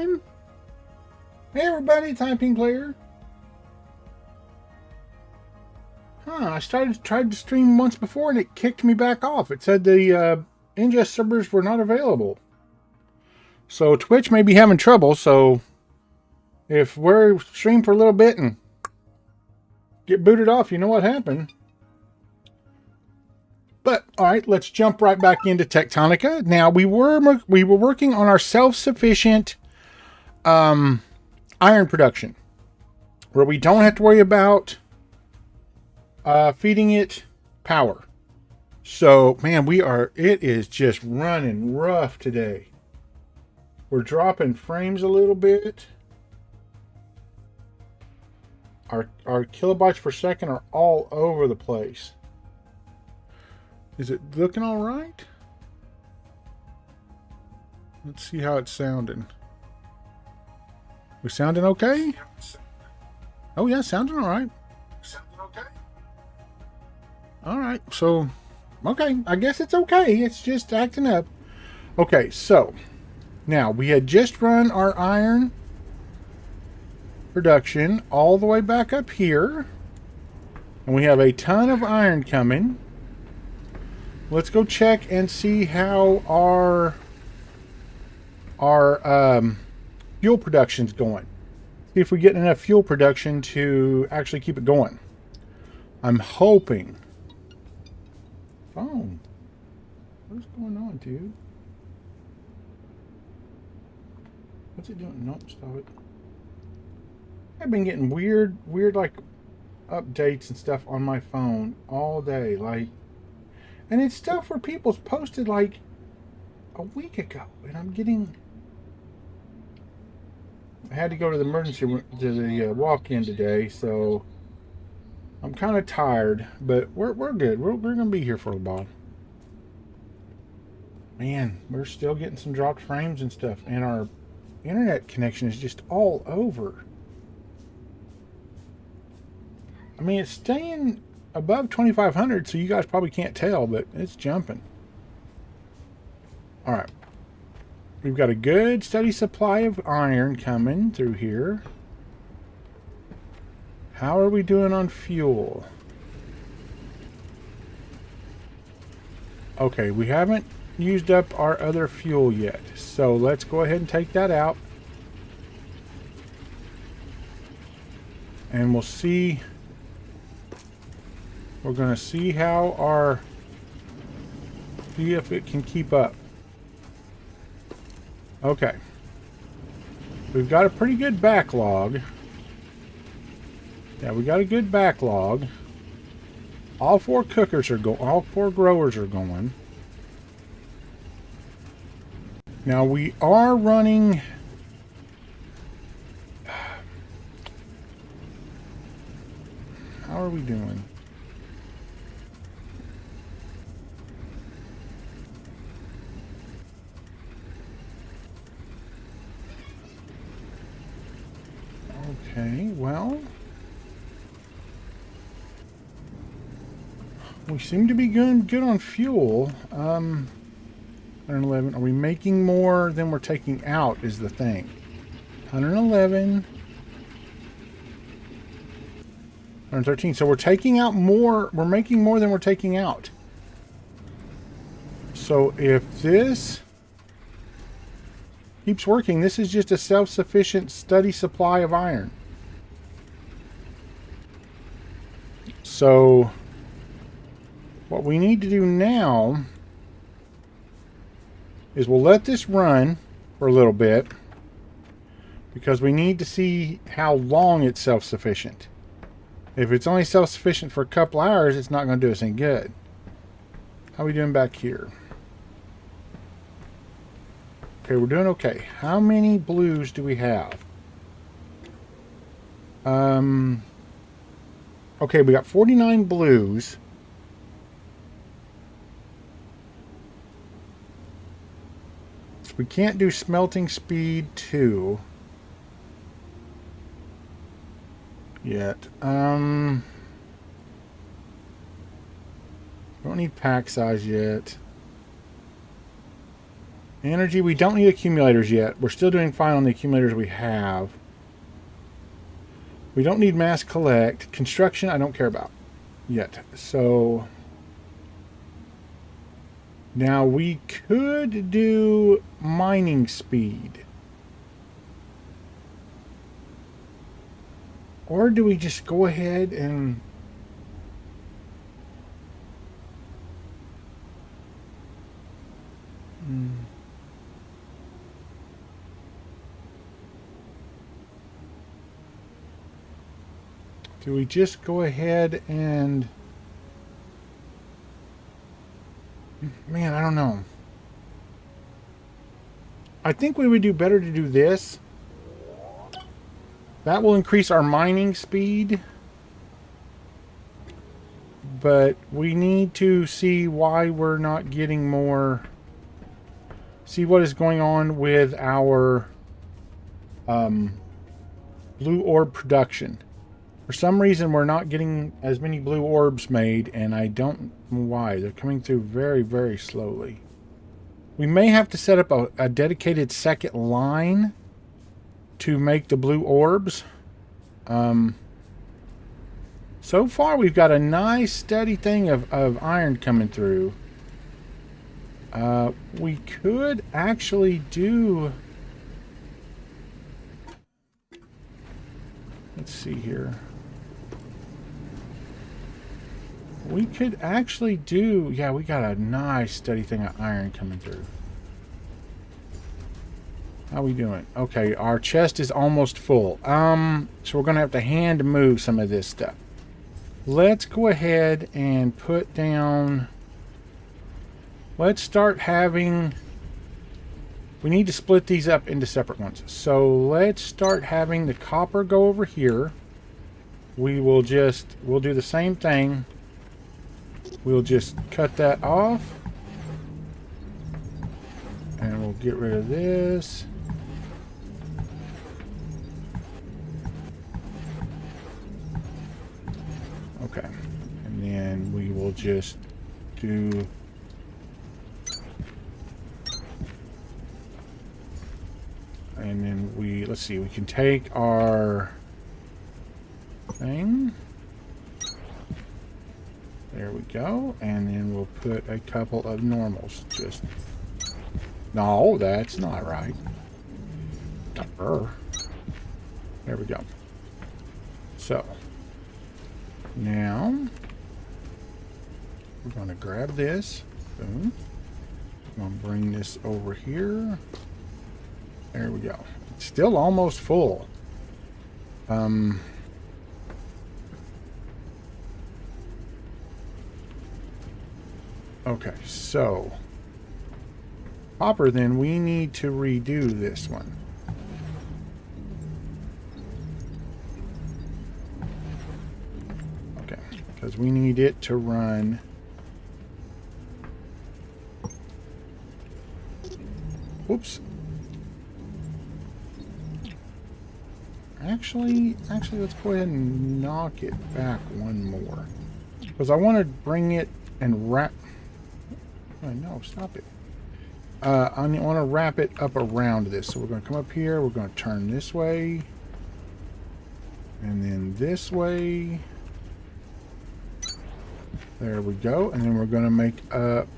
time? Hey everybody, Typing Player. I tried to stream once before and it kicked me back off. It said the ingest servers were not available. So Twitch may be having trouble, so if we're stream for a little bit and get booted off, you know what happened. But all right, let's jump right back into Techtonica. Now we were working on our self-sufficient iron production, where we don't have to worry about feeding it power. So man, it is just running rough today. We're dropping frames a little bit. Our kilobytes per second are all over the place. Is it looking all right? Let's see how it's sounding. We sounding okay? Oh yeah, sounding all right. Sounding okay? All right, so okay, I guess it's okay. It's just acting up. Okay, so now we had just run our iron production all the way back up here, and we have a ton of iron coming. Let's go check and see how our fuel production's going. See if we get enough fuel production to actually keep it going. I'm hoping. Phone. What's going on, dude? What's it doing? Nope, stop it. I've been getting weird like updates and stuff on my phone all day, like, and it's stuff where people's posted like a week ago, and I'm getting. I had to go to the emergency room, to the walk-in today, so I'm kind of tired, but we're good. We're gonna be here for a while. Man, we're still getting some dropped frames and stuff, and our internet connection is just all over. I mean, it's staying above 2500, so you guys probably can't tell, but it's jumping. All right. We've got a good steady supply of iron coming through here. How are we doing on fuel? Okay, we haven't used up our other fuel yet, so let's go ahead and take that out. And we'll see. We're going to see how see if it can keep up. Okay. We've got a pretty good backlog. Yeah, we got a good backlog. All four cookers are going. All four growers are going. Now we are running. How are we doing? Okay, well, we seem to be going good on fuel. 111. Are we making more than we're taking out is the thing. 111. 113. So we're taking out more. We're making more than we're taking out. So if this keeps working, this is just a self-sufficient, steady supply of iron. So what we need to do now is we'll let this run for a little bit, because we need to see how long it's self-sufficient. If it's only self-sufficient for a couple hours, it's not going to do us any good. How are we doing back here? Okay, we're doing okay. How many blues do we have? Okay, we got 49 blues. So we can't do smelting speed 2 yet. Don't need pack size yet. Energy, we don't need accumulators yet. We're still doing fine on the accumulators we have. We don't need mass collect. Construction, I don't care about yet. So now we could do mining speed. Or do we just go ahead and... Do we just go ahead and... Man, I don't know. I think we would do better to do this. That will increase our mining speed. But we need to see why we're not getting more... See what is going on with our blue orb production. For some reason, we're not getting as many blue orbs made, and I don't know why. They're coming through very, very slowly. We may have to set up a dedicated second line to make the blue orbs. So far, we've got a nice, steady thing of iron coming through. We could actually do... Let's see here. We could actually do... Yeah, we got a nice steady thing of iron coming through. How we doing? Okay, our chest is almost full. So we're going to have to hand move some of this stuff. Let's go ahead and put down... Let's start having... We need to split these up into separate ones. So let's start having the copper go over here. We'll do the same thing. We'll just cut that off. And we'll get rid of this. Okay. And then we will just do... And then let's see, we can take our thing. There we go. And then we'll put a couple of normals. Just... No, that's not right. There we go. So, now, we're going to grab this. Boom. I'm going to bring this over here. There we go. It's still almost full. Okay, so copper, then we need to redo this one. Okay, because we need it to run. Whoops. Actually, let's go ahead and knock it back one more. Because I want to bring it and wrap... Oh, no, stop it. I want to wrap it up around this. So we're going to come up here. We're going to turn this way. And then this way. There we go. And then we're going to make up...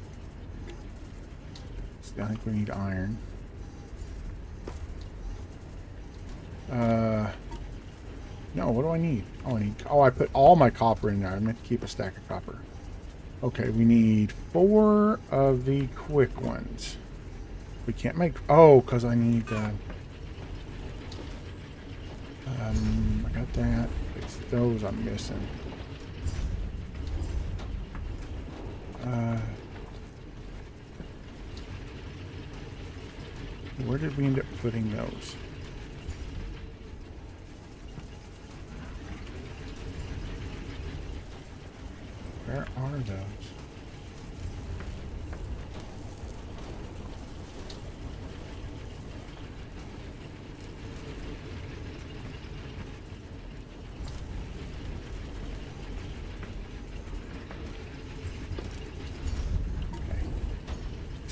I think we need iron. No, what do I need? Oh, I put all my copper in there. I meant to keep a stack of copper. Okay, we need 4 of the quick ones. We can't make... Oh, because I need... I got that. It's those I'm missing. Where did we end up putting those? Where are those?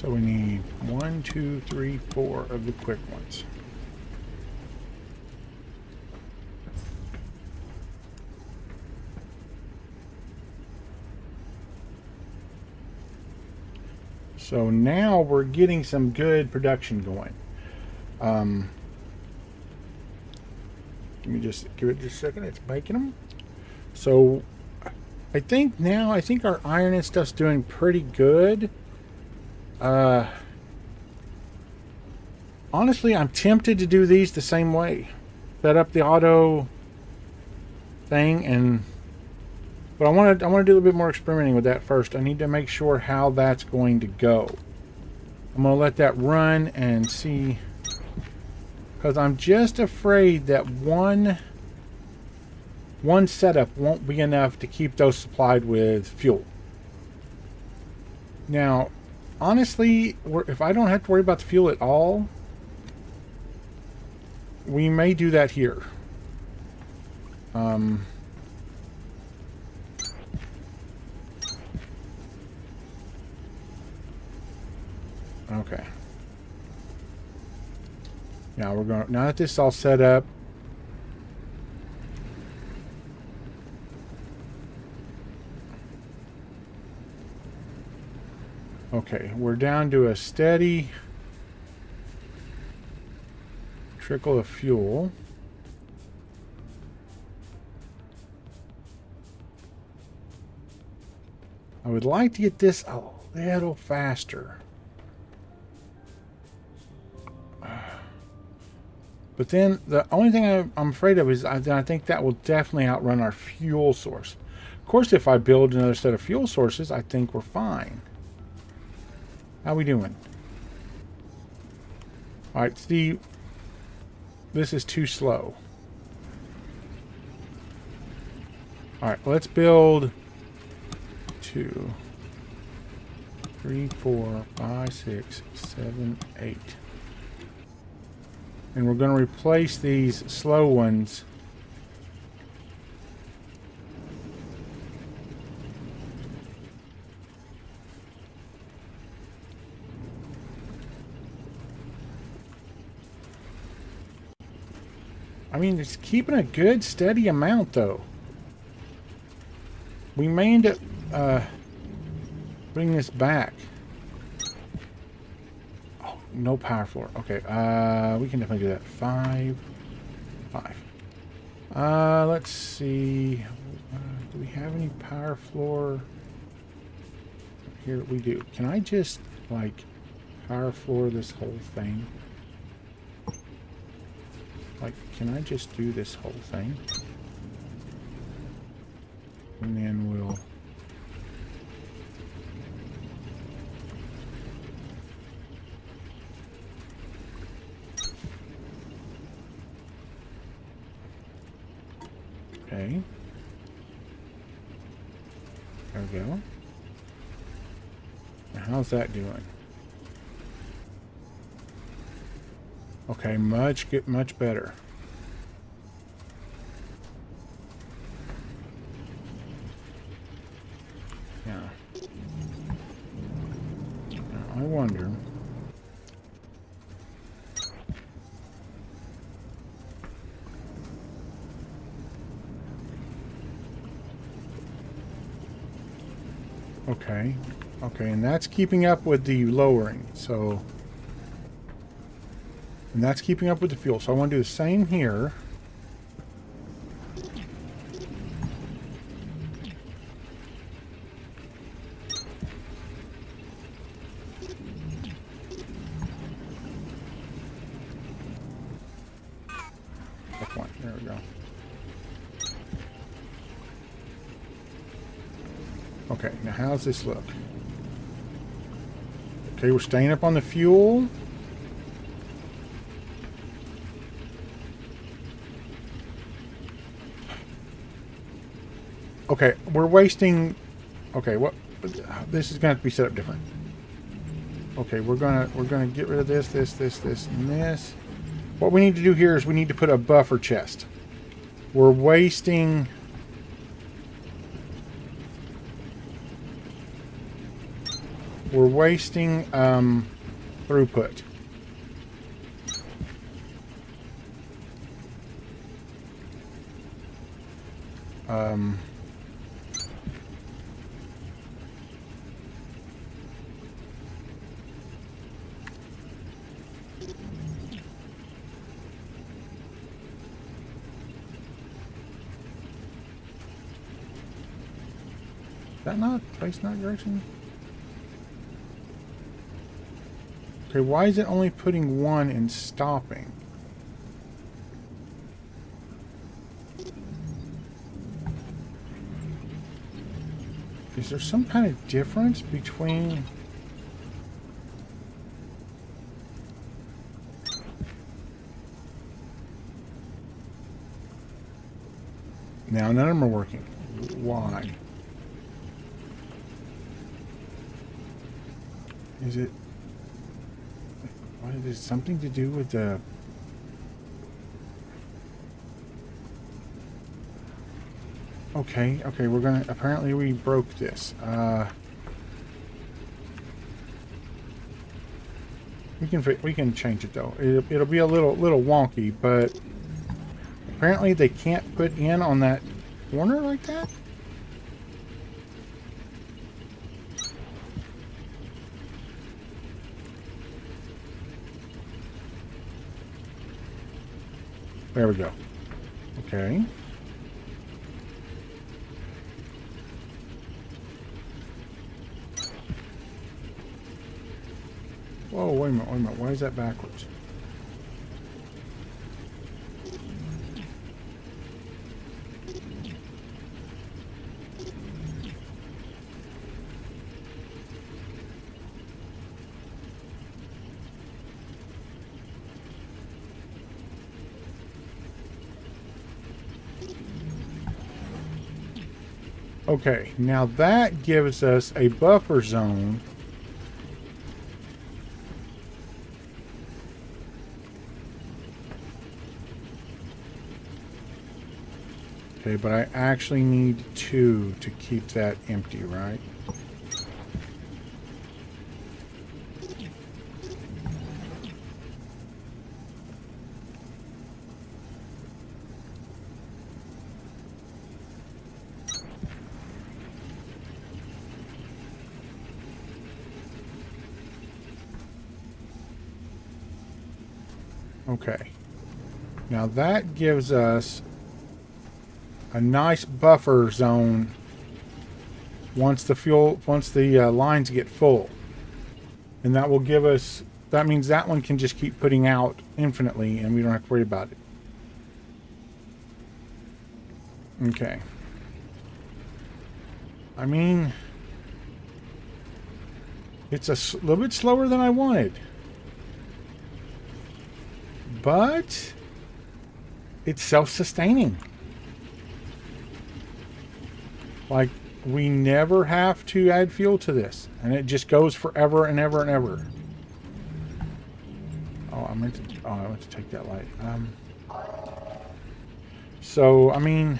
So we need 1, 2, 3, 4 of the quick ones. So now we're getting some good production going. Give it just a second. It's making them. So I think our iron and stuff's doing pretty good. Honestly, I'm tempted to do these the same way. Set up the auto thing, but I want to do a little bit more experimenting with that first. I need to make sure how that's going to go. I'm going to let that run and see, because I'm just afraid that one setup won't be enough to keep those supplied with fuel. Now, honestly, if I don't have to worry about the fuel at all, we may do that here. Okay. Now now that this is all set up, okay, we're down to a steady trickle of fuel. I would like to get this a little faster. But then the only thing I'm afraid of is I think that will definitely outrun our fuel source. Of course, if I build another set of fuel sources, I think we're fine. How we doing? All right, Steve. This is too slow. All right, let's build 2, 3, 4, 5, 6, 7, 8. And we're going to replace these slow ones. I mean, it's keeping a good, steady amount, though. We may end up bring this back. Oh, no power floor. Okay, we can definitely do that. 5. Let's see. Do we have any power floor? Here we do. Can I just, like, power floor this whole thing? Like, can I just do this whole thing? And then we'll... Okay. There we go. Now, how's that doing? Okay, much better. Yeah. Now, I wonder. Okay. Okay, and that's keeping up with the lowering, so... And that's keeping up with the fuel. So I want to do the same here. There we go. Okay, now how's this look? Okay, we're staying up on the fuel. Okay, we're wasting... Okay, what... This is going to have to be set up different. Okay, we're gonna get rid of this, and this. What we need to do here is we need to put a buffer chest. We're wasting... we're wasting throughput. Is that not place not direction? Okay, why is it only putting one and stopping? Is there some kind of difference between... Now, none of them are working. Why? Is it... What is it? Something to do with the... Okay, we're gonna... Apparently we broke this. We can change it though. It'll be a little wonky, but... Apparently they can't put in on that corner like that? There we go. Okay. Whoa, wait a minute. Why is that backwards? Okay, now that gives us a buffer zone. Okay, but I actually need 2 to keep that empty, right? Okay. Now that gives us a nice buffer zone once the lines get full. And that will give us, that means that one can just keep putting out infinitely and we don't have to worry about it. Okay. I mean, it's a little bit slower than I wanted. But it's self-sustaining. Like, we never have to add fuel to this. And it just goes forever and ever and ever. Oh, I meant to take that light. So, I mean...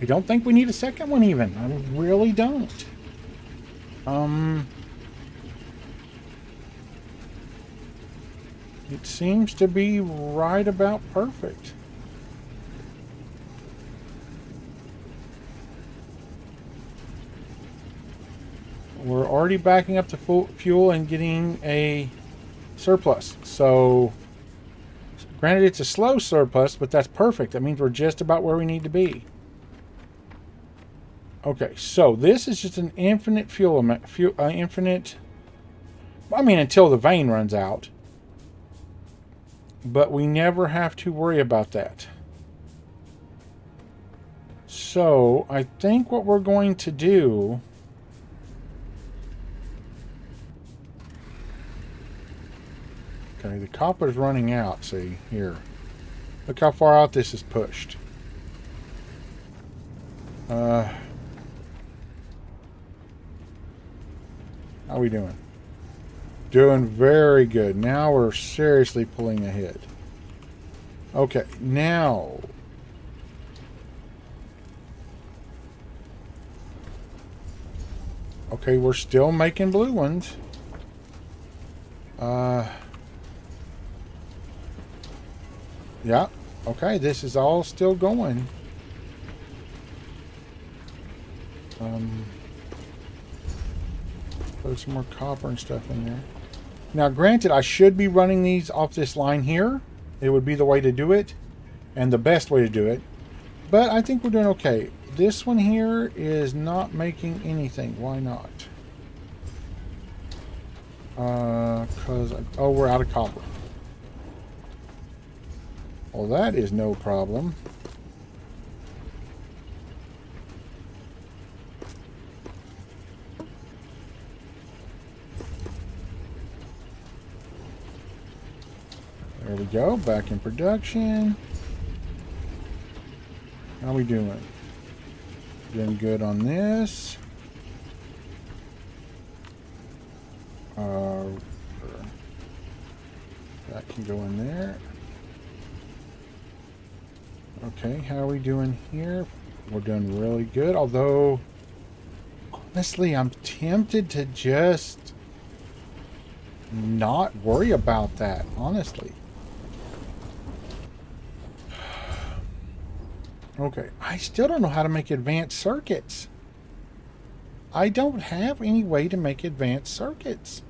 I don't think we need a second one even. I really don't. It seems to be right about perfect. We're already backing up the full fuel and getting a surplus. So, granted it's a slow surplus, but that's perfect. That means we're just about where we need to be. Okay, so this is just an infinite infinite, I mean, until the vein runs out. But we never have to worry about that. So, I think what we're going to do... Okay, the copper's running out, see, here. Look how far out this is pushed. How are we doing? Doing very good. Now we're seriously pulling ahead. Okay, now Okay, we're still making blue ones. Yeah. Okay, this is all still going. Put some more copper and stuff in there. Now, granted, I should be running these off this line here. It would be the way to do it, and the best way to do it. But I think we're doing okay. This one here is not making anything. Why not? Oh, we're out of copper. Well, that is no problem. There we go. Back in production. How are we doing? Doing good on this. That can go in there. Okay, how are we doing here? We're doing really good, although honestly, I'm tempted to just not worry about that, honestly. Okay, I still don't know how to make advanced circuits. I don't have any way to make advanced circuits.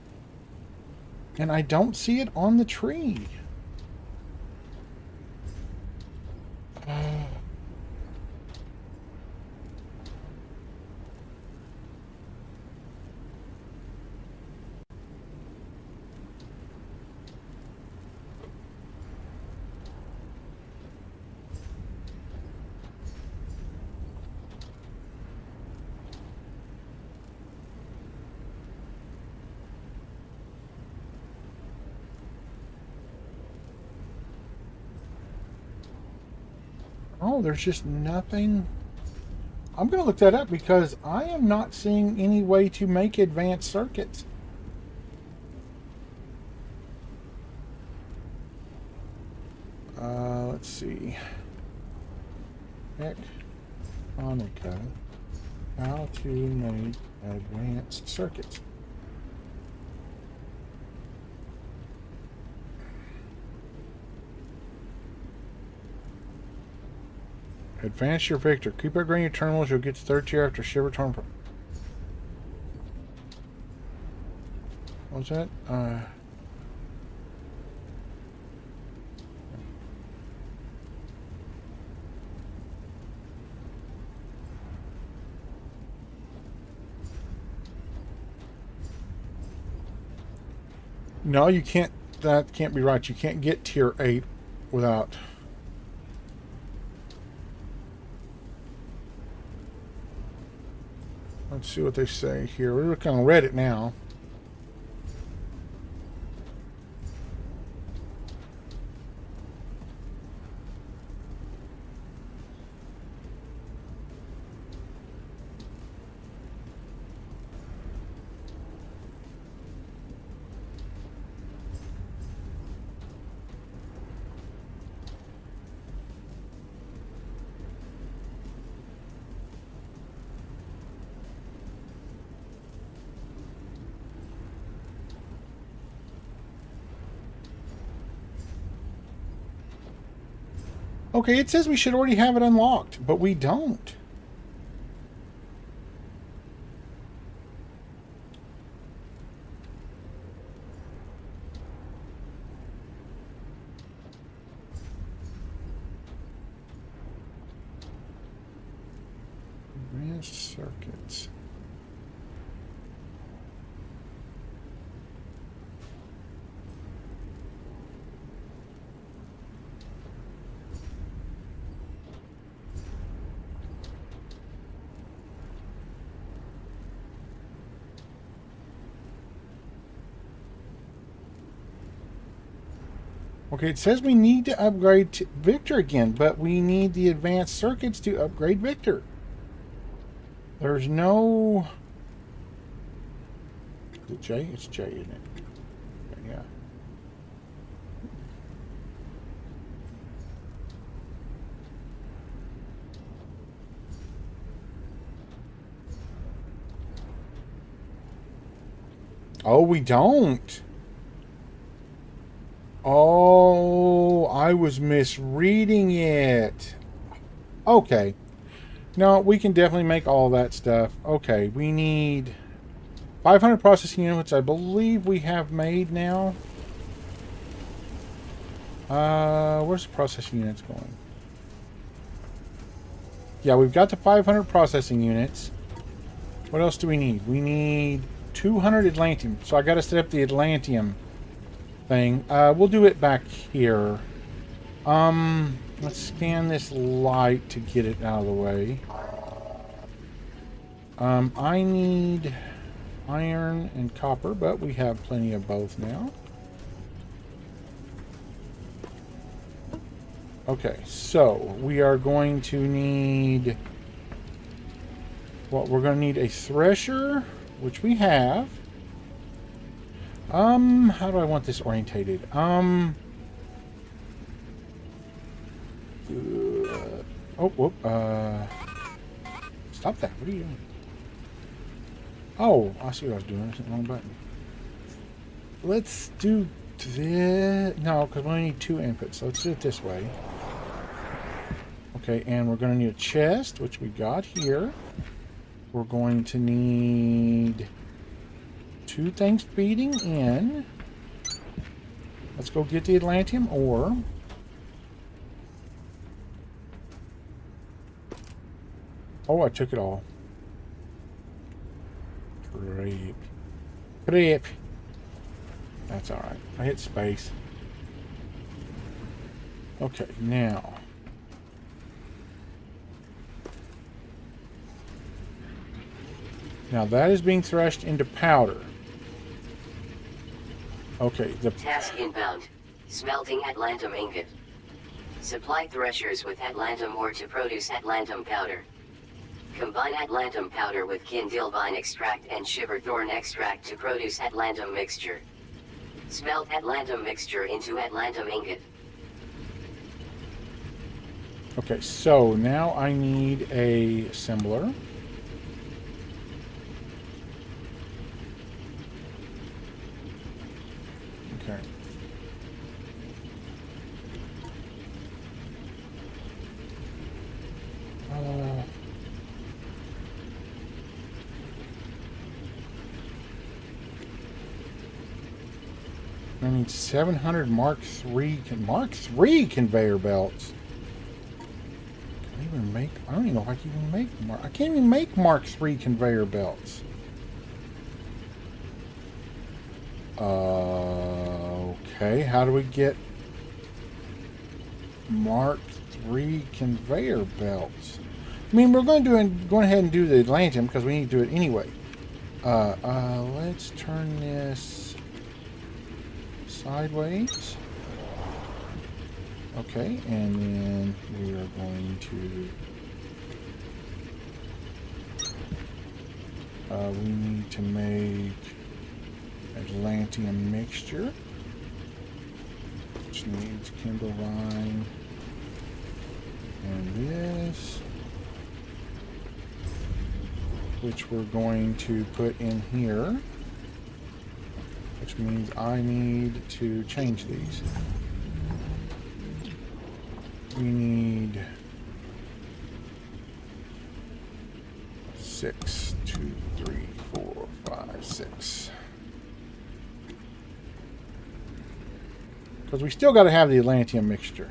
And I don't see it on the tree. Oh, there's just nothing. I'm going to look that up because I am not seeing any way to make advanced circuits. Let's see. Techtonica. How to make advanced circuits. Advance your Victor. Keep upgrading your terminals. You'll get to third tier after ship return. What's that? No, you can't. That can't be right. You can't get tier 8 without. Let's see what they say here. We're looking on Reddit now. Okay, it says we should already have it unlocked, but we don't. Advanced circuits. Okay, it says we need to upgrade to Victor again, but we need the advanced circuits to upgrade Victor. There's no... Is it J? It's J, isn't it? Yeah. Oh, we don't. Oh, I was misreading it. Okay. No, we can definitely make all that stuff. Okay, we need 500 processing units, I believe we have made now. Where's the processing units going? Yeah, we've got the 500 processing units. What else do we need? We need 200 Atlantium. So I got to set up the Atlantium thing. We'll do it back here. Let's scan this light to get it out of the way. I need iron and copper, but we have plenty of both now. Okay, so we are going to need... Well, we're going to need a thresher, which we have. How do I want this orientated? Stop that. What are you doing? Oh, I see what I was doing. It's the wrong button. Let's do this. No, because we only need 2 inputs. So let's do it this way. Okay, and we're going to need a chest, which we got here. We're going to need 2 things feeding in. Let's go get the Atlantium ore. Oh, I took it all. Prep. That's alright. I hit space. Okay, now. Now that is being threshed into powder. Okay, the... Task inbound. Smelting Atlantum ingot. Supply threshers with Atlantum ore to produce Atlantum powder. Combine Atlantum powder with Kindlevine extract and shiver thorn extract to produce Atlantum mixture. Smelt Atlantum mixture into Atlantum ingot. Okay, so now I need a assembler. Okay. I need 700 Mark III conveyor belts. I don't even know if I can even make I can't even make Mark III conveyor belts. Okay, how do we get Mark III conveyor belts? I mean, we're going ahead and do the Atlantium because we need to do it anyway. Let's turn this sideways. Okay, and then we are going to we need to make Atlantium mixture, which needs Kindlevine and this, which we're going to put in here, which means I need to change these. We need 6, 2, 3, 4, 5, 6. Because we still got to have the Atlantium mixture.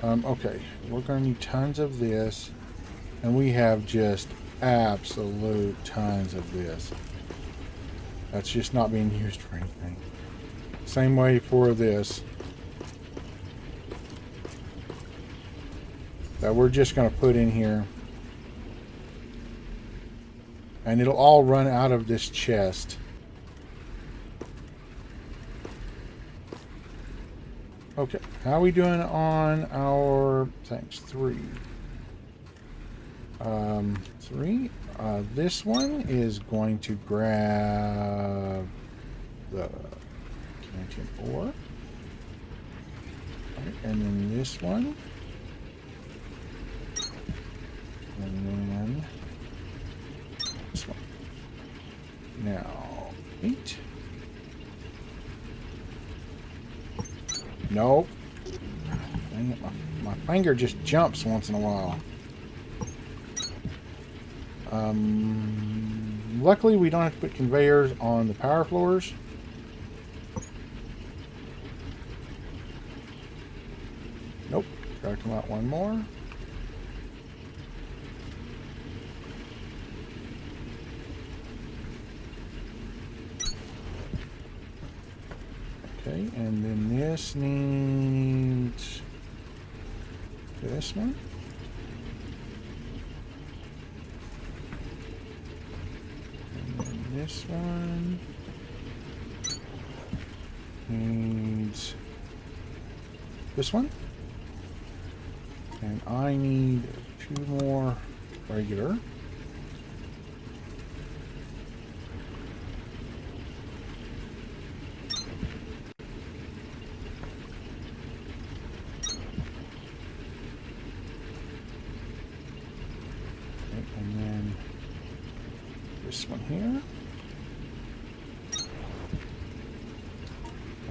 Okay, we're going to need tons of this. And we have just absolute tons of this. That's just not being used for anything. Same way for this. That we're just going to put in here. And it'll all run out of this chest. Okay, how are we doing on our things? 3. 3. This one is going to grab the Atlantium ore. Right, and then this one. And then this one. Now, Eat. Nope. Dang it, my finger just jumps once in a while. Luckily, we don't have to put conveyors on the power floors. Nope. Gotta come out one more. Okay, and then this needs this one. And then this one needs this one. And I need 2 more regular. And then this one here.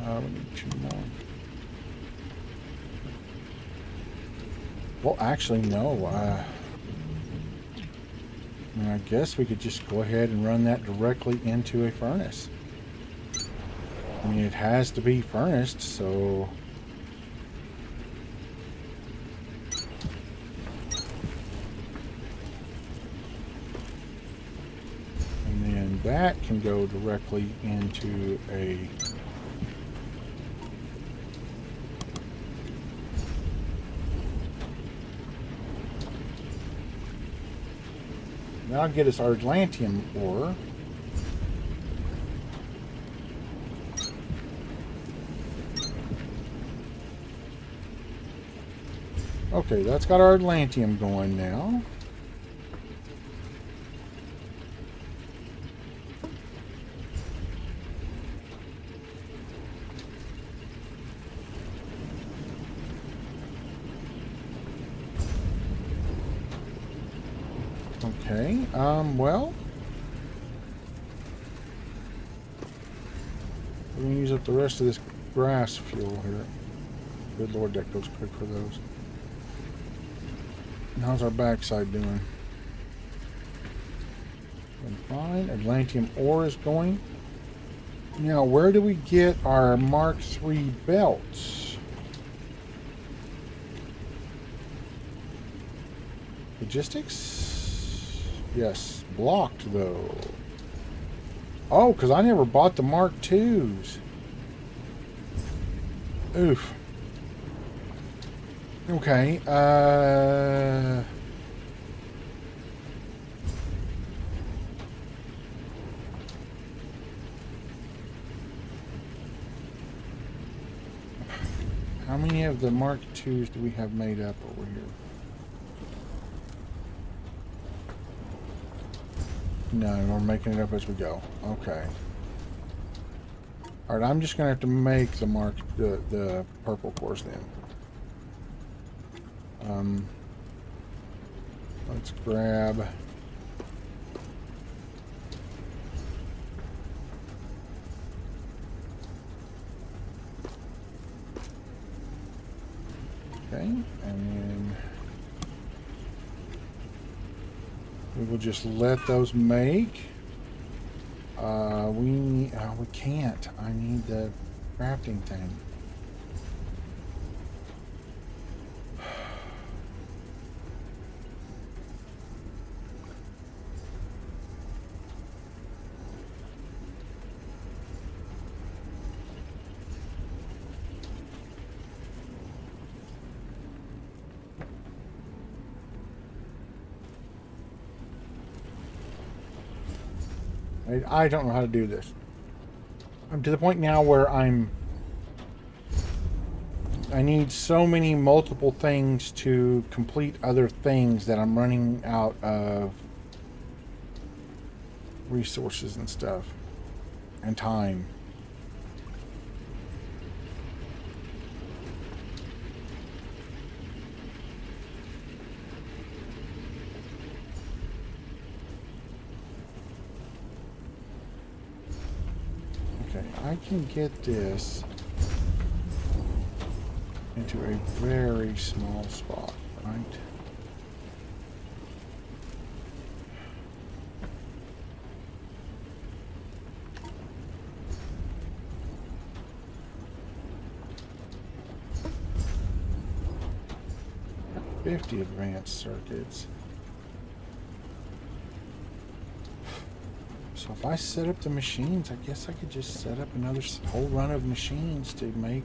We need 2 more. Well, actually, no. I mean, I guess we could just go ahead and run that directly into a furnace. I mean, it has to be furnaced, so... And then that can go directly into a... That'll get us our Atlantium ore. Okay, that's got our Atlantium going now. Okay, well, we're going to use up the rest of this grass fuel here. Good Lord, that goes quick for those. And how's our backside doing? Doing fine. Atlantium ore is going. Now, where do we get our Mark III belts? Logistics? Yes, blocked though. Oh, because I never bought the Mark IIs. Oof. Okay, how many of the Mark IIs do we have made up over here? No, we're making it up as we go. Okay. All right, I'm just gonna have to make the purple cores then. Let's grab. Okay, and then we will just let those make. We can't. I need the crafting thing. I don't know how to do this. I'm to the point now where I need so many multiple things to complete other things that I'm running out of resources and stuff and time. I can get this into a very small spot, right? Got 50 advanced circuits. So if I set up the machines, I guess I could just set up another whole run of machines to make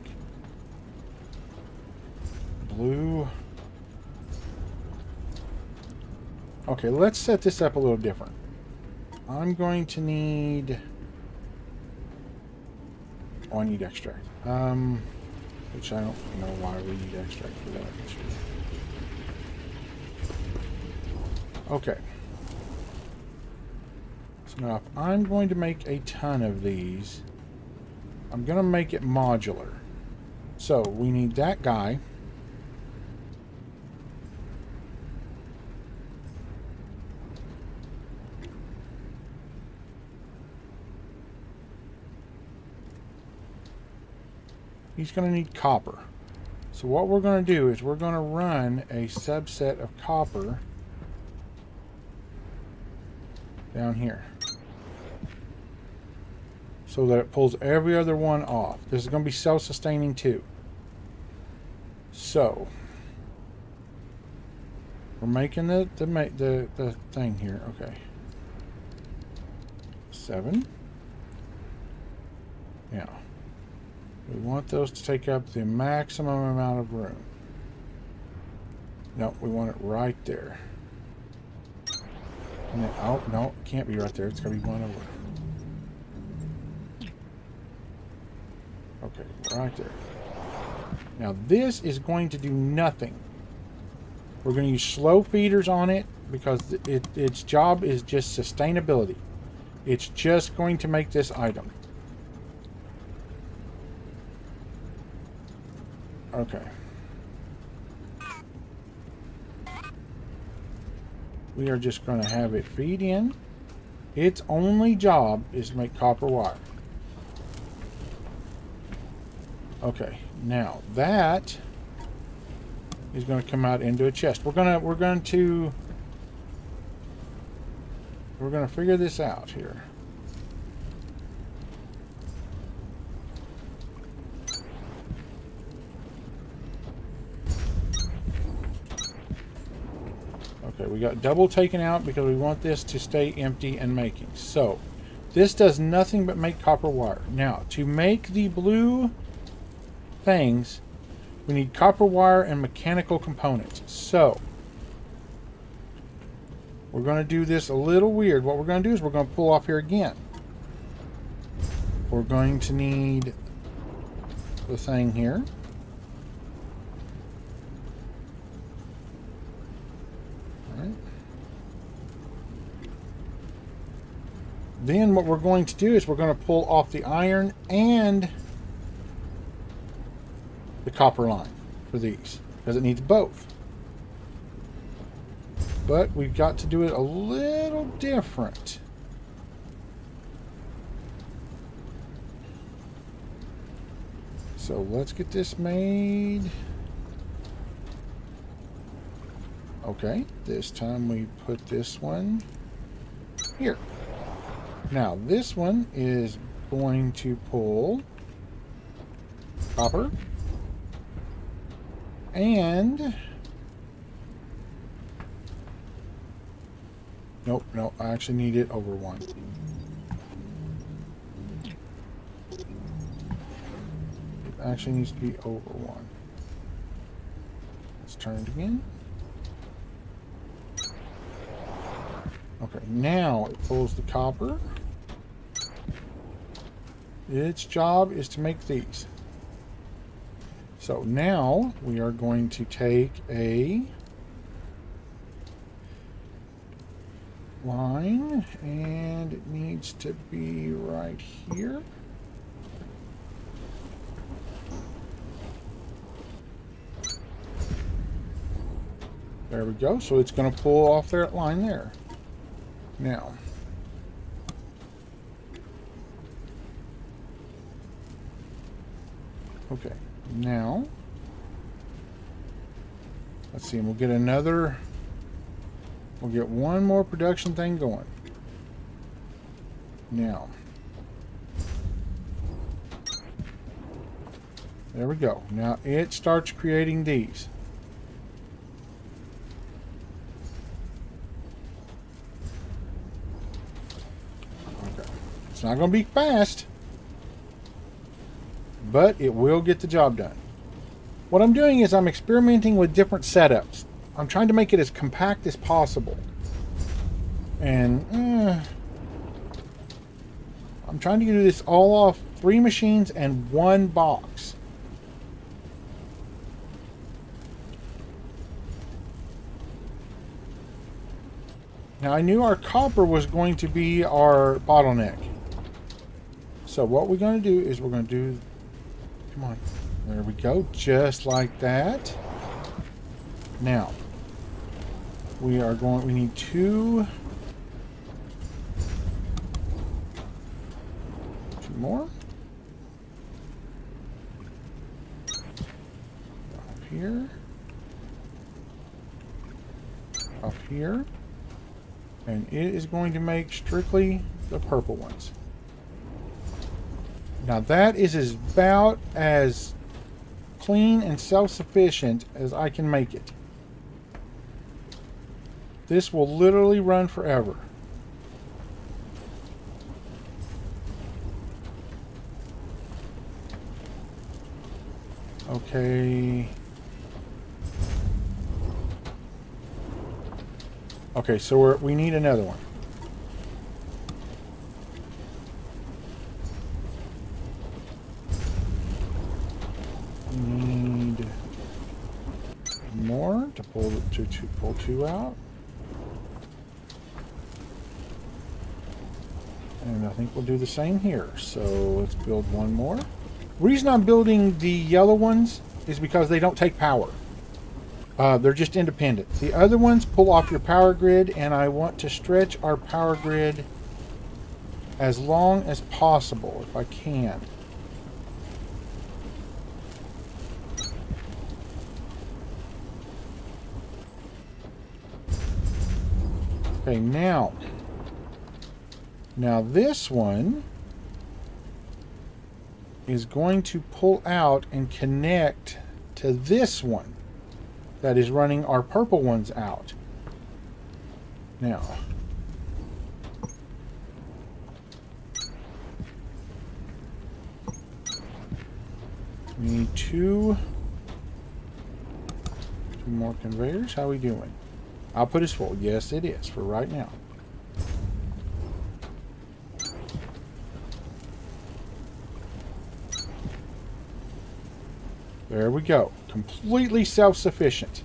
blue. Okay, let's set this up a little different. I'm going to need... Oh, I need extract. Which I don't know why we need extract for that. Okay. So now if I'm going to make a ton of these, I'm going to make it modular. So we need that guy. He's going to need copper. So what we're going to do is we're going to run a subset of copper down here, so that it pulls every other one off. This is going to be self-sustaining too. So we're making the thing here. Okay. 7. Now we want those to take up the maximum amount of room. No, we want it right there. And then, oh no, it can't be right there. It's got to be one over. Okay, right there. Now this is going to do nothing. We're going to use slow feeders on it because its job is just sustainability. It's just going to make this item. Okay. We are just going to have it feed in. Its only job is to make copper wire. Okay, now that is going to come out into a chest. We're going to figure this out here. Okay, we got double taken out because we want this to stay empty and making. So this does nothing but make copper wire. Now to make the blue things, we need copper wire and mechanical components. So we're going to do this a little weird. What we're going to do is we're going to pull off here again. We're going to need the thing here. All right. Then what we're going to do is we're going to pull off the iron and the copper line for these, because it needs both. But we've got to do it a little different. So let's get this made. Okay, this time we put this one here. Now this one is going to pull copper. And nope, no, I actually need it over 1. It actually needs to be over 1. Let's turn it again. Okay, now it pulls the copper. Its job is to make these. So now we are going to take a line, and it needs to be right here. There we go. So it's going to pull off that line there. Now, Okay, now let's see, and we'll get another. We'll get one more production thing going. Now, there we go. Now it starts creating these. Okay, it's not going to be fast, but it will get the job done. What I'm doing is I'm experimenting with different setups. I'm trying to make it as compact as possible. And I'm trying to do this all off 3 machines and 1 box. Now I knew our copper was going to be our bottleneck. So what we're going to do is we're going to do, come on, there we go, just like that. Now, we need 2 more. Up here. Up here. And it is going to make strictly the purple ones. Now that is about as clean and self-sufficient as I can make it. This will literally run forever. Okay. Okay, so we need another one. Need more to pull pull 2 out. And I think we'll do the same here. So let's build 1 more. The reason I'm building the yellow ones is because they don't take power. They're just independent. The other ones pull off your power grid, and I want to stretch our power grid as long as possible, if I can. Okay, now this one is going to pull out and connect to this one that is running our purple ones out. Now, we need 2 more conveyors. How are we doing? Output is full. Yes, it is for right now. There we go. Completely self-sufficient.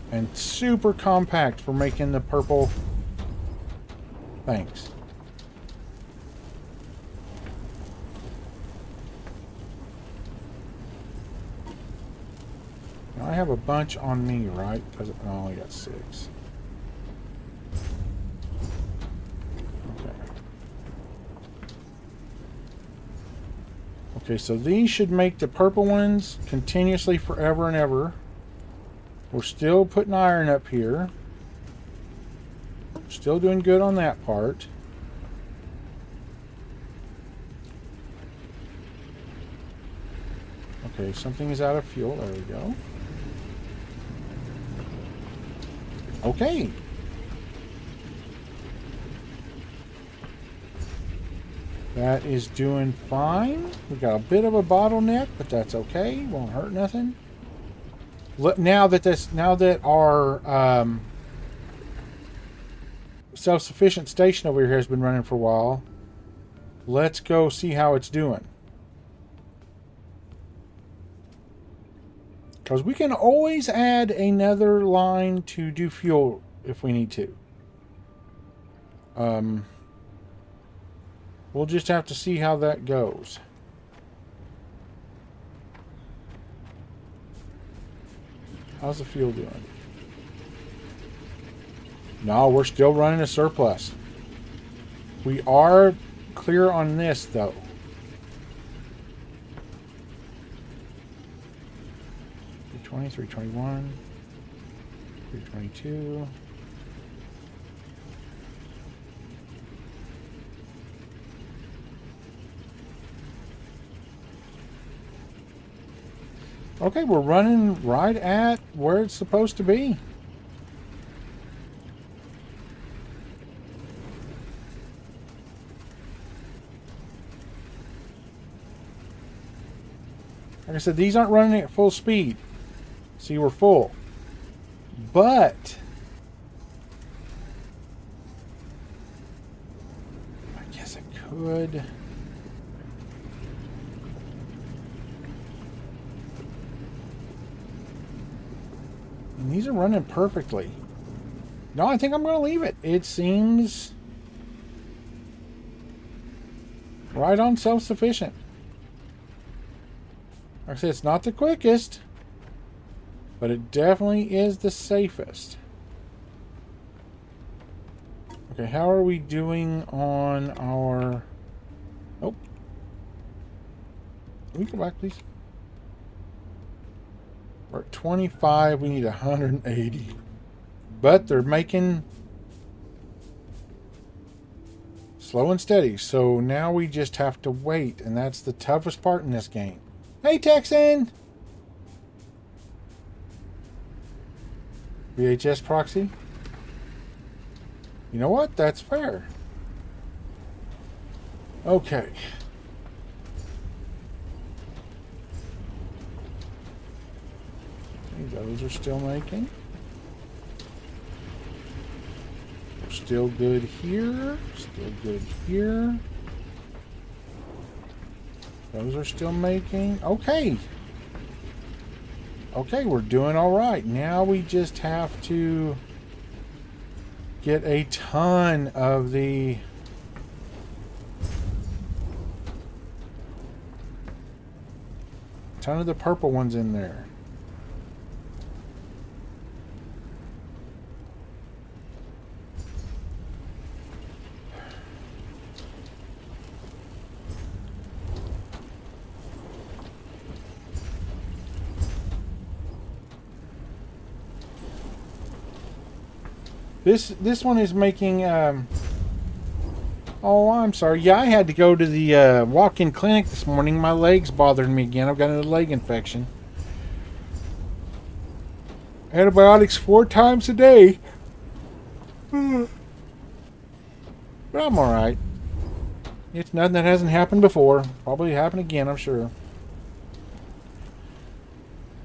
And super compact for making the purple things. Now I have a bunch on me, right? Because I only got 6. Okay, so these should make the purple ones continuously forever and ever. We're still putting iron up here. Still doing good on that part. Okay, something is out of fuel. There we go. Okay. That is doing fine. We got a bit of a bottleneck, but that's okay. Won't hurt nothing. Now that our self-sufficient station over here has been running for a while, let's go see how it's doing. Because we can always add another line to do fuel if we need to. We'll just have to see how that goes. How's the fuel doing? No, we're still running a surplus. We are clear on this, though. 320, 321, 322. Okay, we're running right at where it's supposed to be. Like I said, these aren't running at full speed. See, we're full. But I guess I could. And these are running perfectly. No, I think I'm going to leave it. It seems right on self-sufficient. Like I said, it's not the quickest, but it definitely is the safest. Okay, how are we doing on our... Oh. Can we go back, please? We're at 25. We need 180. But they're making slow and steady. So now we just have to wait. And that's the toughest part in this game. Hey, Texan! VHS proxy? You know what? That's fair. Okay. Those are still making. We're still good here. Still good here. Those are still making. Okay. Okay, we're doing all right. Now we just have to get a ton of the purple ones in there. This one is making, oh, I'm sorry. Yeah, I had to go to the walk-in clinic this morning. My leg's bothering me again. I've got a leg infection. Antibiotics 4 times a day. But I'm alright. It's nothing that hasn't happened before. Probably happen again, I'm sure.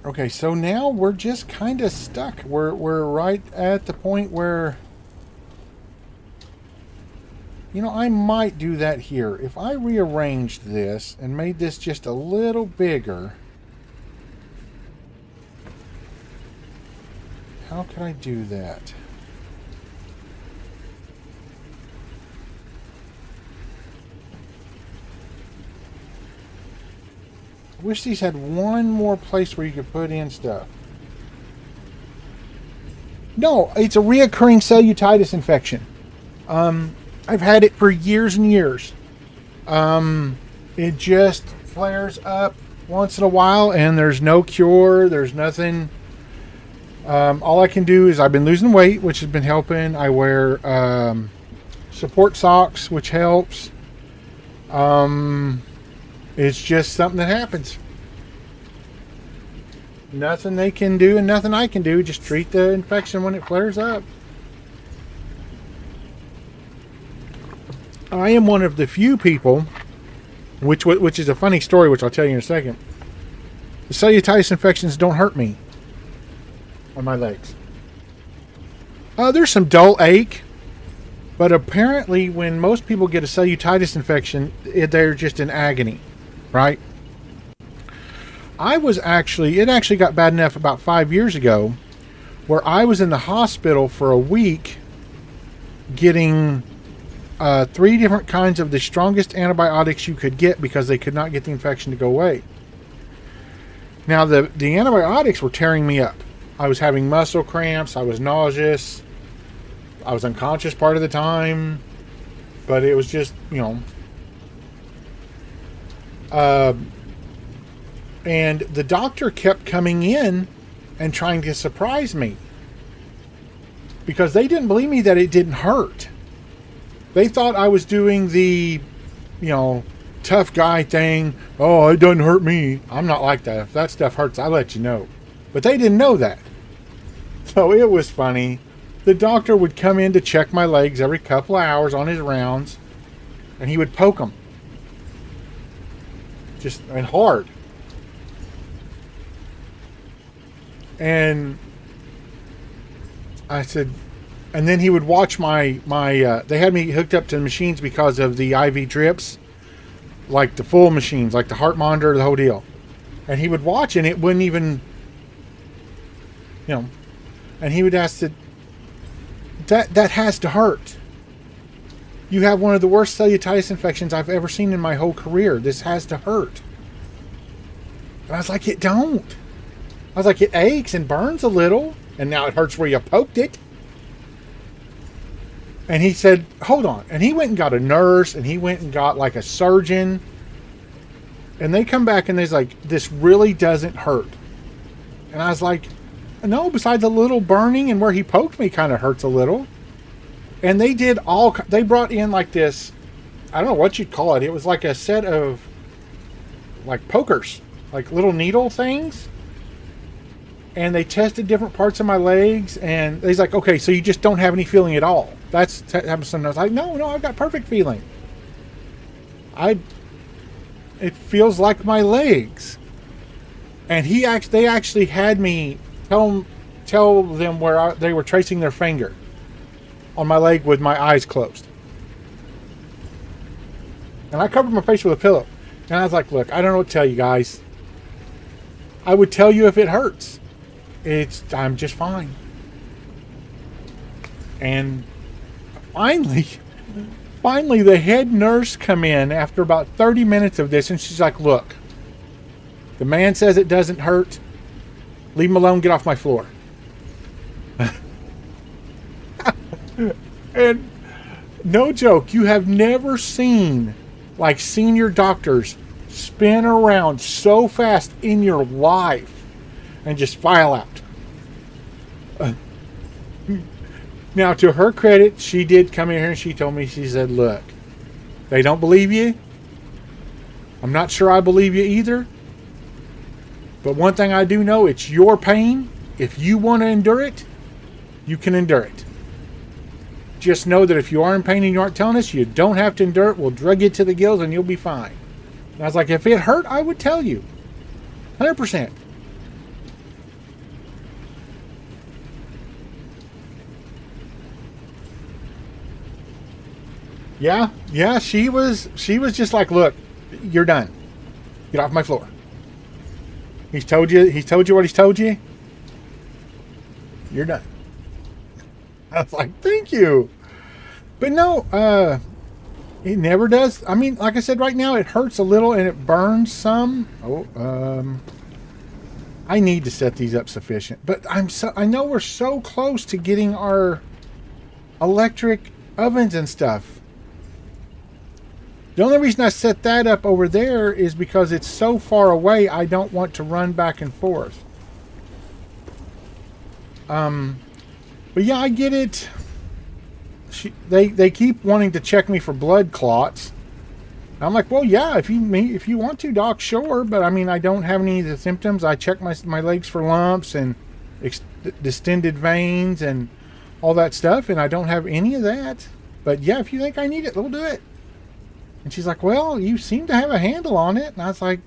Okay, so now we're just kind of stuck. We're right at the point where, you know, I might do that here. If I rearranged this and made this just a little bigger, how could I do that? I wish these had one more place where you could put in stuff. No, it's a reoccurring cellulitis infection. I've had it for years and years. It just flares up once in a while, and there's no cure. There's nothing. All I can do is I've been losing weight, which has been helping. I wear support socks, which helps. It's just something that happens. Nothing they can do and nothing I can do. Just treat the infection when it flares up. I am one of the few people, which is a funny story, which I'll tell you in a second. The cellulitis infections don't hurt me on my legs. There's some dull ache, but apparently when most people get a cellulitis infection, they're just in agony. Right? It actually got bad enough about 5 years ago where I was in the hospital for a week getting 3 different kinds of the strongest antibiotics you could get because they could not get the infection to go away. Now, the antibiotics were tearing me up. I was having muscle cramps. I was nauseous. I was unconscious part of the time. But it was just, you know... and the doctor kept coming in and trying to surprise me. Because they didn't believe me that it didn't hurt. They thought I was doing the, tough guy thing. Oh, it doesn't hurt me. I'm not like that. If that stuff hurts, I'll let you know. But they didn't know that. So it was funny. The doctor would come in to check my legs every couple of hours on his rounds, and he would poke them. And hard. And I said, and then he would watch my they had me hooked up to the machines because of the IV drips, like the full machines, like the heart monitor, the whole deal. And he would watch, and it wouldn't even, and he would ask that has to hurt. You have one of the worst cellulitis infections I've ever seen in my whole career. This has to hurt. And I was like, it don't. I was like, it aches and burns a little, and now it hurts where you poked it. And he said, hold on. And he went and got a nurse, and he went and got like a surgeon. And they come back and they're like, this really doesn't hurt. And I was like, no, besides a little burning and where he poked me kind of hurts a little. And they brought in like this, I don't know what you'd call it. It was like a set of like pokers, like little needle things. And they tested different parts of my legs, and he's like, okay, so you just don't have any feeling at all. That's happens sometimes. I was like, no, I've got perfect feeling. It feels like my legs. And they actually had me tell them where they were tracing their finger on my leg with my eyes closed. And I covered my face with a pillow. And I was like, look, I don't know what to tell you guys. I would tell you if it hurts. I'm just fine. And finally the head nurse come in after about 30 minutes of this, and she's like, look, the man says it doesn't hurt. Leave him alone, get off my floor. And no joke, you have never seen like senior doctors spin around so fast in your life and just file out. Now, to her credit, she did come in here and she told me, she said, look, they don't believe you. I'm not sure I believe you either. But one thing I do know, it's your pain. If you want to endure it, you can endure it. Just know that if you are in pain and you aren't telling us, you don't have to endure it. We'll drug you to the gills and you'll be fine. And I was like, if it hurt, I would tell you. 100%. Yeah, she was just like, look, you're done. Get off my floor. He's told you what he's told you. You're done. I was like, thank you. But no, it never does. I mean, like I said, right now it hurts a little and it burns some. I need to set these up sufficient. But I know we're so close to getting our electric ovens and stuff. The only reason I set that up over there is because it's so far away, I don't want to run back and forth. But yeah, I get it. They keep wanting to check me for blood clots. I'm like, well, yeah, if you want to, doc, sure. But I mean, I don't have any of the symptoms. I check my legs for lumps and distended veins and all that stuff, and I don't have any of that. But yeah, if you think I need it, we'll do it. And she's like, well, you seem to have a handle on it. And I was like,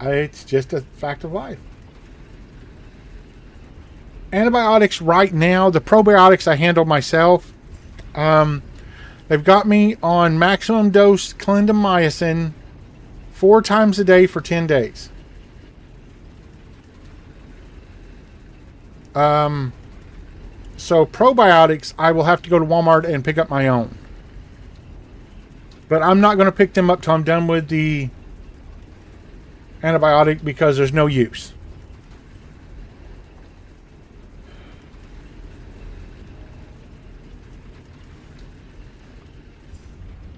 it's just a fact of life. Antibiotics right now, the probiotics I handle myself. They've got me on maximum dose clindamycin 4 times a day for 10 days. So probiotics, I will have to go to Walmart and pick up my own. But I'm not going to pick them up till I'm done with the antibiotic because there's no use.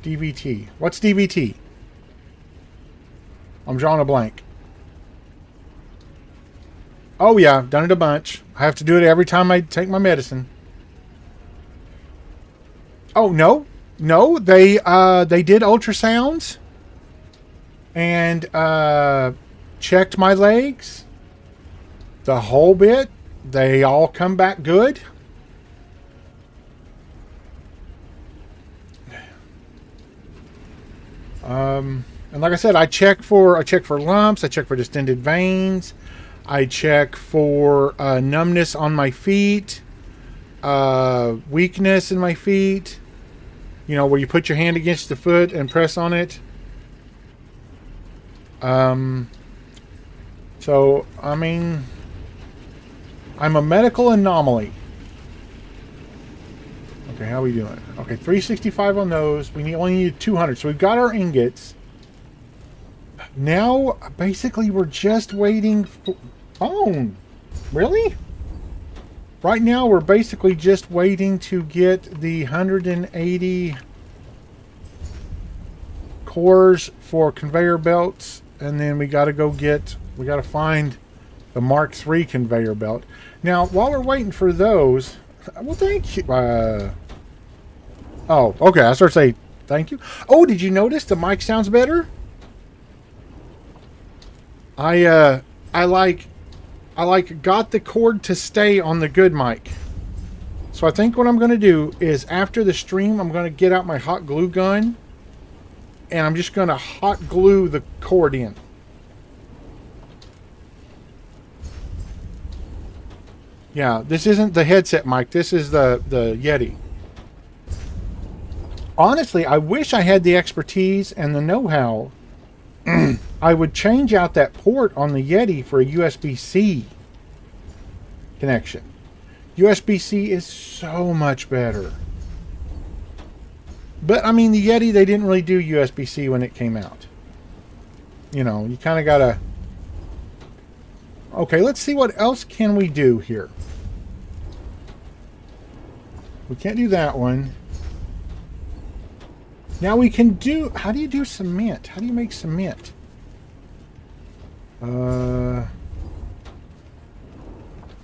DVT. What's DVT? I'm drawing a blank. Oh yeah, I've done it a bunch. I have to do it every time I take my medicine. Oh no, no, they did ultrasounds and checked my legs, the whole bit. They all come back good. And like I said, I check for lumps. I check for distended veins. I check for numbness on my feet, weakness in my feet. You know, where you put your hand against the foot and press on it. So, I mean, I'm a medical anomaly. Okay, how are we doing? Okay, 365 on those. We only need 200. So we've got our ingots. Now, basically, we're just waiting for... Oh, really? Right now, we're basically just waiting to get the 180 cores for conveyor belts. And then we got to go get... We got to find the Mark III conveyor belt. Now, while we're waiting for those... Well, thank you. Oh, okay. I start to say thank you. Oh, did you notice the mic sounds better? I got the cord to stay on the good mic. So I think what I'm going to do is after the stream, I'm going to get out my hot glue gun and I'm just going to hot glue the cord in. Yeah, this isn't the headset mic. This is the Yeti. Honestly, I wish I had the expertise and the know-how. I would change out that port on the Yeti for a USB-C connection. USB-C is so much better. But, I mean, the Yeti, they didn't really do USB-C when it came out. You know, you kind of got to... Okay, let's see what else can we do here. We can't do that one. Now we can do... How do you do cement? How do you make cement?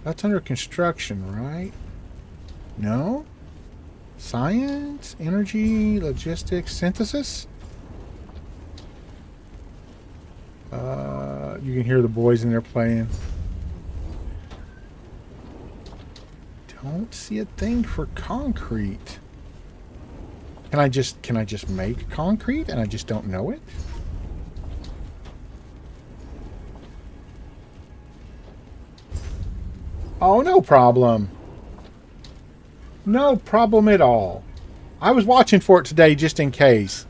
That's under construction, right? No? Science? Energy? Logistics? Synthesis? You can hear the boys in there playing. Don't see a thing for concrete. Can I just make concrete and I just don't know it? Oh, no problem. No problem at all. I was watching for it today just in case.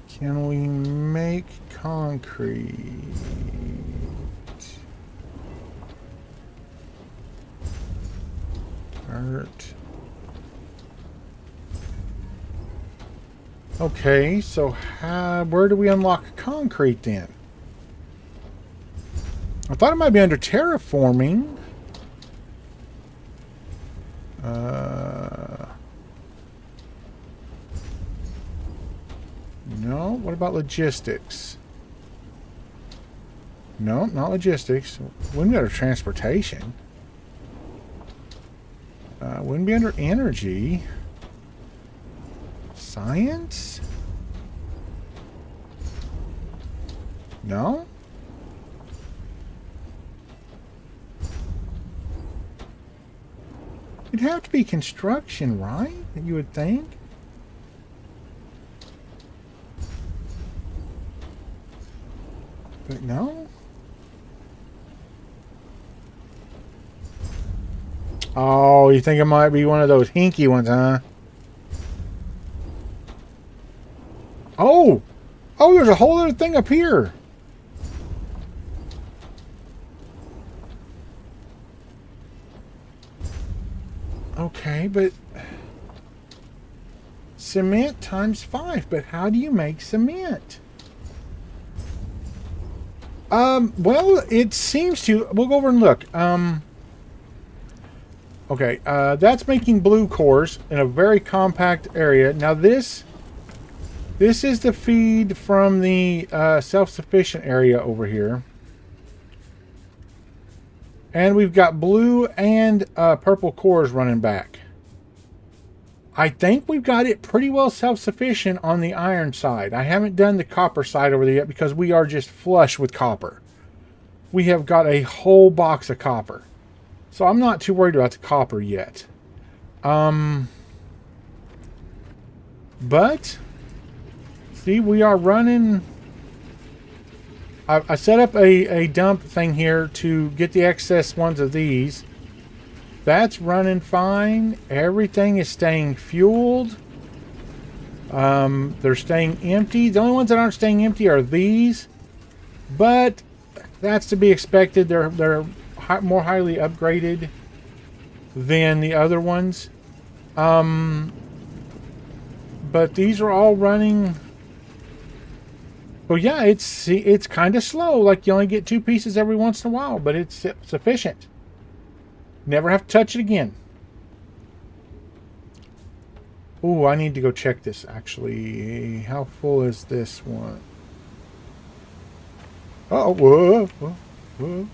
Can we make concrete? Dirt. Okay, so where do we unlock concrete then? I thought it might be under terraforming. No, what about logistics? No, not logistics. Wouldn't be under transportation. Wouldn't be under energy. Science? No? It'd have to be construction, right? You would think. But no? Oh, you think it might be one of those hinky ones, huh? Oh! Oh, there's a whole other thing up here. Okay, but... Cement times 5, but how do you make cement? Well, it seems to... We'll go over and look. Okay, that's making blue cores in a very compact area. Now this This is the feed from the self-sufficient area over here. And we've got blue and purple cores running back. I think we've got it pretty well self-sufficient on the iron side. I haven't done the copper side over there yet because we are just flush with copper. We have got a whole box of copper. So I'm not too worried about the copper yet. But, see, we are running... I set up a dump thing here to get the excess ones of these. That's running fine. Everything is staying fueled. They're staying empty. The only ones that aren't staying empty are these. But that's to be expected. They're more highly upgraded than the other ones. But these are all running... Well, yeah, it's kind of slow. Like, you only get 2 pieces every once in a while, but it's sufficient. Never have to touch it again. Ooh, I need to go check this, actually. How full is this one? Oh, whoa, whoa, whoa.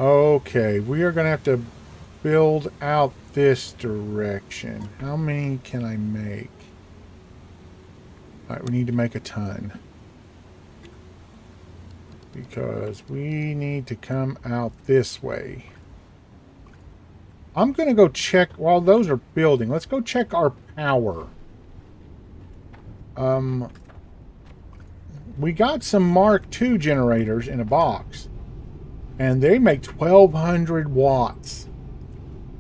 Okay, we are going to have to build out this direction. How many can I make? Alright, we need to make a ton. Because we need to come out this way. I'm going to go check, while those are building, let's go check our power. We got some Mark II generators in a box. And they make 1,200 watts.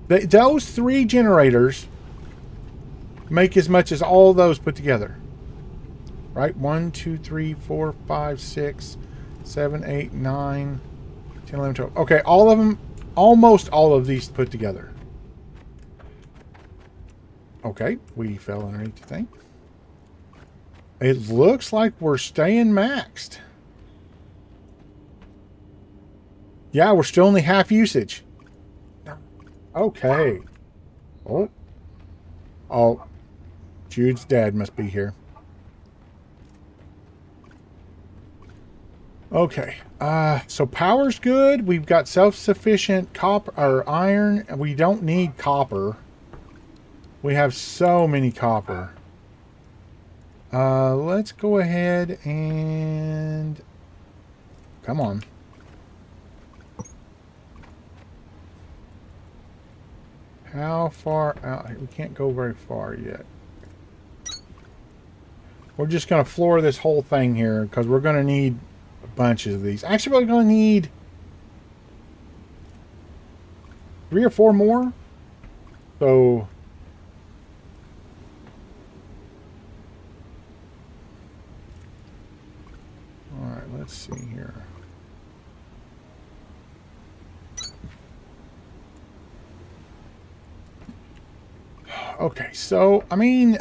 Those 3 generators make as much as all those put together. Right? 1, 2, 3, 4, 5, 6, 7, 8, 9, 10, 11, 12. Okay, all of them, almost all of these put together. Okay, we fell underneath the thing. It looks like we're staying maxed. Yeah, we're still only half usage. Okay. Oh, Jude's dad must be here. Okay, so power's good. We've got self-sufficient copper or iron. We don't need copper. We have so many copper. Let's go ahead and... Come on. How far out? We can't go very far yet. We're just going to floor this whole thing here because we're going to need a bunch of these. Actually, we're going to need 3 or 4 more. So... Alright, let's see here. Okay, so, I mean...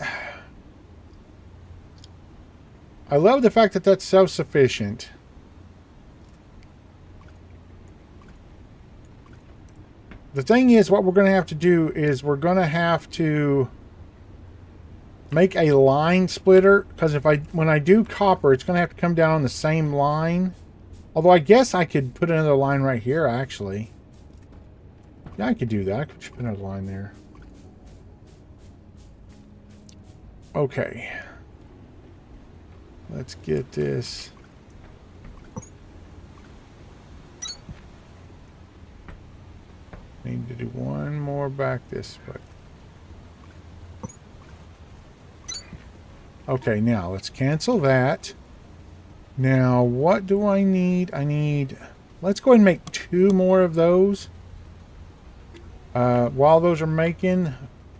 I love the fact that that's self-sufficient. The thing is, what we're going to have to do is we're going to have to make a line splitter, because when I do copper, it's going to have to come down on the same line. Although I guess I could put another line right here, actually. Yeah, I could do that. I could just put another line there. Okay. Let's get this. Need to do one more back this way. Okay, now let's cancel that. Now, what do I need? Let's go ahead and make 2 more of those. While those are making,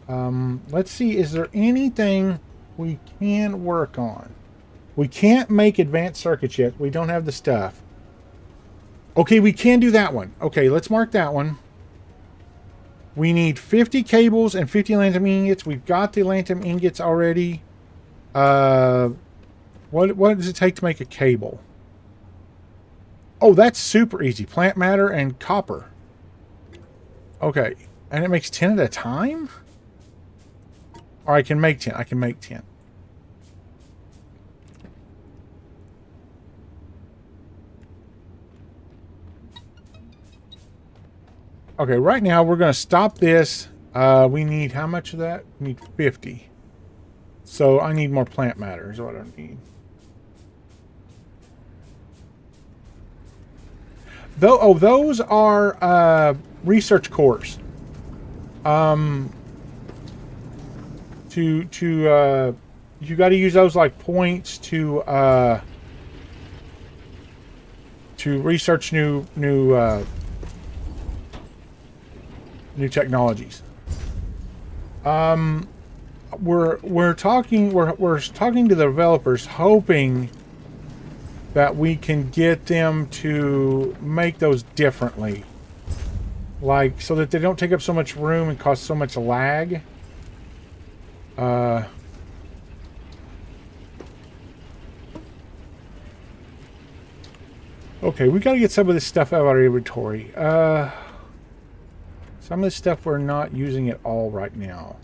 let's see, is there anything we can work on? We can't make advanced circuits yet. We don't have the stuff. Okay, we can do that one. Okay, let's mark that one. We need 50 cables and 50 lanthanum ingots. We've got the lanthanum ingots already. What does it take to make a cable? Oh, that's super easy. Plant matter and copper. Okay, and it makes 10 at a time? Or I can make 10. I can make 10. Okay, right now we're going to stop this. We need how much of that? We need 50. So I need more plant matter is what I need. Though, those are research cores. You got to use those like points to research new technologies. We're talking to the developers, hoping that we can get them to make those differently, like so that they don't take up so much room and cause so much lag. Okay, we got to get some of this stuff out of our inventory. Some of this stuff we're not using at all right now.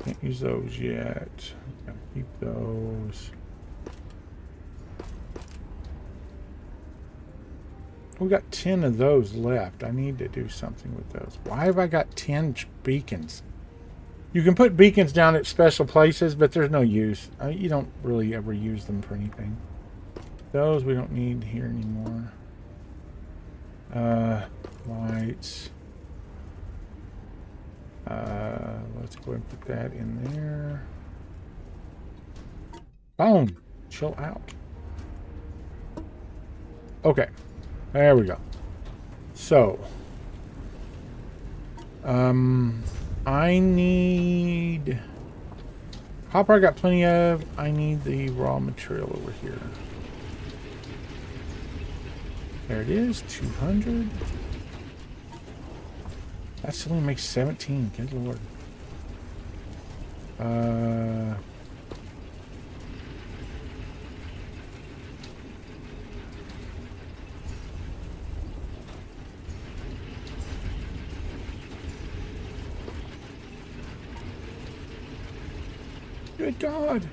Can't use those yet. Gotta keep those. We got 10 of those left. I need to do something with those. Why have I got 10 beacons? You can put beacons down at special places, but there's no use. You don't really ever use them for anything. Those we don't need here anymore. Lights. Let's go ahead and put that in there. Boom. Chill out. Okay. There we go. So, I need copper. I got plenty of. I need the raw material over here. There it is. 200. That still only makes 17. Good lord. Good God.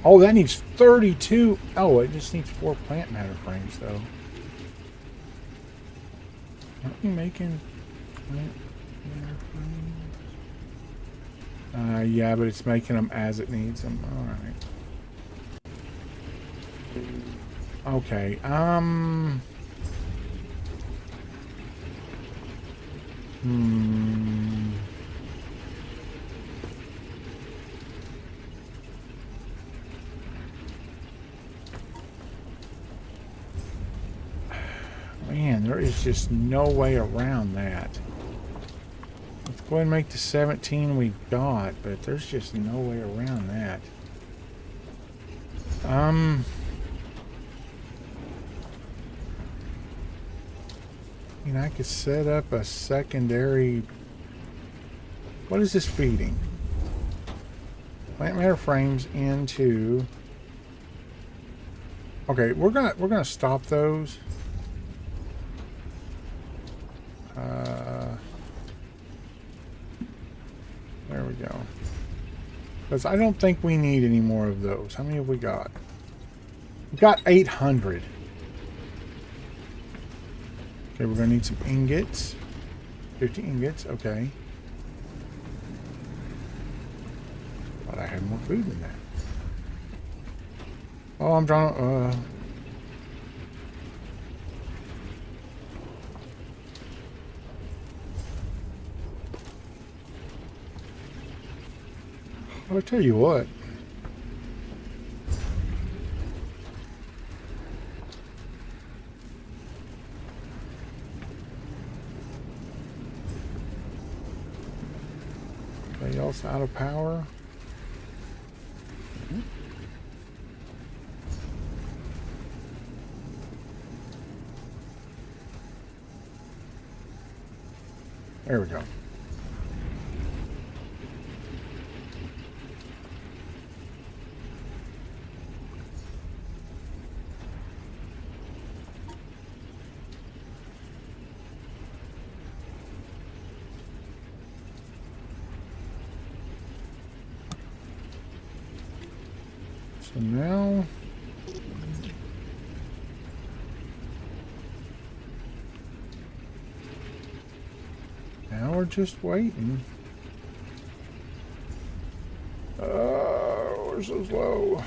Oh, that needs 32. Oh, it just needs 4 plant matter frames, though. Aren't we making plant matter frames? Yeah, but it's making them as it needs them. All right. Okay. Man, there is just no way around that. Let's go ahead and make the 17 we got, but there's just no way around that. You know, I could set up a secondary. What is this feeding? Plant matter frames into. Okay, we're gonna stop those. There we go. Because I don't think we need any more of those. How many have we got? We got 800. Okay, we're going to need some ingots. 50 ingots, okay. Thought I had more food than that. Oh, I'm drawing. I'll tell you what. Anybody else out of power? There we go. So now... Now we're just waiting. Oh, we're so slow.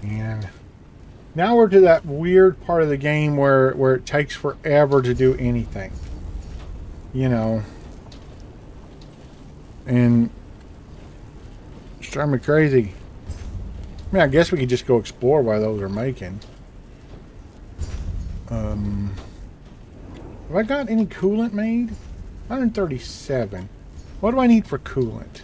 And now we're to that weird part of the game where it takes forever to do anything. You know. And it's driving me crazy. I mean, I guess we could just go explore while those are making. Have I got any coolant made? 137. What do I need for coolant?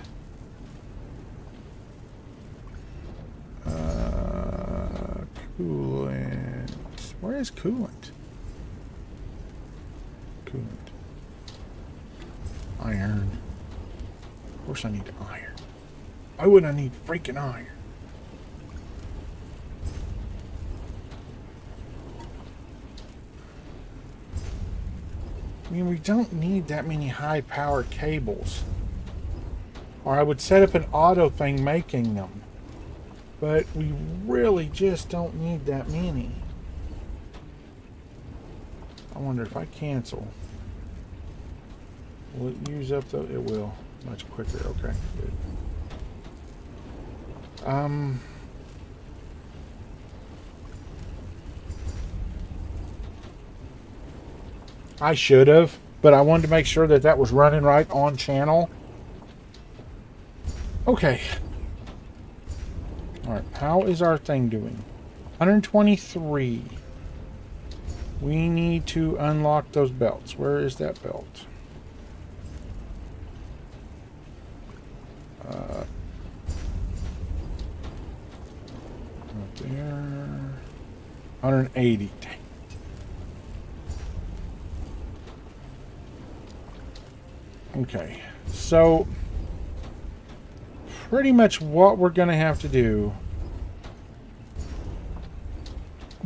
Coolant. Where is coolant? Coolant. Iron. Of course I need iron. Why would I need freaking iron? I mean, we don't need that many high-powered cables. Or I would set up an auto thing making them. But we really just don't need that many. I wonder if I cancel. Will it use up the... It will. Much quicker. Okay, good. I should have, but I wanted to make sure that that was running right on channel. Okay. Alright, how is our thing doing? 123. We need to unlock those belts. Where is that belt? Right there. 180. Dang. Okay, so pretty much what we're going to have to do,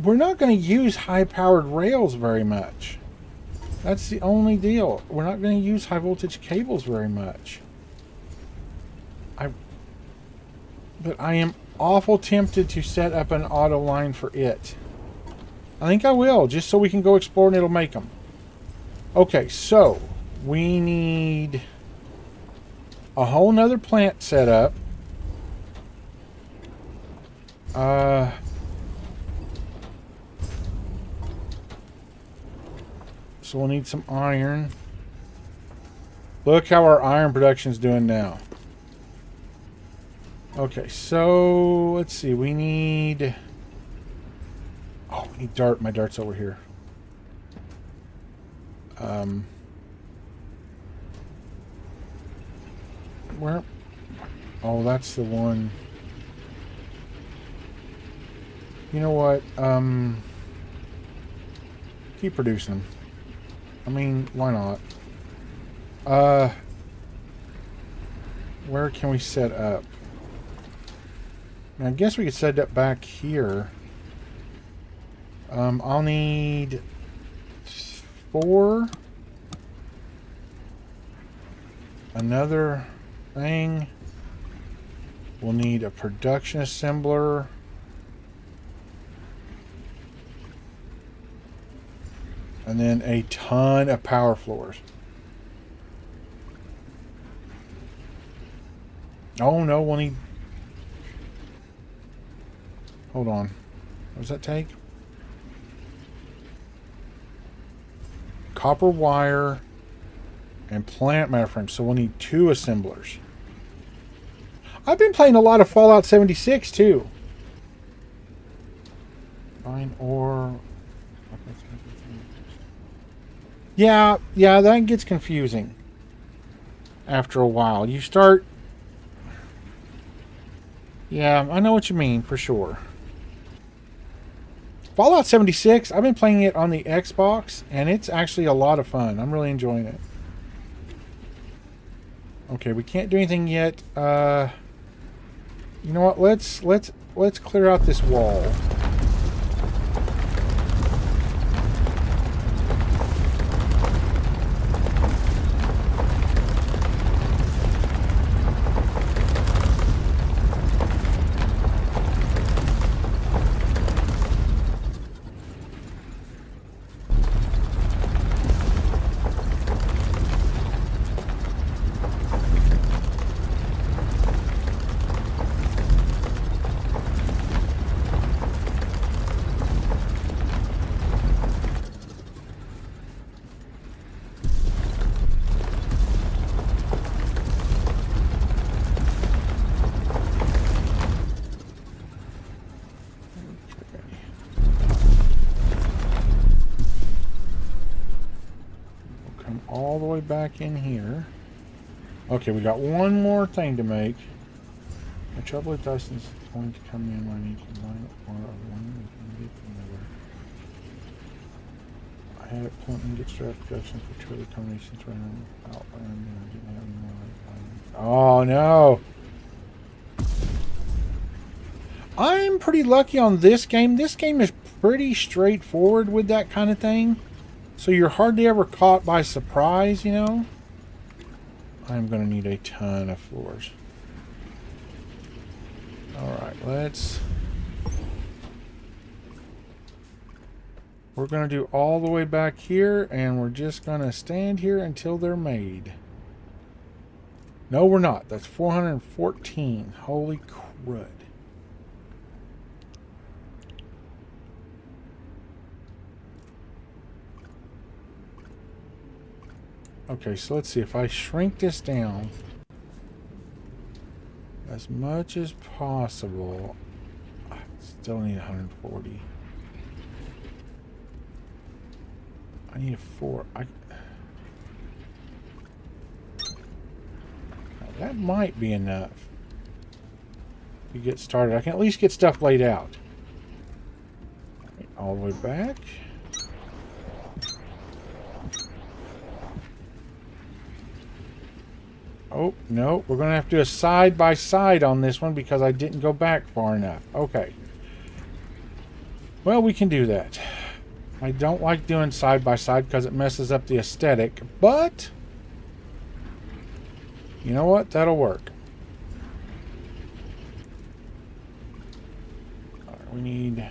we're not going to use high-powered rails very much. That's the only deal. We're not going to use high-voltage cables very much. But I am awful tempted to set up an auto line for it. I think I will, just so we can go explore and it'll make them. Okay, so... we need a whole nother plant set up. So we'll need some iron. Look how our iron production is doing now. Okay, so let's see. We need... oh, we need dirt. My dirt's over here. Where? Oh, that's the one. You know what? Keep producing them. I mean, why not? Where can we set up? Now, I guess we could set it up back here. I'll need 4. Another thing. We'll need a production assembler. And then a ton of power floors. Oh no, we'll need... hold on. What does that take? Copper wire and plant matter frames. So we'll need 2 assemblers. I've been playing a lot of Fallout 76 too. Fine ore. Yeah, that gets confusing after a while. You start... yeah, I know what you mean, for sure. Fallout 76, I've been playing it on the Xbox, and it's actually a lot of fun. I'm really enjoying it. Okay, we can't do anything yet. You know what? Let's clear out this wall. All the way back in here. Okay, we got one more thing to make. The trouble with Dustin's going to come in when I need to line up more of one I had it point and get strap production for two other combinations running outland and I didn't have any more. Oh no! I'm pretty lucky on this game. This game is pretty straightforward with that kind of thing. So you're hardly ever caught by surprise, you know? I'm going to need a ton of floors. Alright, we're going to do all the way back here, and we're just going to stand here until they're made. No, we're not. That's 414. Holy crud. Okay, so let's see. If I shrink this down as much as possible, I still need 140. I need a 4. That might be enough to get started. I can at least get stuff laid out. All the way back. Oh, no. We're going to have to do a side-by-side on this one because I didn't go back far enough. Okay. Well, we can do that. I don't like doing side-by-side because it messes up the aesthetic, but you know what? That'll work. All right, we need...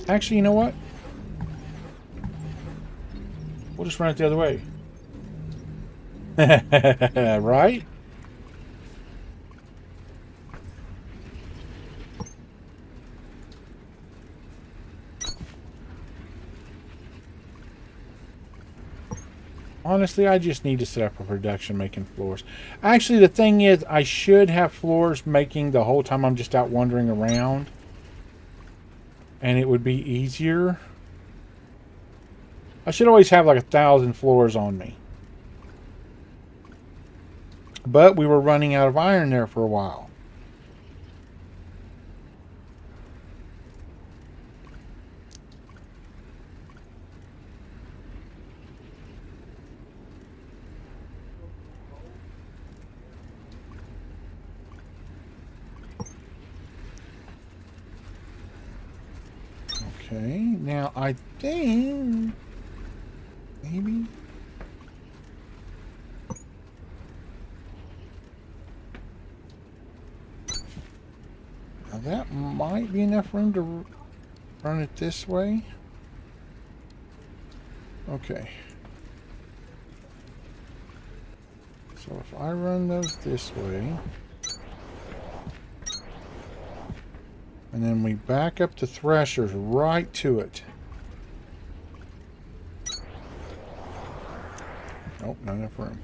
Actually, you know what? We'll just run it the other way. Right? Honestly, I just need to set up a production making floors. Actually, the thing is, I should have floors making the whole time I'm just out wandering around. And it would be easier. I should always have like 1,000 floors on me. But we were running out of iron there for a while. Okay, now I think maybe now that might be enough room to run it this way. Okay. So if I run those this way, and then we back up the threshers right to it. Nope, not enough room.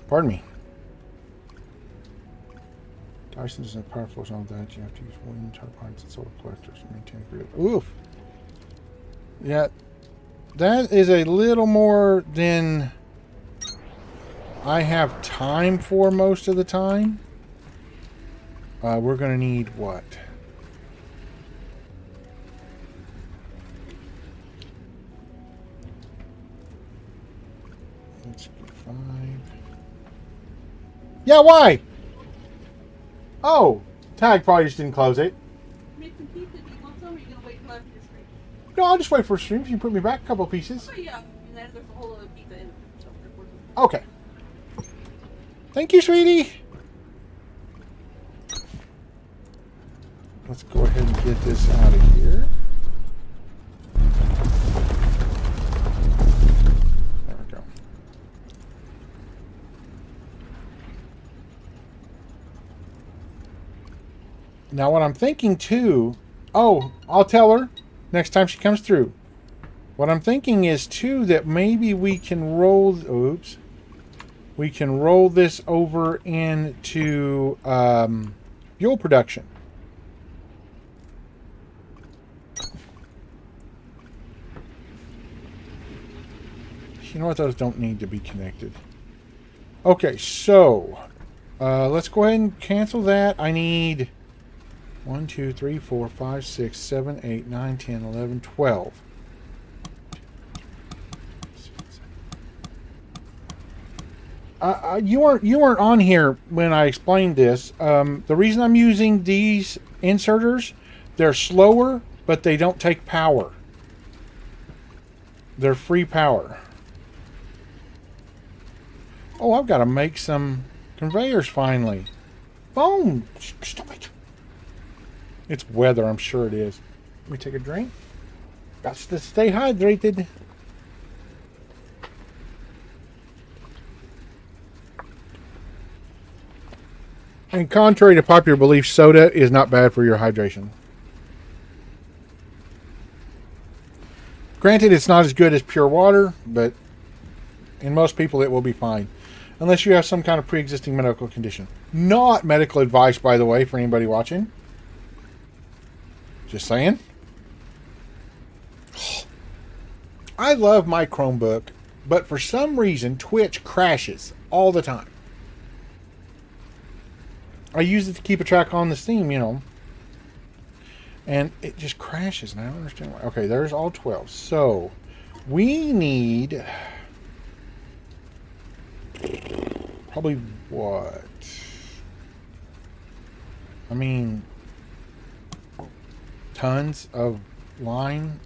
Pardon me. Dyson doesn't have power force on that. You have to use wind turbines and solar collectors to maintain grid. Oof. Yeah, that is a little more than I have time for most of the time. We're going to need what? Let's get 5. Yeah, why? Oh, Tag probably just didn't close it. Make some pizza. Do you want some, or are you gonna wait till after the stream? No, I'll just wait for a stream if you put me back a couple of pieces. Oh yeah, and then there's a whole other pizza in it. So Okay. Thank you, sweetie. Let's go ahead and get this out of here. There we go. Now what I'm thinking too, oh, I'll tell her next time she comes through. What I'm thinking is too that maybe we can roll, oops, we can roll this over into fuel production. You know what, those don't need to be connected. Okay, so let's go ahead and cancel that. I need 1, 2, 3, 4, 5, 6, 7, 8, 9, 10, 11, 12. You weren't on here when I explained this. The reason I'm using these inserters, they're slower, but they don't take power. They're free power. Oh, I've got to make some conveyors finally. Boom! Stop it. It's weather, I'm sure it is. Let me take a drink. Got to stay hydrated. And contrary to popular belief, soda is not bad for your hydration. Granted, it's not as good as pure water, but in most people it will be fine. Unless you have some kind of pre-existing medical condition. Not medical advice, by the way, for anybody watching. Just saying. I love my Chromebook, but for some reason, Twitch crashes all the time. I use it to keep a track on the Steam, you know. And it just crashes, and I don't understand why. Okay, there's all 12. So, we need... probably what? I mean... tons of line.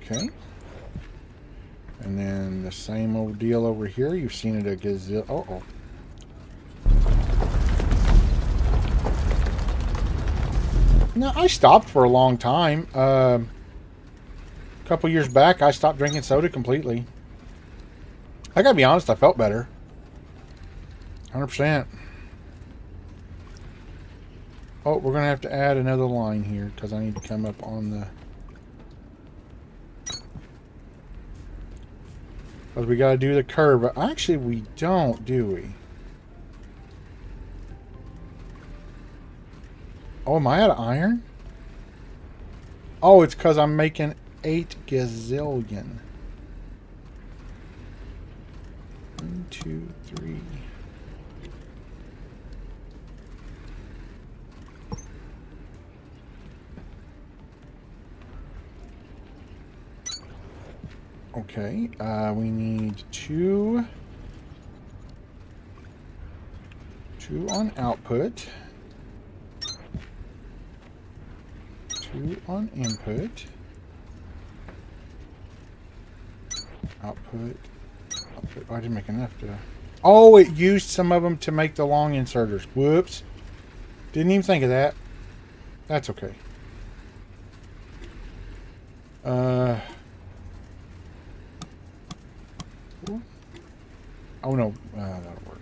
Okay. And then the same old deal over here. You've seen it a gazillion. Uh-oh. No, I stopped for a long time. A couple years back, I stopped drinking soda completely. I gotta be honest, I felt better. 100%. Oh, we're gonna have to add another line here because I need to come up on the... because we gotta do the curve. Actually, we don't, do we? Oh, am I out of iron? Oh, it's because I'm making 8 gazillion. 1, 2, 3. Okay, we need 2 on output, 2 on input, output. Oh, I didn't make enough to... oh, it used some of them to make the long inserters. Whoops. Didn't even think of that. That's okay. Oh, no. That'll work.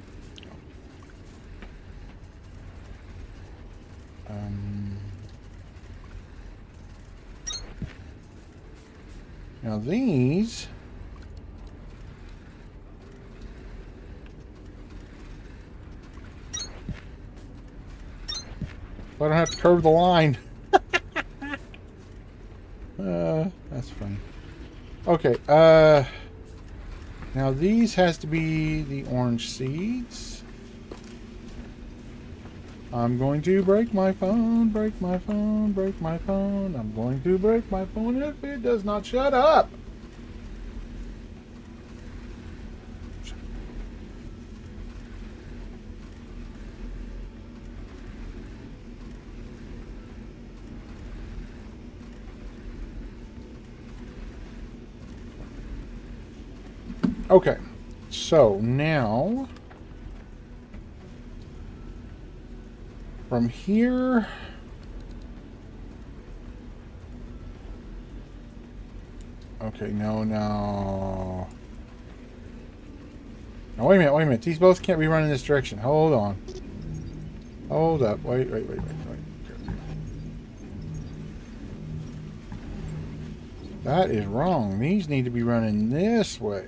Now these... I don't have to curve the line. That's funny. Okay, now these has to be the orange seeds. I'm going to break my phone, break my phone, break my phone. I'm going to break my phone if it does not shut up. Okay, so now from here, okay, no. Now wait a minute. These both can't be running this direction. Hold on. Hold up. Wait. That is wrong. These need to be running this way.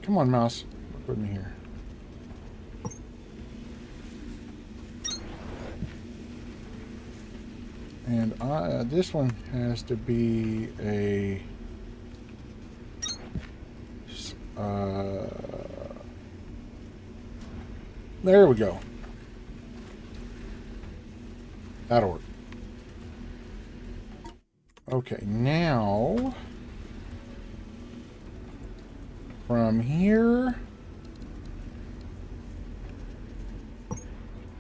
Come on, mouse. Work with me here. And this one has to be a... there we go. That'll work. Okay, now... from here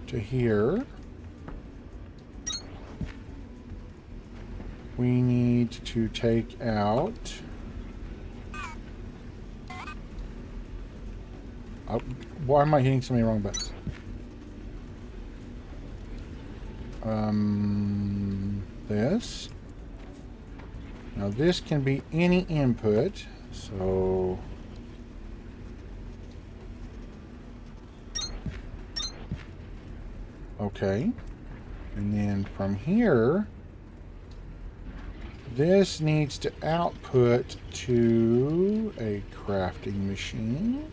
to here, we need to take out... oh, why am I hitting so many wrong buttons? This. Now this can be any input, so... okay, and then from here, this needs to output to a crafting machine,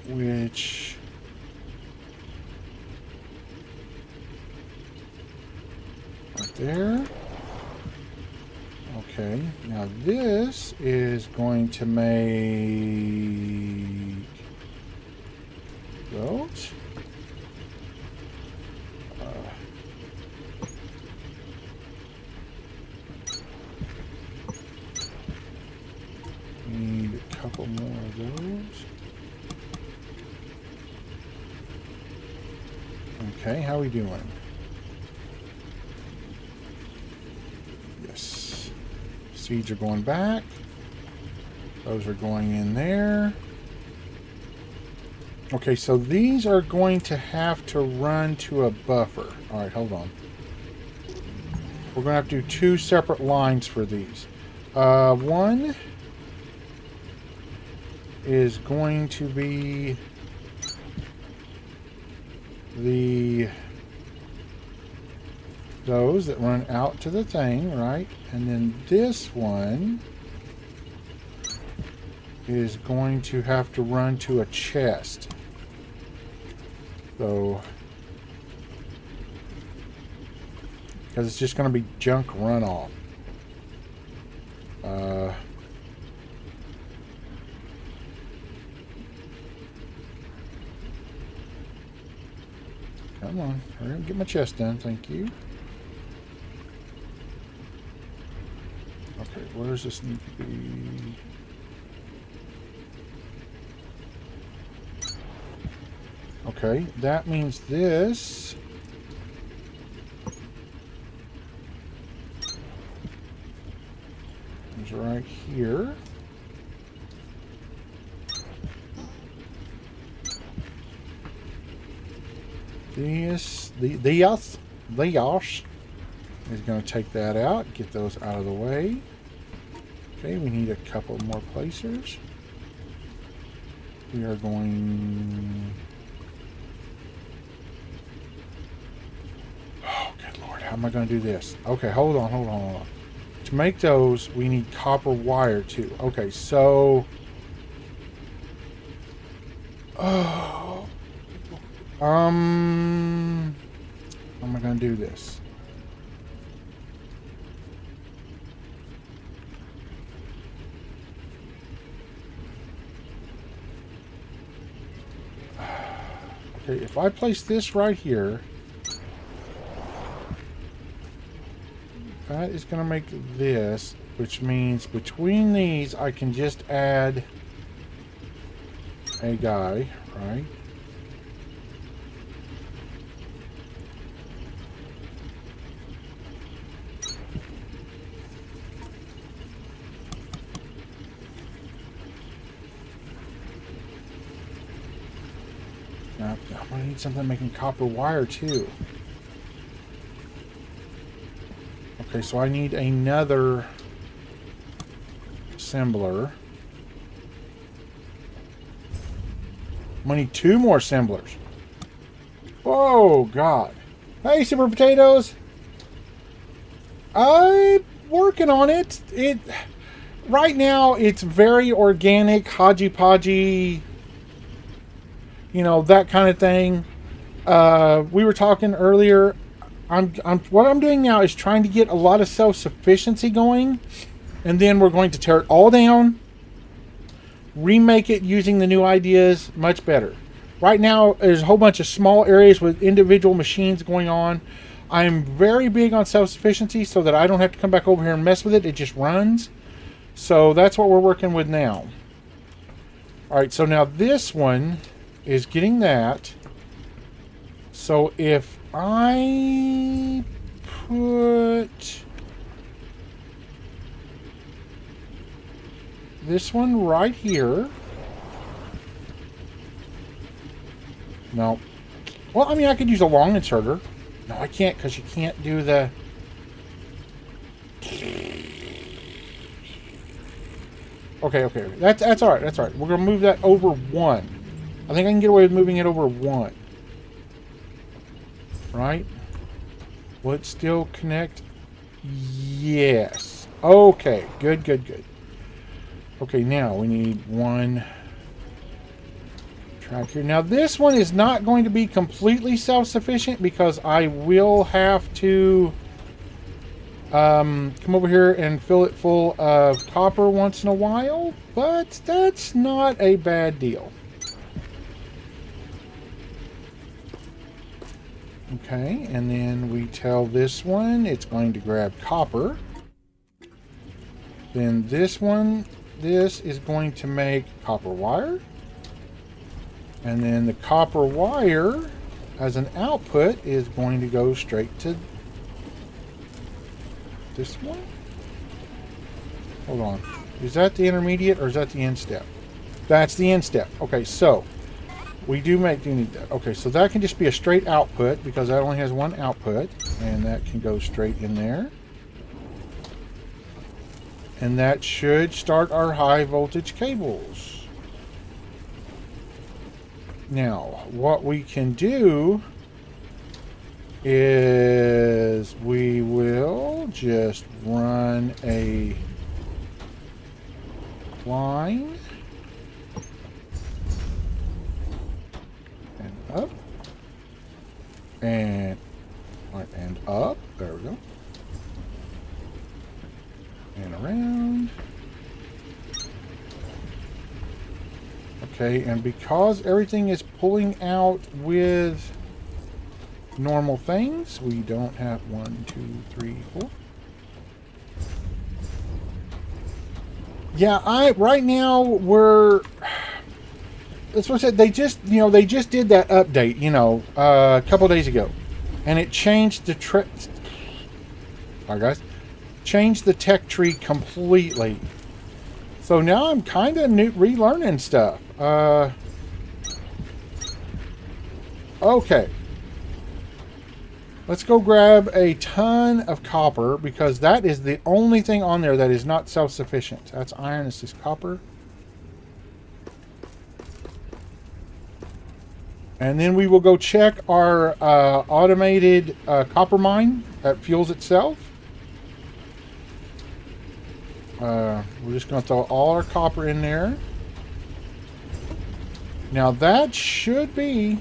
which right there. Okay, now this is going to make those. Need a couple more of those. Okay, how are we doing? Yes. Seeds are going back. Those are going in there. Okay, so these are going to have to run to a buffer. All right, hold on. We're going to have to do two separate lines for these. One is going to be those that run out to the thing, right? And then this one is going to have to run to a chest. So, because it's just going to be junk runoff. Come on, hurry up and get my chest done, thank you. Okay, where does this need to be? Okay, that means this is right here. The Yosh is going to take that out, get those out of the way. Okay, we need a couple more placers. We are going... oh, good how am I going to do this? Okay, hold on, hold on, hold on. To make those, we need copper wire too. Okay, so... Oh... How am I going to do this? Okay, if I place this right here, that is going to make this, which means between these I can just add a guy, right? Now, I'm going to need something making copper wire too. Okay, so I need another assembler. I'm going to need 2 more assemblers. Oh, God. Hey, Super Potatoes. I'm working on it. Right now, it's very organic, hodgy-podgy, you know, that kind of thing. We were talking earlier. What I'm doing now is trying to get a lot of self-sufficiency going, and then we're going to tear it all down, remake it using the new ideas much better. Right now, there's a whole bunch of small areas with individual machines going on. I'm very big on self-sufficiency so that I don't have to come back over here and mess with it. It just runs. So that's what we're working with now. All right, so now this one is getting that. So if I put this one right here. No. Well, I mean, I could use a long inserter. No, I can't because you can't do the... Okay. That's all right. That's all right. We're going to move that over 1. I think I can get away with moving it over 1. Right? Will it still connect? Yes. Okay. Good. Okay, now we need 1 track here. Now, this one is not going to be completely self-sufficient because I will have to come over here and fill it full of copper once in a while, but that's not a bad deal. Okay, and then we tell this one it's going to grab copper. Then this one, this is going to make copper wire. And then the copper wire as an output is going to go straight to this one. Hold on. Is that the intermediate or is that the end step? That's the end step. Okay, so we do need that. Okay, so that can just be a straight output because that only has 1 output, and that can go straight in there. And that should start our high voltage cables. Now, what we can do is we will just run a line and up and up. There we go. And around. Okay, and because everything is pulling out with normal things, we don't have 1, 2, 3, 4. Yeah, right now we're... That's what I said. They just did that update, a couple days ago, and it changed the changed the tech tree completely. So now I'm kind of relearning stuff. Okay. Let's go grab a ton of copper because that is the only thing on there that is not self-sufficient. That's iron. This is copper. And then we will go check our automated copper mine that fuels itself. We're just going to throw all our copper in there. Now that should be...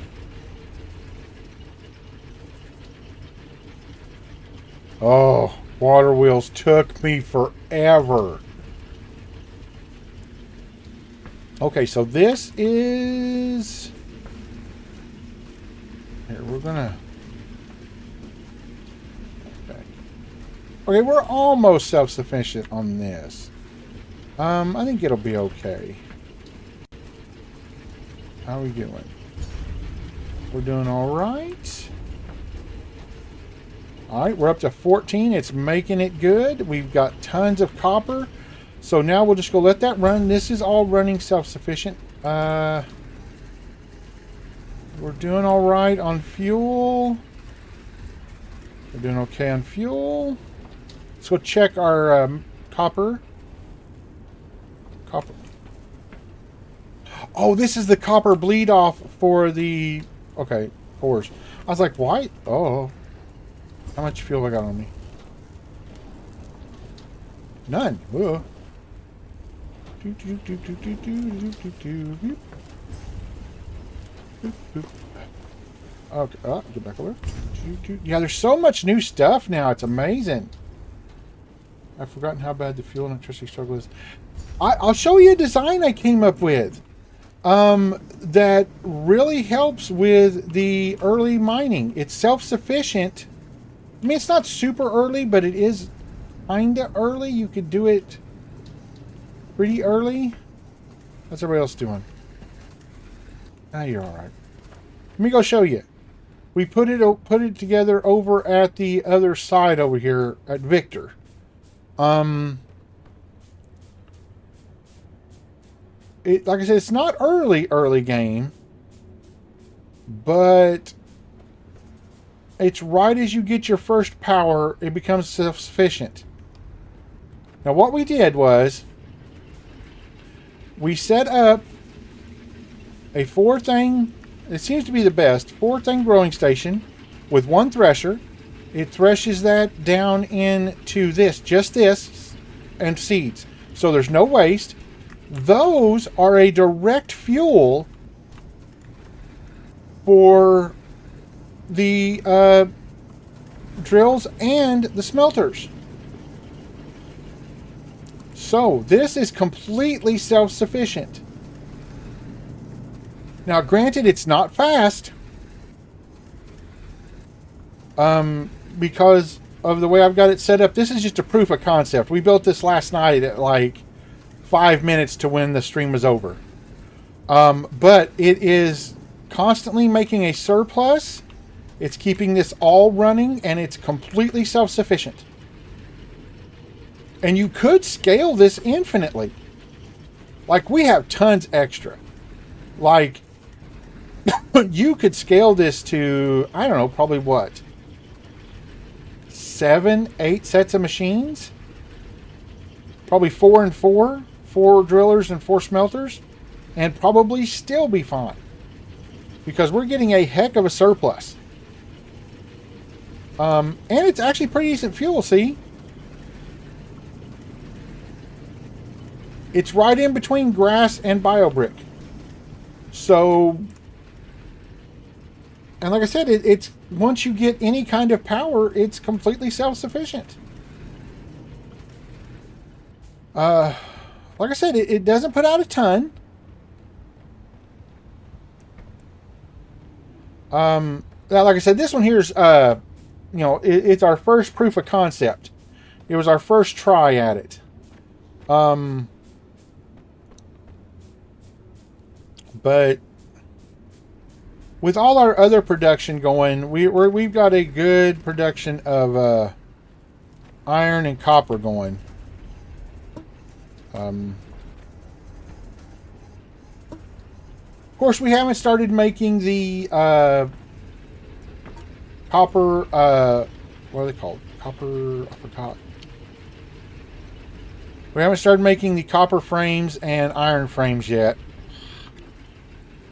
Oh, water wheels took me forever. Okay, so this is... Here, we're gonna... Okay, we're almost self-sufficient on this. I think it'll be okay. How are we doing? We're doing all right. All right, we're up to 14. It's making it good. We've got tons of copper. So now we'll just go let that run. This is all running self-sufficient. We're doing all right on fuel. We're doing okay on fuel. Let's go check our copper. Copper. Oh, this is the copper bleed off for the... Okay, cores. I was like, why? Oh. How much fuel I got on me? None. Ugh. Okay, get back over. Yeah, there's so much new stuff now. It's amazing. I've forgotten how bad the fuel and electricity struggle is. I'll show you a design I came up with that really helps with the early mining. It's self-sufficient. I mean, it's not super early, but it is kind of early. You could do it pretty early. What's everybody else doing? Ah, you're all right. Let me go show you. We put it together over at the other side over here at Victor. Like I said, it's not early game, but it's right as you get your first power, it becomes self-sufficient. Now what we did was we set up a 4-thing, it seems to be the best, 4-thing growing station with 1 thresher. It threshes that down into this, just this, and seeds. So there's no waste. Those are a direct fuel for the drills and the smelters. So this is completely self-sufficient. Now granted, it's not fast because of the way I've got it set up. This is just a proof of concept. We built this last night at like 5 minutes to when the stream was over. But it is constantly making a surplus. It's keeping this all running, and it's completely self-sufficient. And you could scale this infinitely. Like, we have tons extra. Like, you could scale this to, I don't know, probably what? 7, 8 sets of machines? Probably 4 and 4. 4 drillers and 4 smelters. And probably still be fine. Because we're getting a heck of a surplus. And it's actually pretty decent fuel, see? It's right in between grass and biobrick. So, and like I said, it's once you get any kind of power, it's completely self-sufficient. Like I said, it doesn't put out a ton. Now, like I said, this one here's, it's our first proof of concept. It was our first try at it. But with all our other production going, we've got a good production of iron and copper going. Of course, we haven't started making the copper. What are they called? Copper. I forgot. We haven't started making the copper frames and iron frames yet.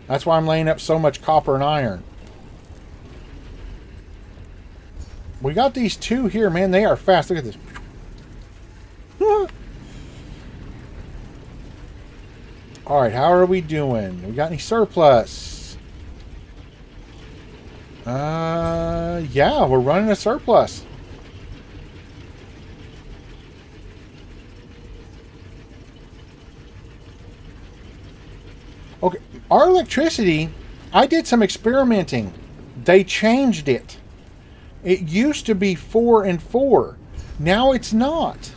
That's why I'm laying up so much copper and iron. We got these two here, man. They are fast. Look at this. All right, how are we doing? We got any surplus? Yeah, we're running a surplus. Okay, our electricity, I did some experimenting. They changed it. It used to be 4 and 4. Now it's not.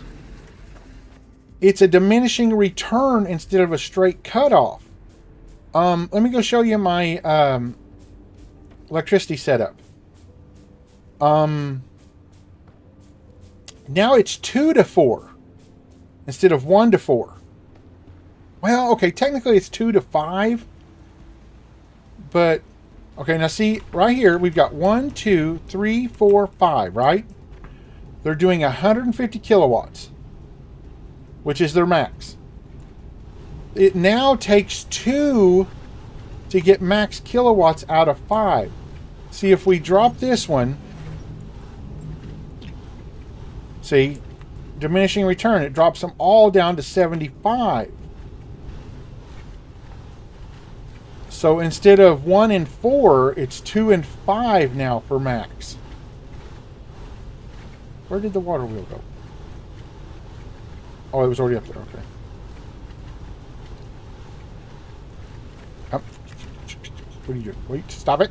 It's a diminishing return instead of a straight cutoff. Let me go show you my electricity setup. Now it's 2 to 4 instead of 1 to 4. Well, okay, technically it's 2 to 5. But, okay, now see, right here, we've got 1, 2, 3, 4, 5, right? They're doing 150 kilowatts, which is their max. It now takes 2 to get max kilowatts out of 5. See, if we drop this one, see, diminishing return, it drops them all down to 75. So instead of 1 and 4, it's 2 and 5 now for max. Where did the water wheel go? Oh, it was already up there. Okay. What are you doing? Wait, stop it.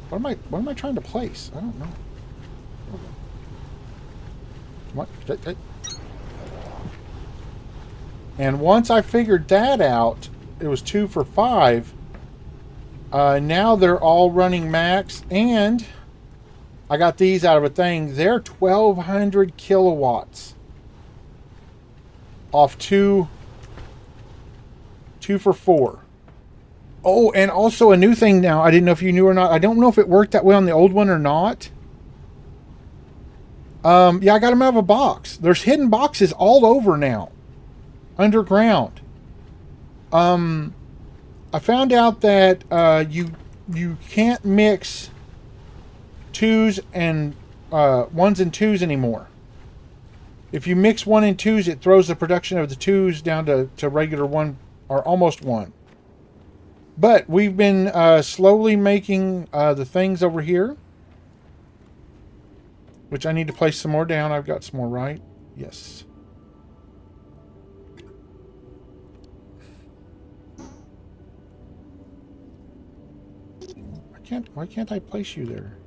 What am I trying to place? I don't know. Come on. Hey. And once I figured that out, it was 2 for 5. Now they're all running max, and I got these out of a thing. They're 1,200 kilowatts off 2 for 4. Oh, and also a new thing now. I didn't know if you knew or not. I don't know if it worked that way on the old one or not. Yeah, I got them out of a box. There's hidden boxes all over now, underground. I found out that you can't mix 2s and 1s and 2s anymore. If you mix 1 and 2s, it throws the production of the 2s down to regular 1 or almost 1. But we've been slowly making the things over here, which I need to place some more down. I've got some more, right? Yes. Why can't I place you there?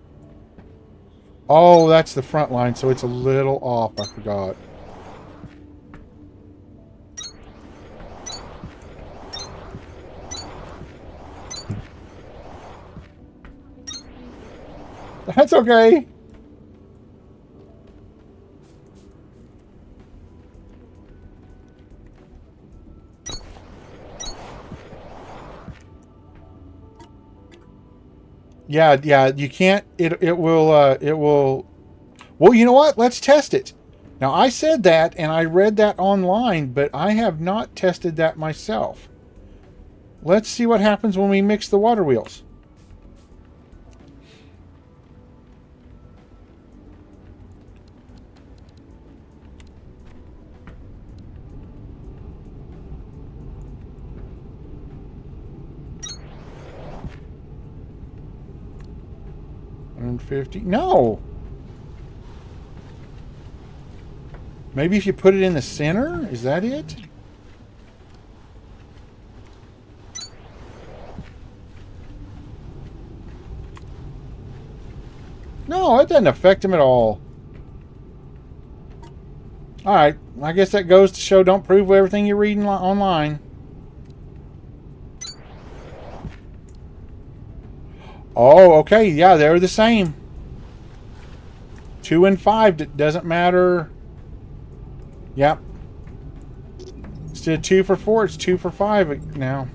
Oh, that's the front line, so it's a little off. I forgot. That's okay. Yeah, you can't, it will, well, you know what? Let's test it. Now, I said that, and I read that online, but I have not tested that myself. Let's see what happens when we mix the water wheels. $150. No. Maybe if you put it in the center, is that it? No, it doesn't affect him at all. Alright, I guess that goes to show don't prove everything you're reading online. Oh, okay, yeah, they're the same. 2 and 5, it doesn't matter. Yep. Instead of 2 for 4, it's 2 for 5 now.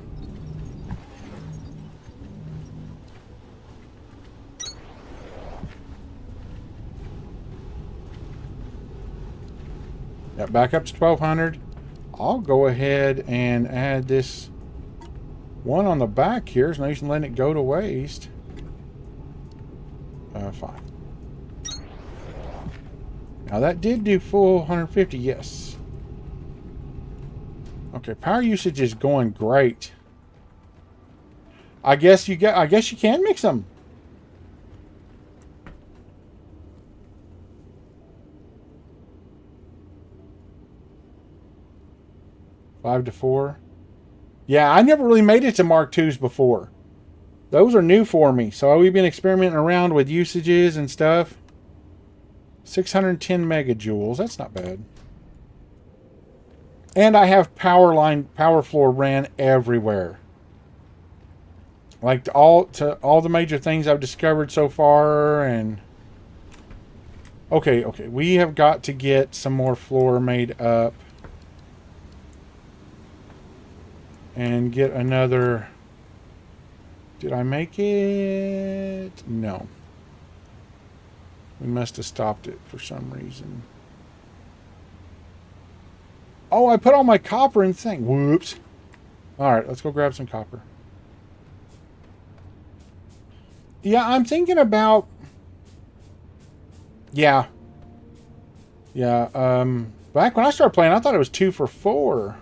Yep, back up to 1,200. I'll go ahead and add this One on the back here. There's no use in letting it go to waste. 5. Now that did do full 150, yes. Okay, power usage is going great. I guess you can mix them. Five to 4. Yeah, I never really made it to Mark IIs before. Those are new for me. So we've been experimenting around with usages and stuff. 610 megajoules. That's not bad. And I have power floor ran everywhere. Like all the major things I've discovered so far. And okay, we have got to get some more floor made up. And get another... Did I make it? No. We must have stopped it for some reason. Oh, I put all my copper in the thing. Whoops. Alright, let's go grab some copper. Yeah, I'm thinking about... Yeah. Back when I started playing, I thought it was 2 for 4.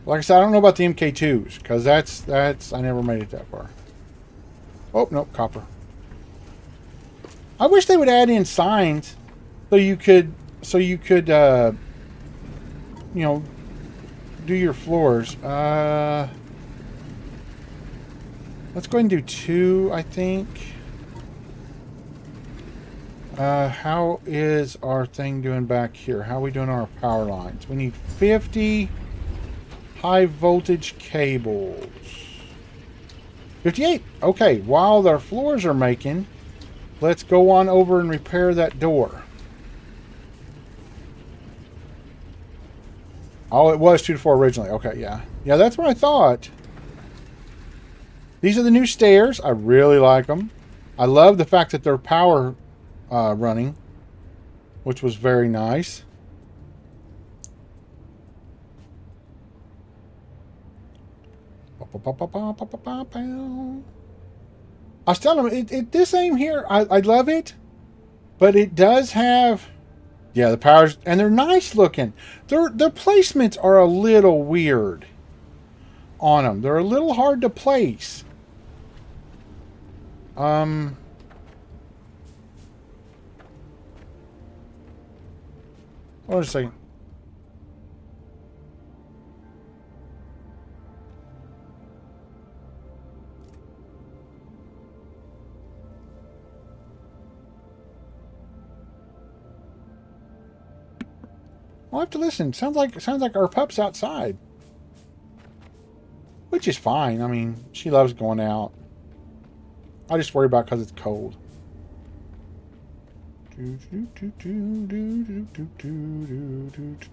Like I said, I don't know about the MK2s, because that's I never made it that far. Oh, nope, copper. I wish they would add in signs so you could you know, do your floors. Let's go ahead and do 2, I think. How is our thing doing back here? How are we doing on our power lines? We need 50 high voltage cables. 58. Okay, while their floors are making, let's go on over and repair that door. Oh, it was 2 to 4 originally. Okay, yeah. Yeah, that's what I thought. These are the new stairs. I really like them. I love the fact that they're power running, which was very nice. I was telling them, this aim here, I love it, but it does have, yeah, the powers, and they're nice looking. Their placements are a little weird on them. They're a little hard to place. Hold on a second. I'll have to listen. Sounds like our pup's outside. Which is fine. I mean, she loves going out. I just worry about because it's cold.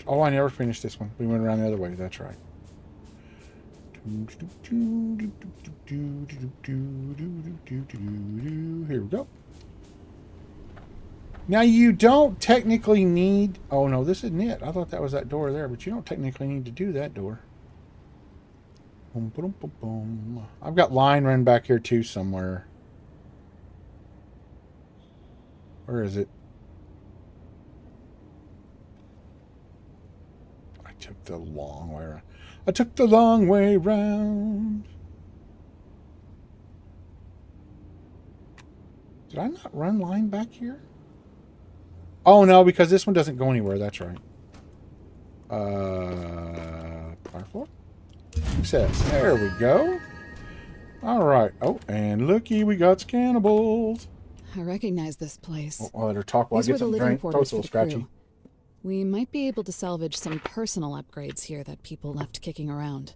Oh, I never finished this one. We went around the other way. That's right. Here we go. Now, you don't technically need... Oh, no, this isn't it. I thought that was that door there, but you don't technically need to do that door. Boom, boom, boom, boom. I've got line run back here, too, somewhere. Where is it? I took the long way around. I took the long way round. Did I not run line back here? Oh, no, because this one doesn't go anywhere. That's right. Power floor? Success. There we go. All right. Oh, and looky, we got scannables. I recognize this place. Oh, I'll let her talk while I These get were the some living drink. quarters Toast's a for little the scratchy. crew. We might be able to salvage some personal upgrades here that people left kicking around.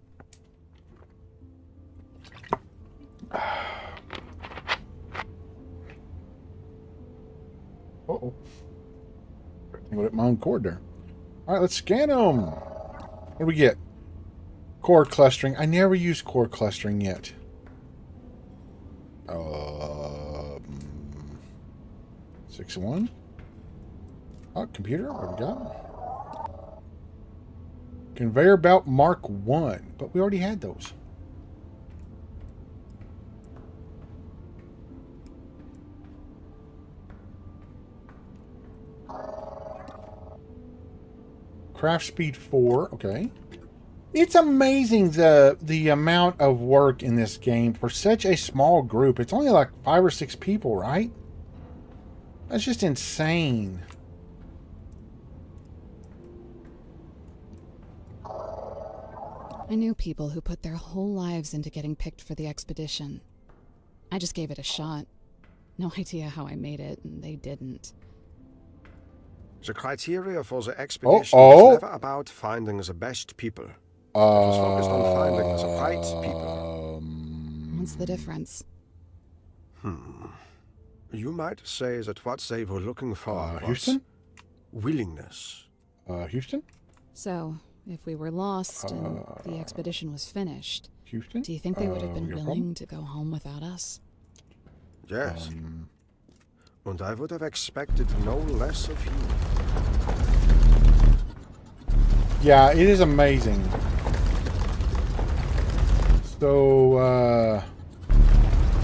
Uh-oh. I got my own cord there. All right, let's scan them. What do we get? Core clustering. I never used core clustering yet. 6-1. Oh, computer. What do we got? Conveyor belt Mark 1. But we already had those. Craft speed 4. Okay. It's amazing the amount of work in this game for such a small group. It's only like 5 or 6 people, right? That's just insane. I knew people who put their whole lives into getting picked for the expedition. I just gave it a shot. No idea how I made it, and they didn't. The criteria for the expedition Oh. was never about finding the best people. It was focused on finding the right people. What's the difference? You might say that what they were looking for was Houston? willingness. Houston? So, if we were lost and the expedition was finished, Houston? do you think they would have been we got a willing to go home without us? Yes. And I would have expected no less of you. Yeah, it is amazing. So,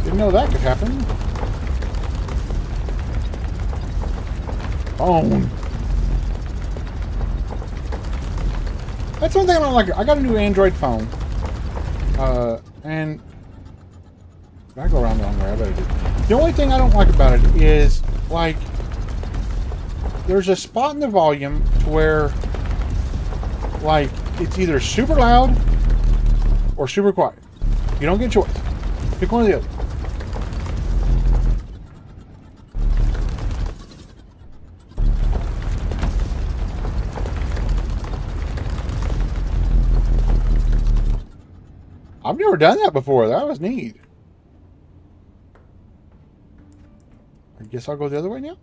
didn't know that could happen. Phone. That's one thing I don't like. I got a new Android phone. And I go around the wrong way. I better do. The only thing I don't like about it is, like, there's a spot in the volume to where, like, it's either super loud or super quiet. You don't get a choice. Pick one or the other. I've never done that before. That was neat. I guess I'll go the other way now.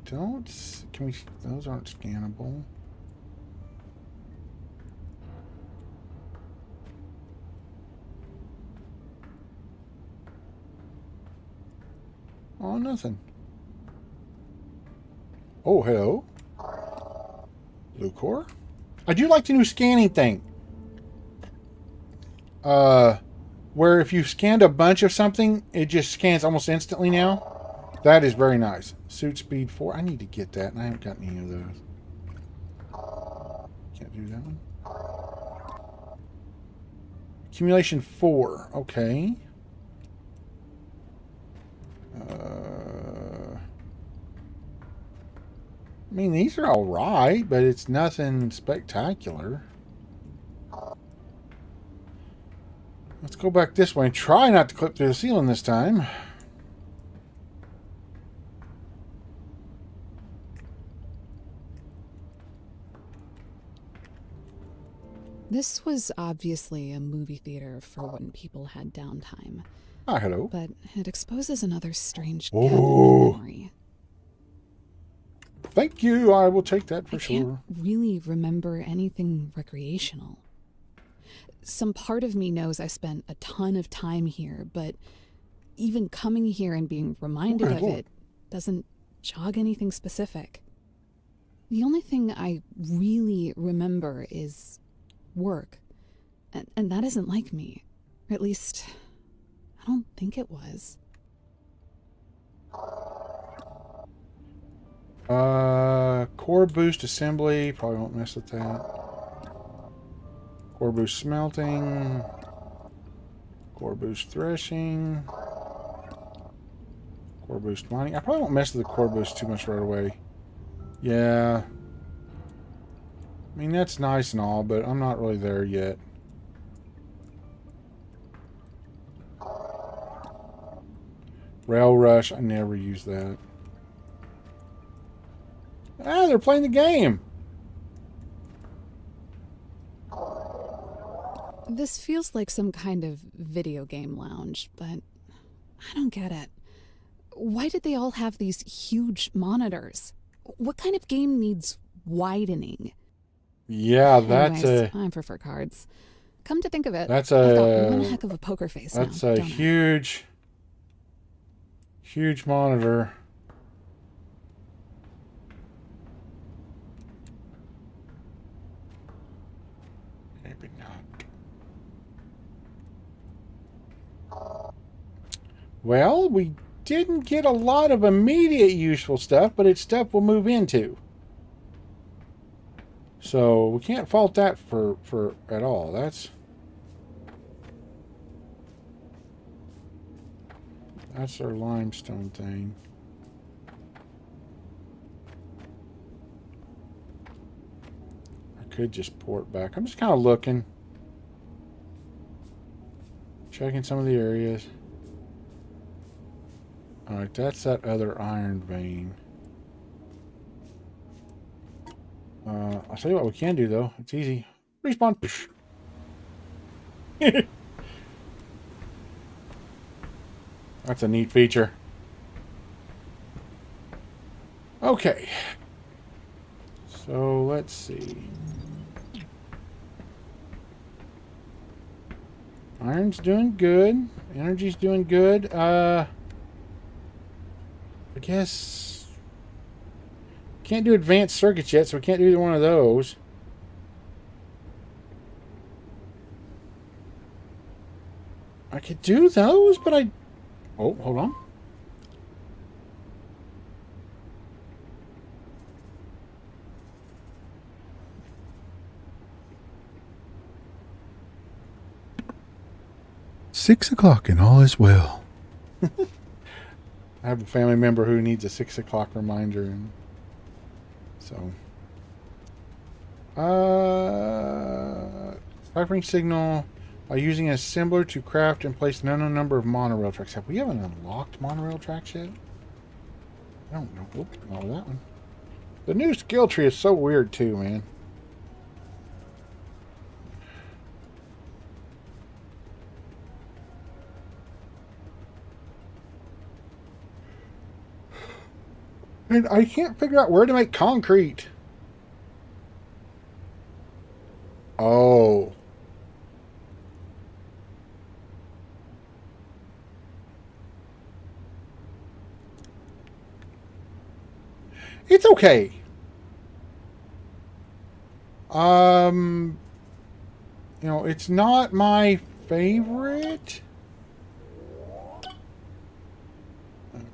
Don't. Can we? Those aren't scannable. Oh, nothing. Oh, hello. Lucor. I do like the new scanning thing. Where if you've scanned a bunch of something, it just scans almost instantly now. That is very nice. Suit speed 4. I need to get that, and I haven't gotten any of those. Can't do that one. Accumulation 4. Okay. I mean, these are all right, but it's nothing spectacular. Let's go back this way and try not to clip through the ceiling this time. This was obviously a movie theater for when people had downtime. Ah, hello. But it exposes another strange gap in Oh. my memory. Thank you. I will take that for I sure. can't really remember anything recreational. Some part of me knows I spent a ton of time here, but even coming here and being reminded Oh, my of Lord. it doesn't jog anything specific. The only thing I really remember is work. And that isn't like me. Or at least, I don't think it was. Core boost assembly. Probably won't mess with that. Core boost smelting. Core boost threshing. Core boost mining. I probably won't mess with the core boost too much right away. Yeah. I mean, that's nice and all, but I'm not really there yet. Rail rush. I never use that. Ah, they're playing the game. This feels like some kind of video game lounge, but I don't get it. Why did they all have these huge monitors? What kind of game needs widening? Yeah, that's Anyways, a I prefer cards. Come to think of it, that's I've got a one heck of a poker face that's now, a don't I? huge Huge monitor. Maybe not. Well, we didn't get a lot of immediate useful stuff, but it's stuff we'll move into. So we can't fault that for at all. That's our limestone thing. I could just port back. I'm just kind of looking. Checking some of the areas. Alright, that's that other iron vein. I'll tell you what we can do, though. It's easy. Respawn. That's a neat feature. Okay. So, let's see. Iron's doing good. Energy's doing good. I guess... Can't do advanced circuits yet, so we can't do either one of those. I could do those, but I... Oh, hold on. $6 and all is well. I have a family member who needs a 6 o'clock reminder, and so ciphering signal by using an assembler to craft and place an unknown number of monorail tracks. Have we haven't unlocked monorail tracks yet? I don't know. Oop, not with that one. The new skill tree is so weird too, man. And I can't figure out where to make concrete. Oh. It's okay. You know, it's not my favorite.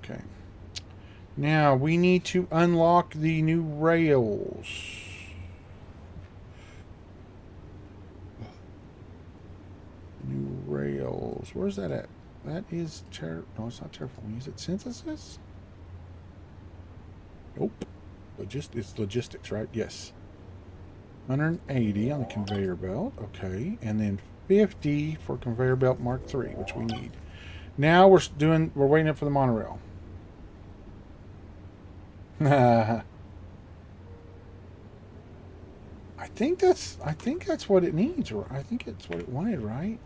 Okay. Now, we need to unlock the new rails. New rails. Where's that at? That is... No, it's not terraforming. Is it synthesis? Nope. It's logistics, right? Yes. 180 on the conveyor belt. Okay. And then 50 for conveyor belt Mark III, which we need. Now we're waiting up for the monorail. I think that's what it needs, or I think it's what it wanted, right?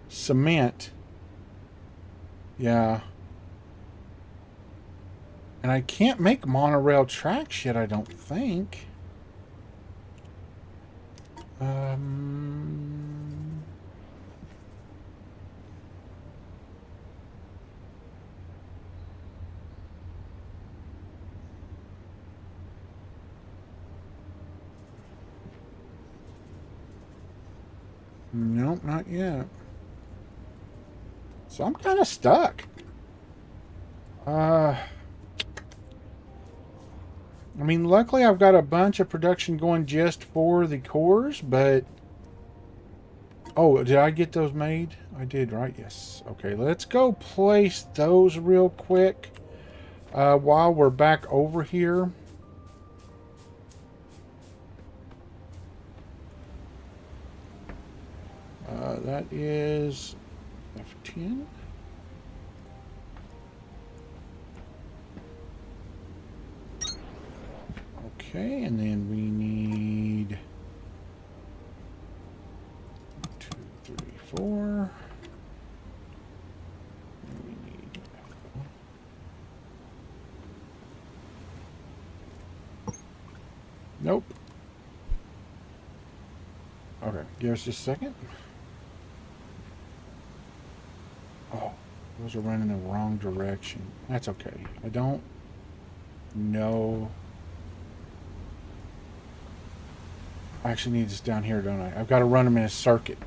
Cement. Yeah. And I can't make monorail tracks yet, I don't think. Nope, not yet. So I'm kind of stuck. I mean, luckily I've got a bunch of production going just for the cores, but... Oh, did I get those made? I did, right? Yes. Okay, let's go place those real quick while we're back over here. That is F10. Okay, and then we need 2, 3, 4. And we need nope. Okay, give us just a second. Those are running in the wrong direction. That's okay. I don't know. I actually need this down here, don't I? I've got to run them in a circuit.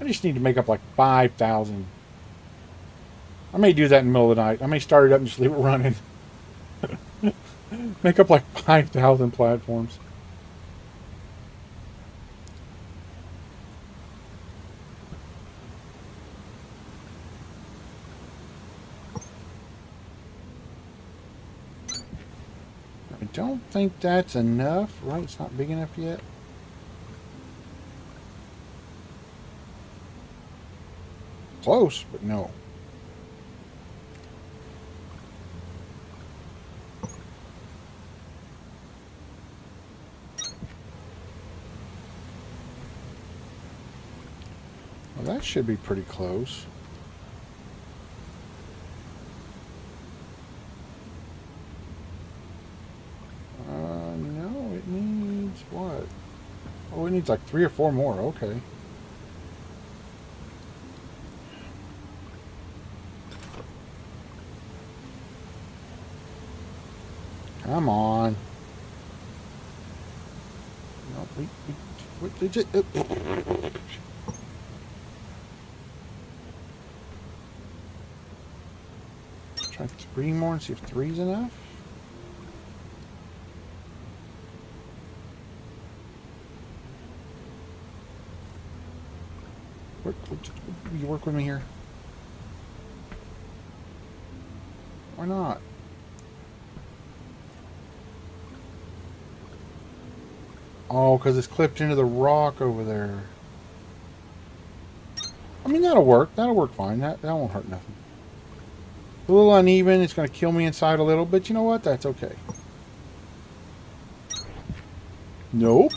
I just need to make up like 5,000. I may do that in the middle of the night. I may start it up and just leave it running. Make up like 5,000 platforms. I don't think that's enough, right? It's not big enough yet. Close, but no. Well, that should be pretty close. No, it needs what? Oh, it needs like 3 or 4 more. Okay. Come on. No, what did you... Try 3 more and see if 3's enough. You work with me here? Why not? Oh, because it's clipped into the rock over there. I mean, that'll work. That'll work fine. That won't hurt nothing. A little uneven. It's going to kill me inside a little, but you know what? That's okay. Nope.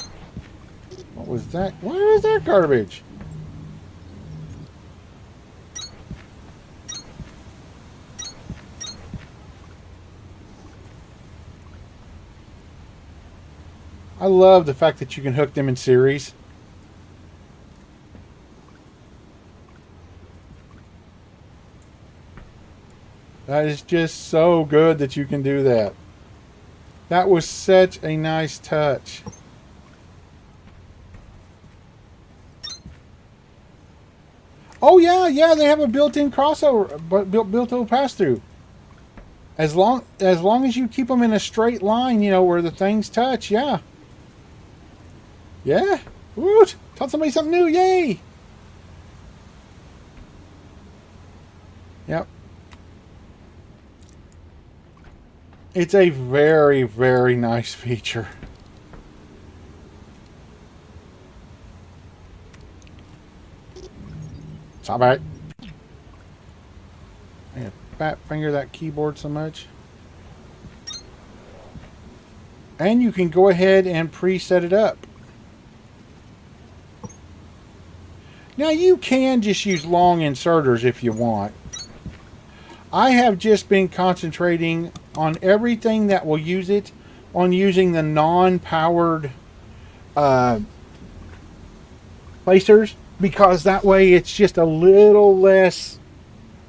What was that? What was that garbage? I love the fact that you can hook them in series. That is just so good that you can do that. That was such a nice touch. Oh yeah, they have a built-in crossover, but built-in pass-through. As long as you keep them in a straight line, you know, where the things touch, yeah. Yeah. Woot! Taught somebody something new. Yay! Yep. It's a very, very nice feature. Stop it. I fat finger that keyboard so much. And you can go ahead and preset it up. Now you can just use long inserters if you want. I have just been concentrating on everything that will use it on using the non-powered placers, because that way it's just a little less,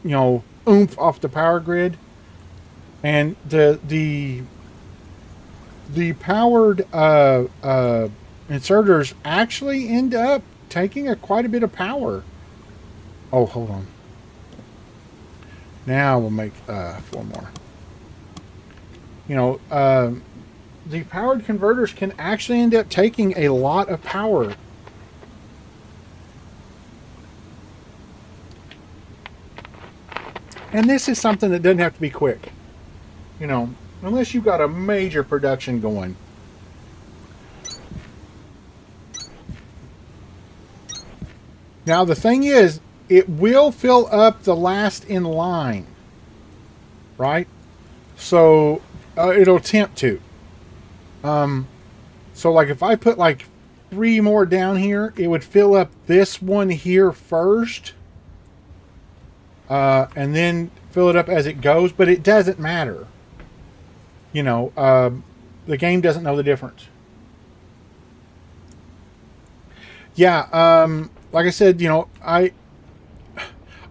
you know, oomph off the power grid. And the powered inserters actually end up taking quite a bit of power. Oh, hold on. Now we'll make 4 more. You know, the powered converters can actually end up taking a lot of power. And this is something that doesn't have to be quick. You know, unless you've got a major production going. Now the thing is, it will fill up the last in line, right? So it'll attempt to. So like if I put like 3 more down here, it would fill up this one here first. And then fill it up as it goes, but it doesn't matter. You know, the game doesn't know the difference. Yeah, like I said, you know, I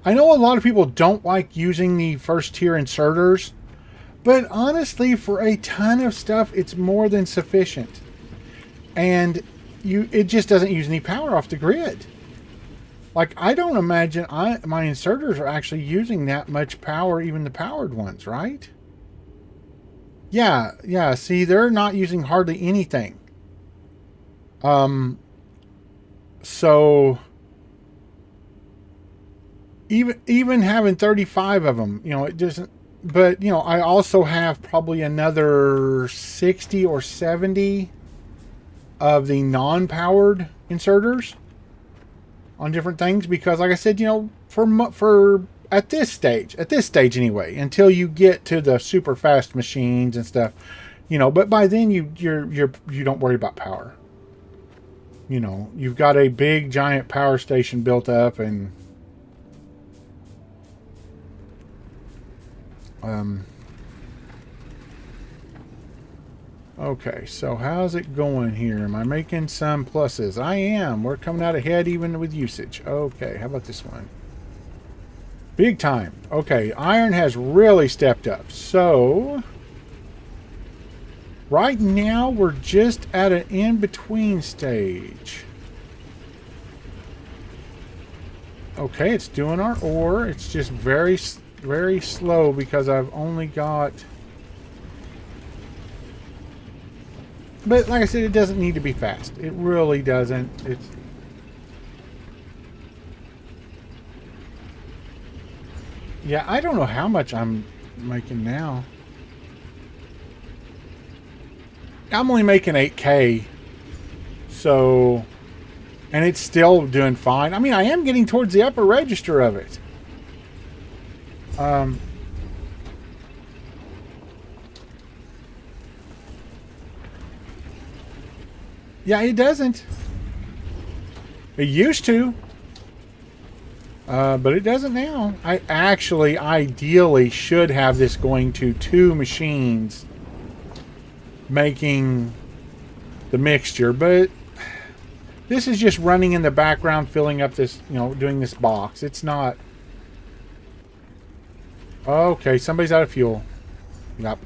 know a lot of people don't like using the first tier inserters, but honestly, for a ton of stuff, it's more than sufficient. And it just doesn't use any power off the grid. Like, I don't imagine my inserters are actually using that much power, even the powered ones, right? Yeah, see, they're not using hardly anything. So even having 35 of them, you know, it doesn't. But, you know, I also have probably another 60 or 70 of the non-powered inserters on different things, because, like I said, you know, for at this stage anyway, until you get to the super fast machines and stuff, you know. But by then you don't worry about power. You know, you've got a big giant power station built up, and okay, so how's it going here? Am I making some pluses? I am. We're coming out ahead even with usage. Okay, how about this one? Big time. Okay, iron has really stepped up. So right now we're just at an in-between stage. Okay, it's doing our ore. It's just very, very slow because I've only got... But like I said, it doesn't need to be fast. It really doesn't. It's... Yeah, I don't know how much I'm making now. I'm only making 8K. So... And it's still doing fine. I mean, I am getting towards the upper register of it. Yeah, it doesn't. It used to. But it doesn't now. I actually, ideally, should have this going to 2 machines making the mixture, but this is just running in the background, filling up this, you know, doing this box. It's not... Okay, somebody's out of fuel. Yep.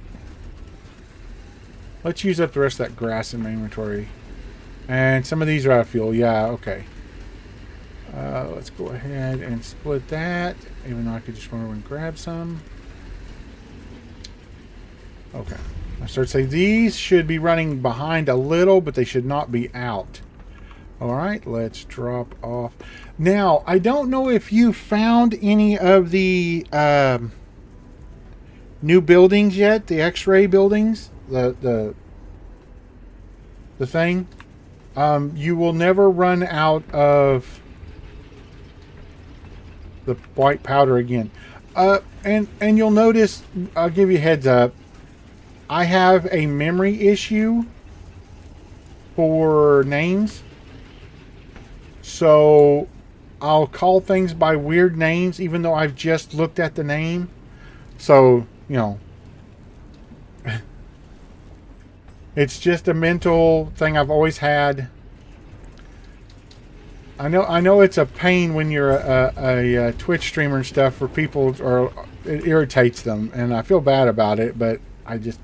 Let's use up the rest of that grass in my inventory. And some of these are out of fuel. Yeah, okay. Let's go ahead and split that, even though I could just run over and grab some. Okay. I start to say these should be running behind a little, but they should not be out. Alright, let's drop off. Now, I don't know if you found any of the new buildings yet, the X-ray buildings, the thing. You will never run out of the white powder again. And you'll notice, I'll give you a heads up, I have a memory issue for names. So I'll call things by weird names even though I've just looked at the name. So, you know, it's just a mental thing I've always had. I know it's a pain when you're a Twitch streamer and stuff for people, or it irritates them, and I feel bad about it, but I just...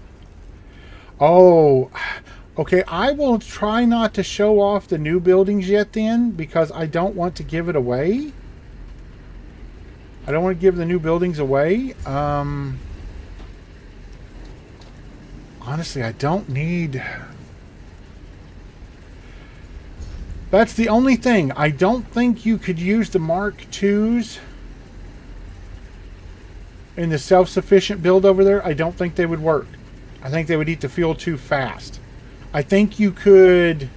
Oh, okay, I will try not to show off the new buildings yet then, because I don't want to give it away. I don't want to give the new buildings away. Honestly, I don't need... That's the only thing. I don't think you could use the Mark IIs in the self-sufficient build over there. I don't think they would work. I think they would eat the fuel too fast. I think you could...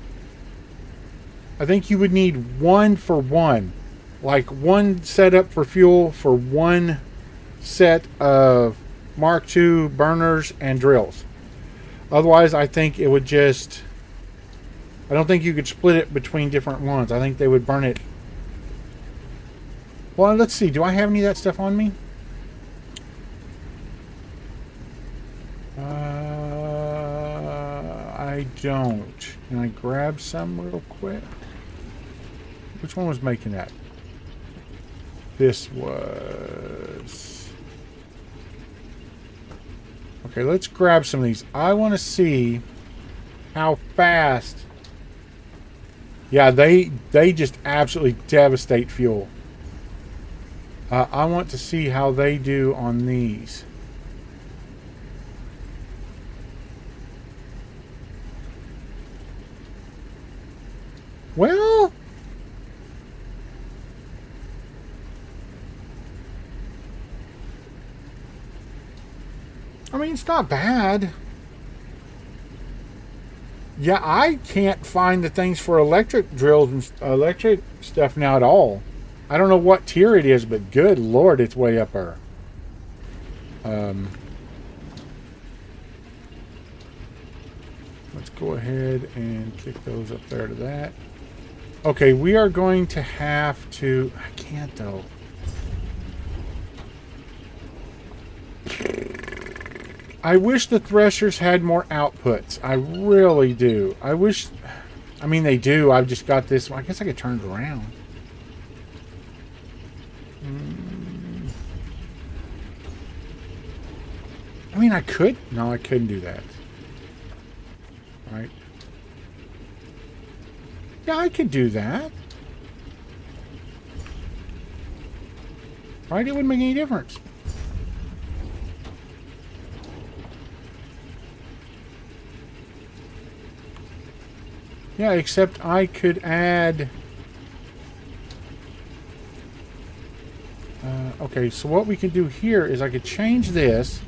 I think you would need 1 for 1. Like 1 setup for fuel for 1 set of Mark II burners and drills. Otherwise, I think it would just... I don't think you could split it between different ones. I think they would burn it. Well, let's see. Do I have any of that stuff on me? I don't. Can I grab some real quick? Which one was making that? This was... Okay, let's grab some of these. I want to see how fast... Yeah, they just absolutely devastate fuel. I want to see how they do on these. Well... I mean, it's not bad. Yeah, I can't find the things for electric drills and electric stuff now at all. I don't know what tier it is, but good lord, it's way up there. Let's go ahead and kick those up there to that. Okay, we are going to have to... I can't, though. I wish the threshers had more outputs. I really do. I wish... I mean, they do. I've just got this... I guess I could turn it around. I mean, I could... No, I couldn't do that. Right? Yeah, I could do that. Right? It wouldn't make any difference. Yeah, except I could add... okay, so what we can do here is I could change this.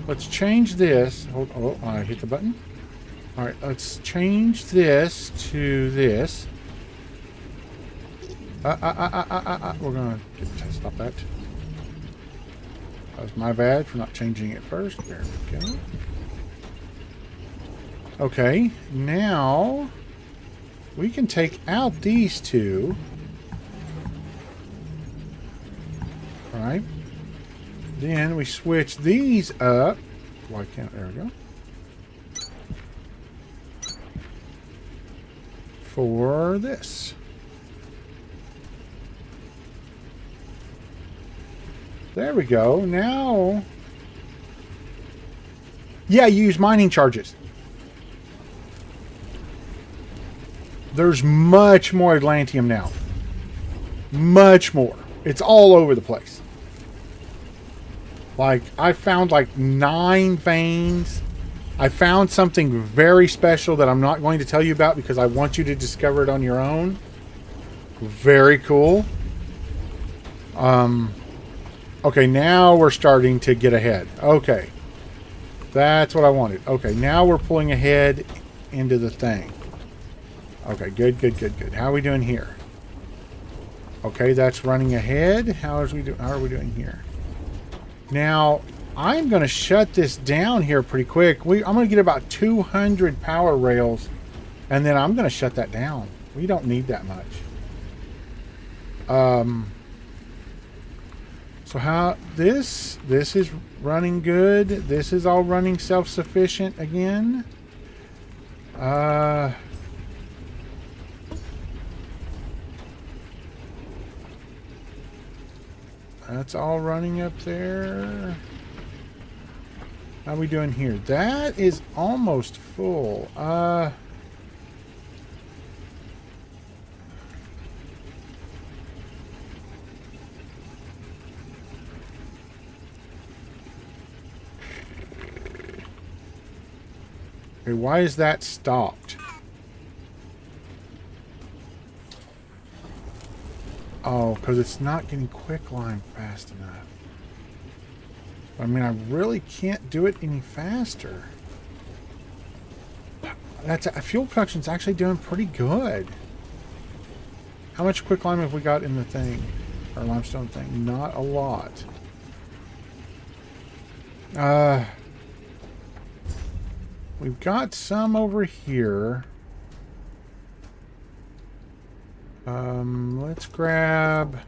Let's change this. Oh, I hit the button. Alright, let's change this to this. We're gonna stop that. That was my bad for not changing it first. There we go. Okay, now we can take out these two. Alright. Then we switch these up. Why can't... There we go. For this. There we go. Now... Yeah, you use mining charges. There's much more Atlantium now. Much more. It's all over the place. Like, I found like 9 veins. I found something very special that I'm not going to tell you about because I want you to discover it on your own. Very cool. Okay, now we're starting to get ahead. Okay. That's what I wanted. Okay, now we're pulling ahead into the thing. Okay, good. How are we doing here? Okay, that's running ahead. How are we doing here? Now, I'm going to shut this down here pretty quick. I'm going to get about 200 power rails, and then I'm going to shut that down. We don't need that much. So how this is running good. This is all running self-sufficient again. That's all running up there. How are we doing here? That is almost full. Okay, why is that stopped? Oh, because it's not getting quicklime fast enough. I mean, I really can't do it any faster. Fuel production's actually doing pretty good. How much quicklime have we got in the thing? Our limestone thing? Not a lot. We've got some over here. Let's grab...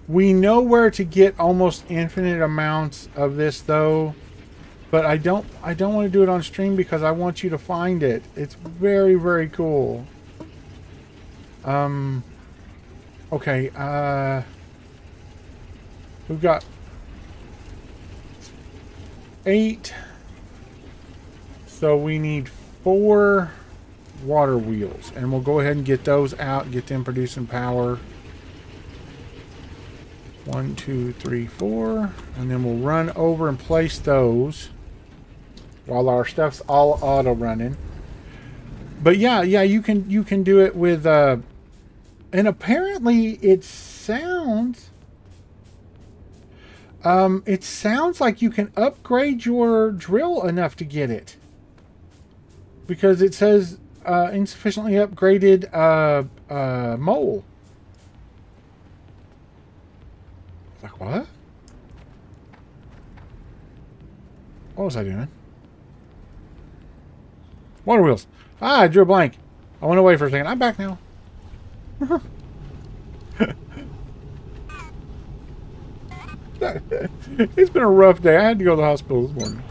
We know where to get almost infinite amounts of this, though. But I don't want to do it on stream because I want you to find it. It's very, very cool. Okay, we've got 8. So we need 4 water wheels. And we'll go ahead and get those out and get them producing power. 1, 2, 3, 4. And then we'll run over and place those while our stuff's all auto running. But yeah, you can do it with and apparently it sounds like you can upgrade your drill enough to get it. Because it says insufficiently upgraded mole. Like, what? What was I doing? Water wheels. Ah, I drew a blank. I went away for a second. I'm back now. It's been a rough day. I had to go to the hospital this morning.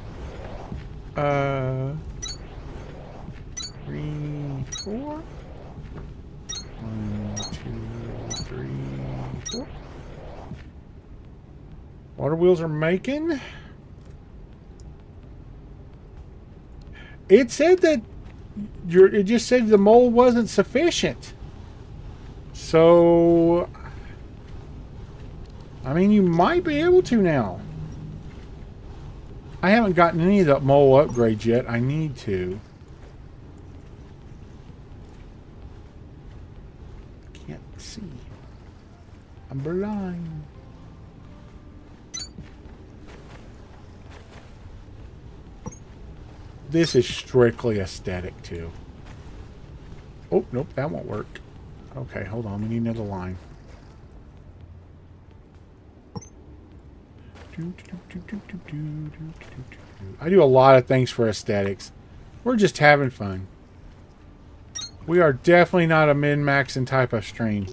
3, 4. 1, 2, 3, 4. Water wheels are making. It said that it just said the mole wasn't sufficient. So, I mean, you might be able to now. I haven't gotten any of the mole upgrades yet. I need to. Can't see. I'm blind. This is strictly aesthetic, too. Oh, nope, that won't work. Okay, hold on. We need another line. I do a lot of things for aesthetics. We're just having fun. We are definitely not a min-maxing type of stream.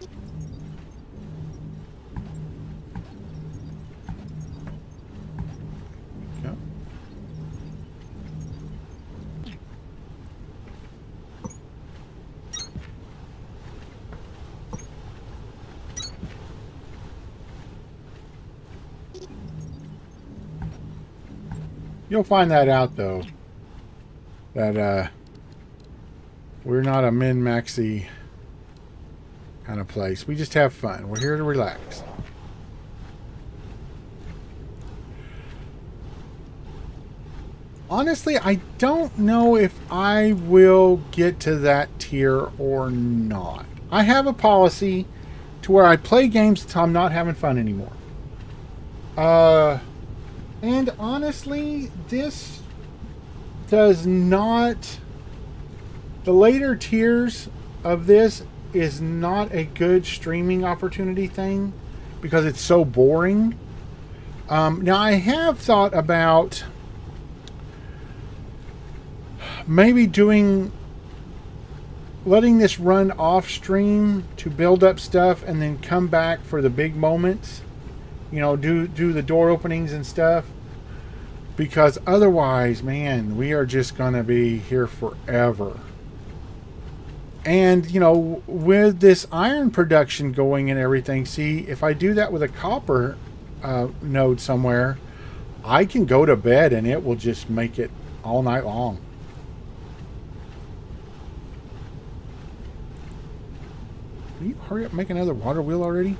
You'll find that out, though, that we're not a min-maxy kind of place. We just have fun. We're here to relax. Honestly, I don't know if I will get to that tier or not. I have a policy to where I play games until I'm not having fun anymore. And honestly, this does not... The later tiers of this is not a good streaming opportunity thing because it's so boring. Now, I have thought about maybe letting this run off stream to build up stuff and then come back for the big moments. You know, do the door openings and stuff. Because otherwise, man, we are just going to be here forever. And, you know, with this iron production going and everything, see, if I do that with a copper node somewhere, I can go to bed and it will just make it all night long. Will you hurry up and make another water wheel already?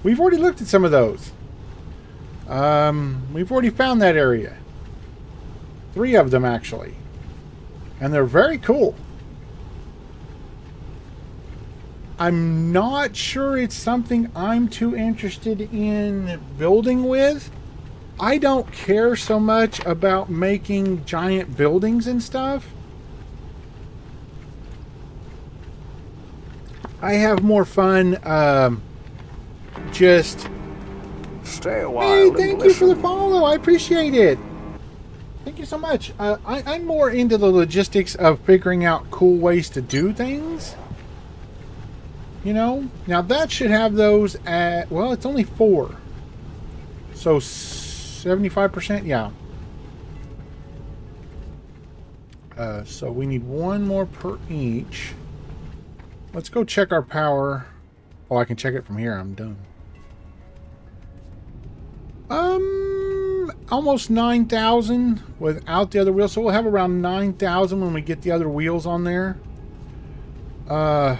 We've already looked at some of those. We've already found that area. 3 of them, actually. And they're very cool. I'm not sure it's something I'm too interested in building with. I don't care so much about making giant buildings and stuff. I have more fun just Stay a while Hey, and thank you for the listen. follow. I appreciate it. Thank you so much. I'm more into the logistics of figuring out cool ways to do things. You know? Now, that should have those at... Well, it's only 4. So, 75%? Yeah. So, we need 1 more per each. Let's go check our power. Oh, I can check it from here. I'm done. Almost 9,000 without the other wheels. So we'll have around 9,000 when we get the other wheels on there. I'll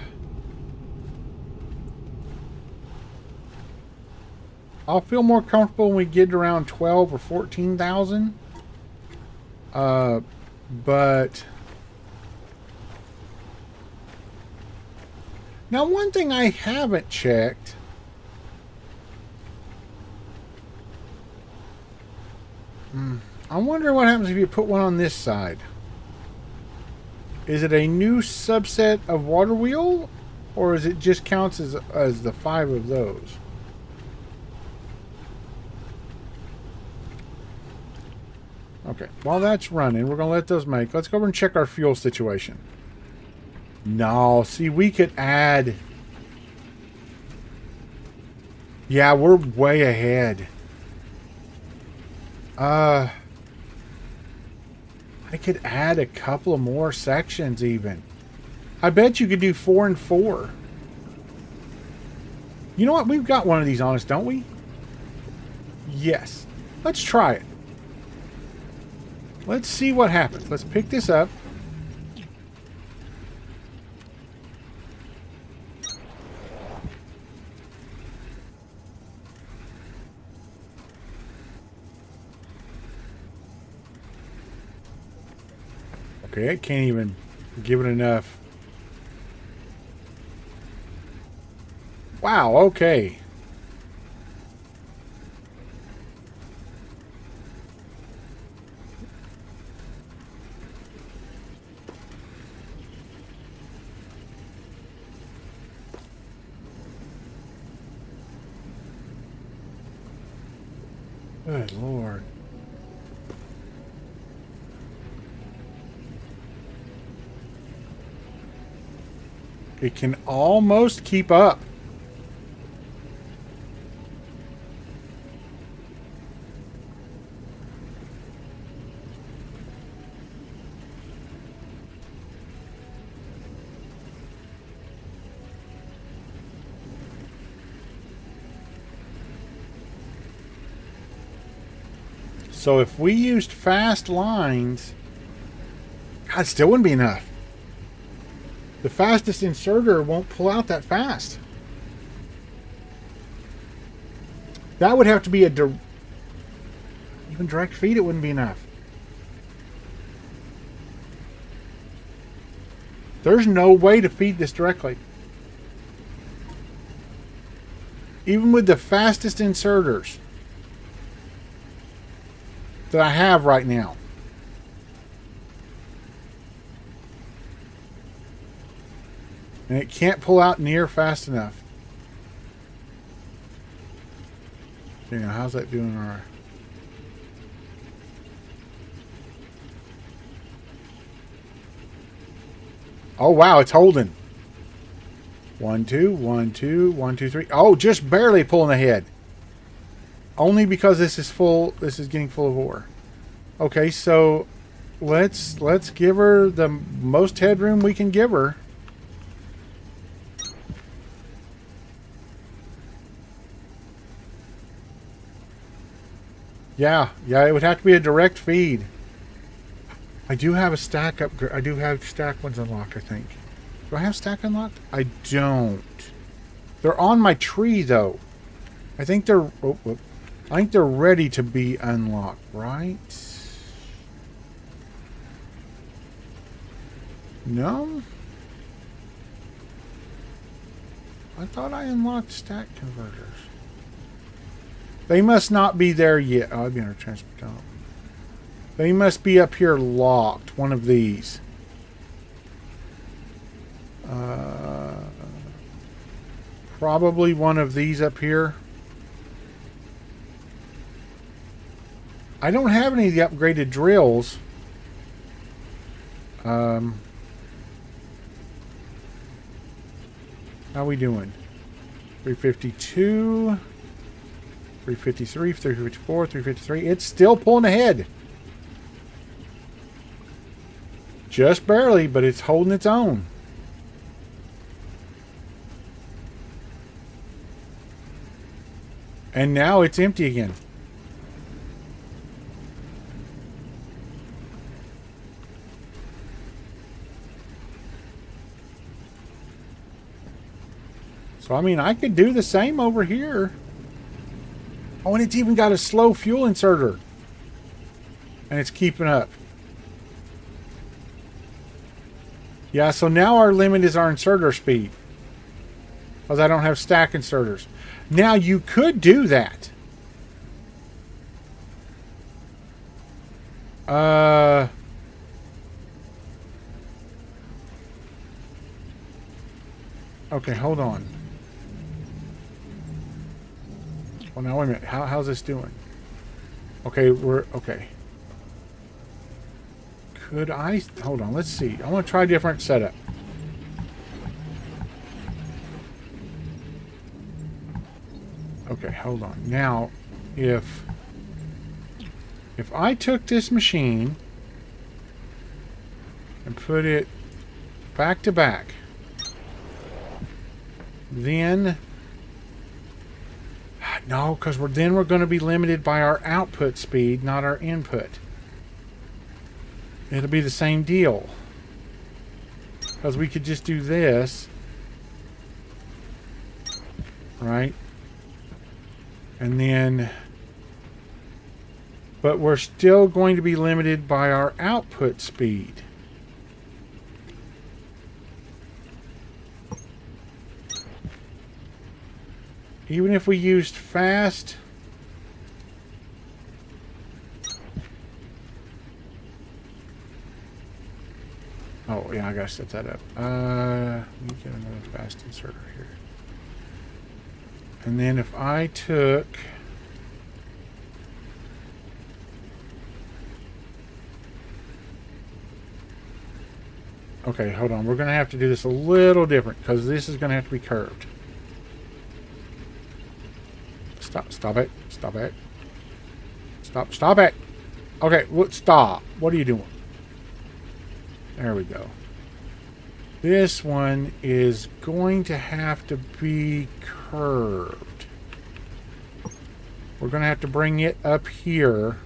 feel more comfortable when we get around 12 or 14,000. But now one thing I haven't checked. I wonder what happens if you put one on this side. Is it a new subset of water wheel, or is it just counts as the 5 of those? Okay, while that's running, we're going to let those make. Let's go over and check our fuel situation. No, see, we could add... Yeah, we're way ahead. I could add a couple of more sections even. I bet you could do 4 and 4. You know what? We've got one of these on us, don't we? Yes. Let's try it. Let's see what happens. Let's pick this up. Okay, it can't even give it enough. Wow, okay. Good Lord. It can almost keep up. So if we used fast lines, God, it still wouldn't be enough. The fastest inserter won't pull out that fast. That would have to be even direct feed, it wouldn't be enough. There's no way to feed this directly. Even with the fastest inserters that I have right now. And it can't pull out near fast enough. Okay, now how's that doing our... Oh wow, it's holding. 1, 2, 1, 2, 1, 2, 3. Oh, just barely pulling ahead. Only because this is full. This is getting full of ore. Okay, so let's give her the most headroom we can give her. Yeah, it would have to be a direct feed. I do have a stack upgrade. I do have stack ones unlocked, I think. Do I have stack unlocked? I don't. They're on my tree, though. I think they're... I think they're ready to be unlocked, right? No? I thought I unlocked stack converters. They must not be there yet. Oh, I'd be under transport. They must be up here locked. One of these. Probably one of these up here. I don't have any of the upgraded drills. How we doing? 352, 353, 354, 353. It's still pulling ahead. Just barely, but it's holding its own. And now it's empty again. So, I mean, I could do the same over here. Oh, and it's even got a slow fuel inserter. And it's keeping up. Yeah, so now our limit is our inserter speed. Because I don't have stack inserters. Now, you could do that. Okay, hold on. Well, now, wait a minute. How's this doing? Okay, okay. Could I... Hold on, let's see. I want to try a different setup. Okay, hold on. Now, if I took this machine and put it back to back, then... No, because then we're going to be limited by our output speed, not our input. It'll be the same deal. Because we could just do this. Right? And then... But we're still going to be limited by our output speed. Even if we used fast... Oh, yeah, I gotta set that up. Let me get another fast inserter here. And then if I took... Okay, hold on. We're going to have to do this a little different because this is going to have to be curved. Stop it. Stop it. Stop it. Okay, stop. What are you doing? There we go. This one is going to have to be curved. We're going to have to bring it up here.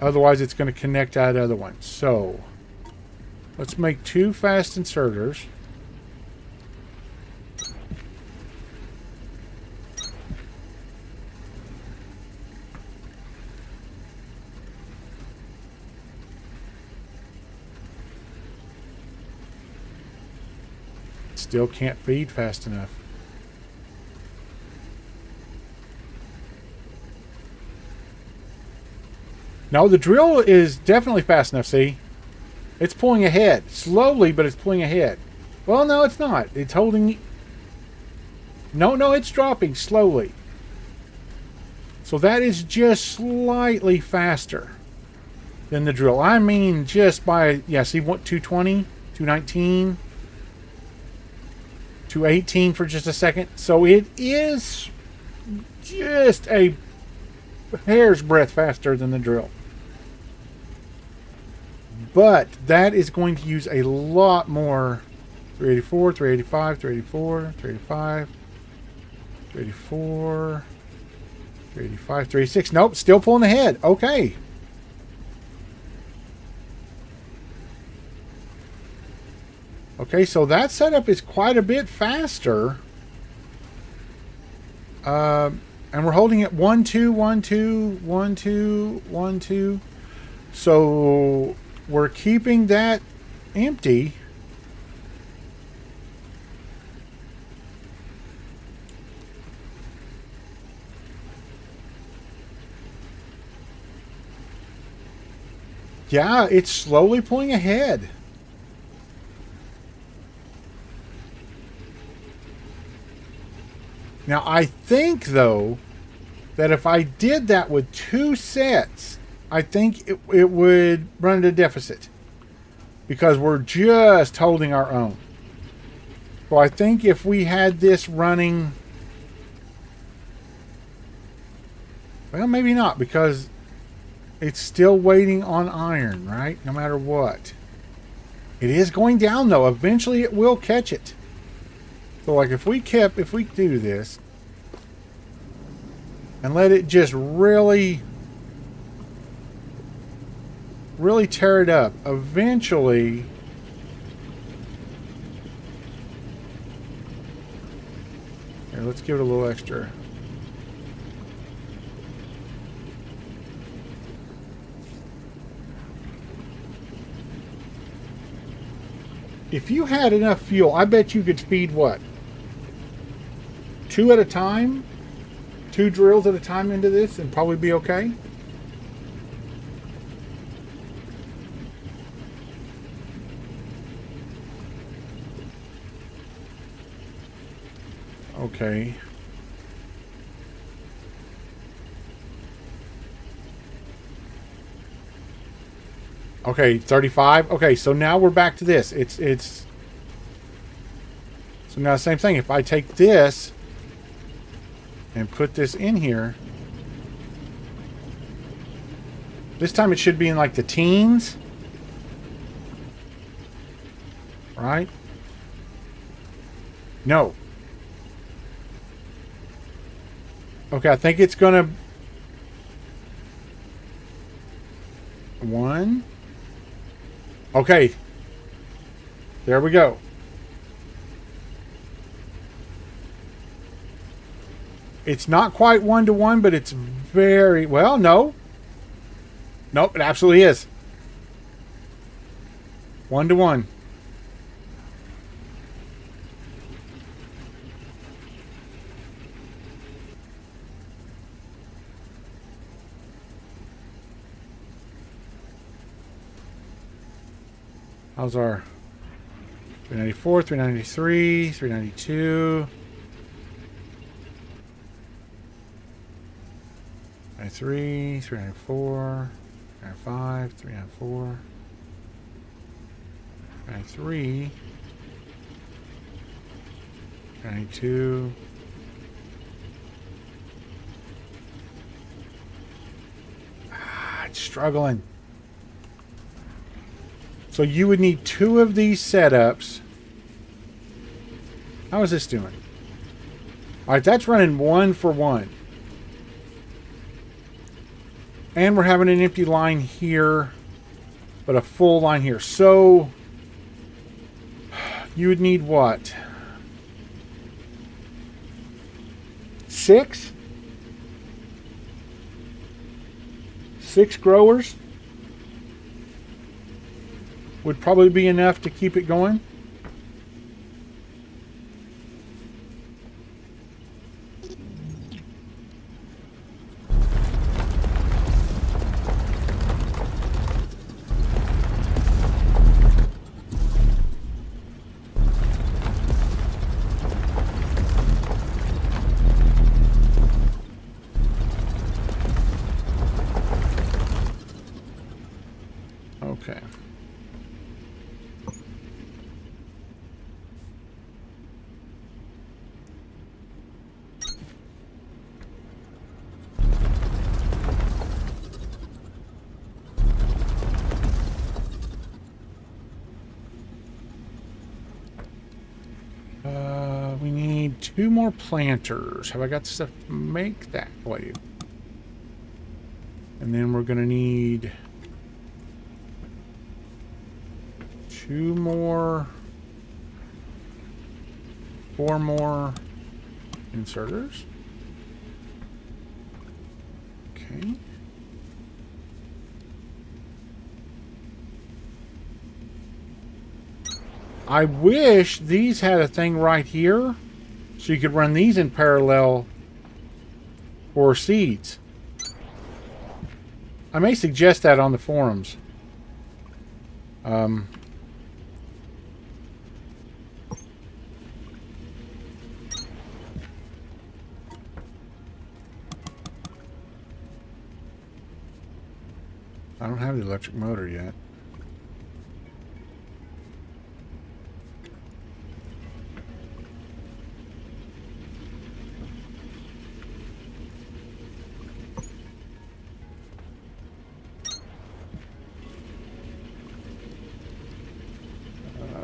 Otherwise, it's going to connect that other one. So, let's make 2 fast inserters. Still can't feed fast enough. No, the drill is definitely fast enough, see? It's pulling ahead. Slowly, but it's pulling ahead. Well, no, it's not. It's holding... No, it's dropping slowly. So that is just slightly faster than the drill. I mean, just by... Yeah, see, what, 220? 219? 218 for just a second. So it is just a hair's breadth faster than the drill. But that is going to use a lot more. 384, 385, 384, 385, 384, 385, 386. Nope, still pulling ahead. Okay. Okay, so that setup is quite a bit faster. And we're holding it 1, 2, 1, 2, 1, 2, 1, 2. So we're keeping that empty. Yeah, it's slowly pulling ahead. Now, I think, though, that if I did that with 2 sets, I think it would run into deficit. Because we're just holding our own. So I think if we had this running... Well, maybe not, because it's still waiting on iron, right? No matter what. It is going down, though. Eventually it will catch it. So, like, if we do this... and let it just really tear it up. Eventually, here, let's give it a little extra. If you had enough fuel, I bet you could feed what? 2 at a time? 2 drills at a time into this and probably be okay? Okay. Okay, 35. Okay, so now we're back to this. It's so now same thing. If I take this and put this in here, this time it should be in like the teens, right? No. Okay, I think it's gonna 1. Okay. There we go. It's not quite 1-to-1, but it's very... Well, no. Nope, it absolutely is. 1-to-1. How's our 394, 393, 392, 393, 394, 395, 394, 393, 392. It's struggling. So you would need 2 of these setups. How is this doing? Alright, that's running 1 for 1. And we're having an empty line here, but a full line here. So you would need what? 6? 6 growers would probably be enough to keep it going. Okay. We need 2 more planters. Have I got stuff to make that way? And then we're going to need 2 more, 4 more inserters. Okay. I wish these had a thing right here so you could run these in parallel for seeds. I may suggest that on the forums. I don't have the electric motor yet.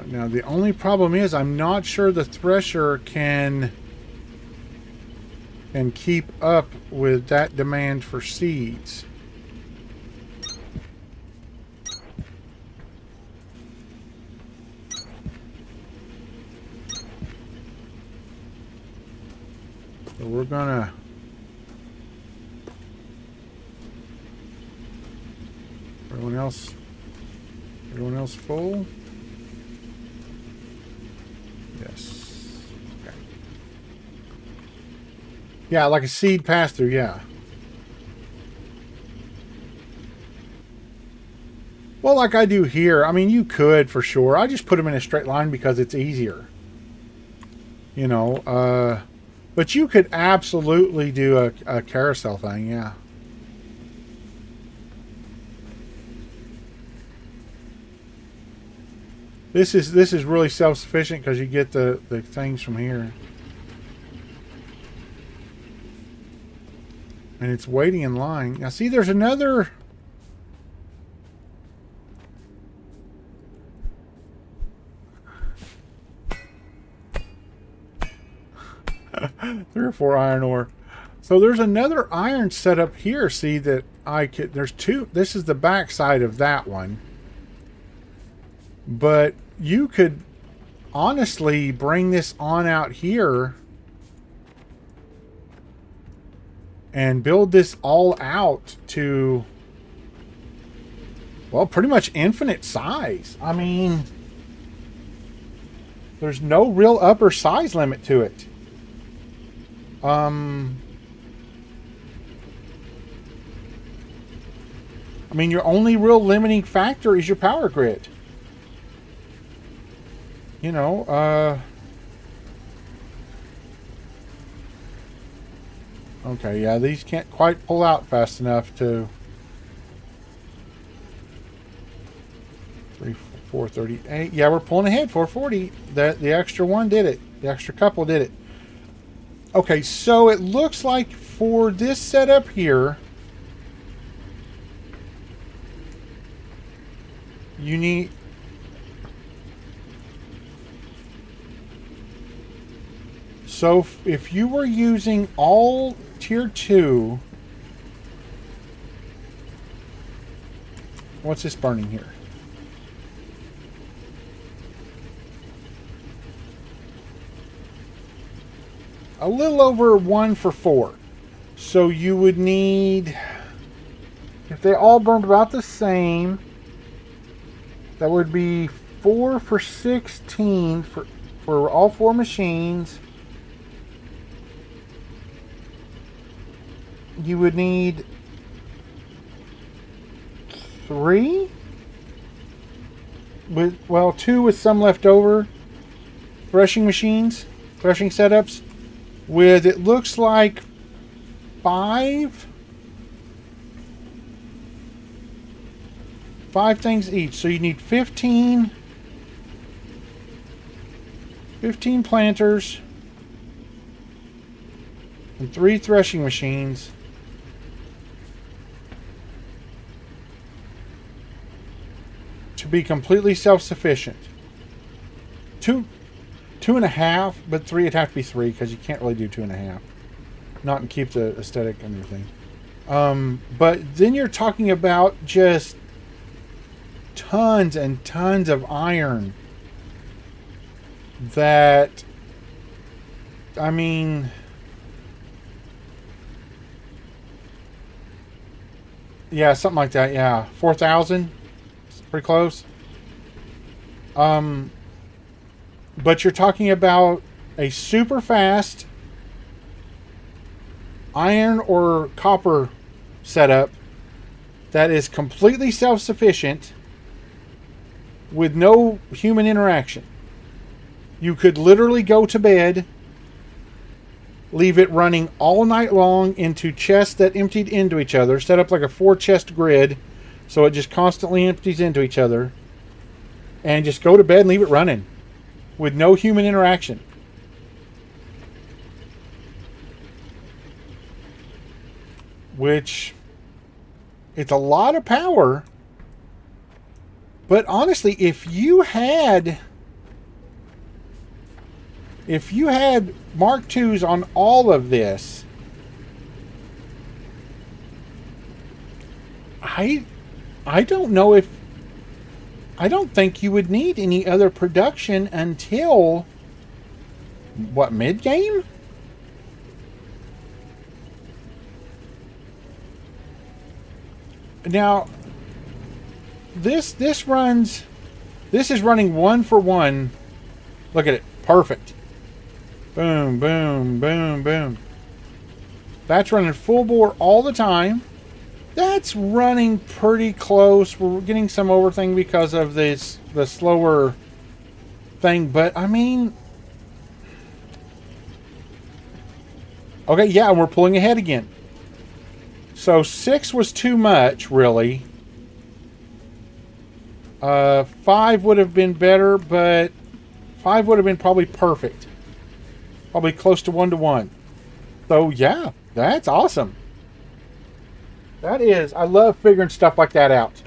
Now the only problem is I'm not sure the thresher can keep up with that demand for seeds. So we're gonna everyone else full? Yes. Okay. Yeah, like a seed pass through, yeah. Well, like I do here. I mean, you could for sure. I just put them in a straight line because it's easier. You know, but you could absolutely do a carousel thing, yeah. This is really self-sufficient because you get the things from here. And it's waiting in line. Now see, there's another... Three or four iron ore. So there's another iron set up here. See that I could... There's two... This is the back side of that one. But you could honestly bring this on out here and build this all out to, well, pretty much infinite size. I mean, there's no real upper size limit to it. I mean, your only real limiting factor is your power grid. You know, okay, yeah, these can't quite pull out fast enough to 438. Yeah, we're pulling ahead. 440. The extra one did it. The extra couple did it. Okay, so it looks like for this setup here, you need... So if you were using all tier 2, what's this burning here? A little over 1 for 4. So you would need, if they all burned about the same, that would be 4 for 16 for all 4 machines. You would need 3 with, well, 2 with some left over threshing machines, threshing setups, with, it looks like 5 things each. So you need 15 planters and 3 threshing machines. To be completely self-sufficient. 2.5, but 3, it'd have to be 3 because you can't really do 2.5. Not and keep the aesthetic and everything. But then you're talking about just tons and tons of iron that, I mean, yeah, something like that. Yeah, 4,000. Pretty close. But you're talking about a super fast iron or copper setup that is completely self-sufficient with no human interaction. You could literally go to bed, leave it running all night long into chests that emptied into each other, set up like a 4-chest grid, So it just constantly empties into each other. And just go to bed and leave it running. With no human interaction. Which, it's a lot of power. But honestly, if you had Mark IIs on all of this, I don't know if, I don't think you would need any other production until, what, mid-game? Now, this is running 1 for 1. Look at it. Perfect. Boom, boom, boom, boom. That's running full bore all the time. That's running pretty close. We're getting some overthink because of the slower thing, but I mean, okay, yeah, we're pulling ahead again. So 6 was too much, really. 5 would have been better, but 5 would have been probably perfect. Probably close to 1-to-1. So yeah, that's awesome. That is, I love figuring stuff like that out.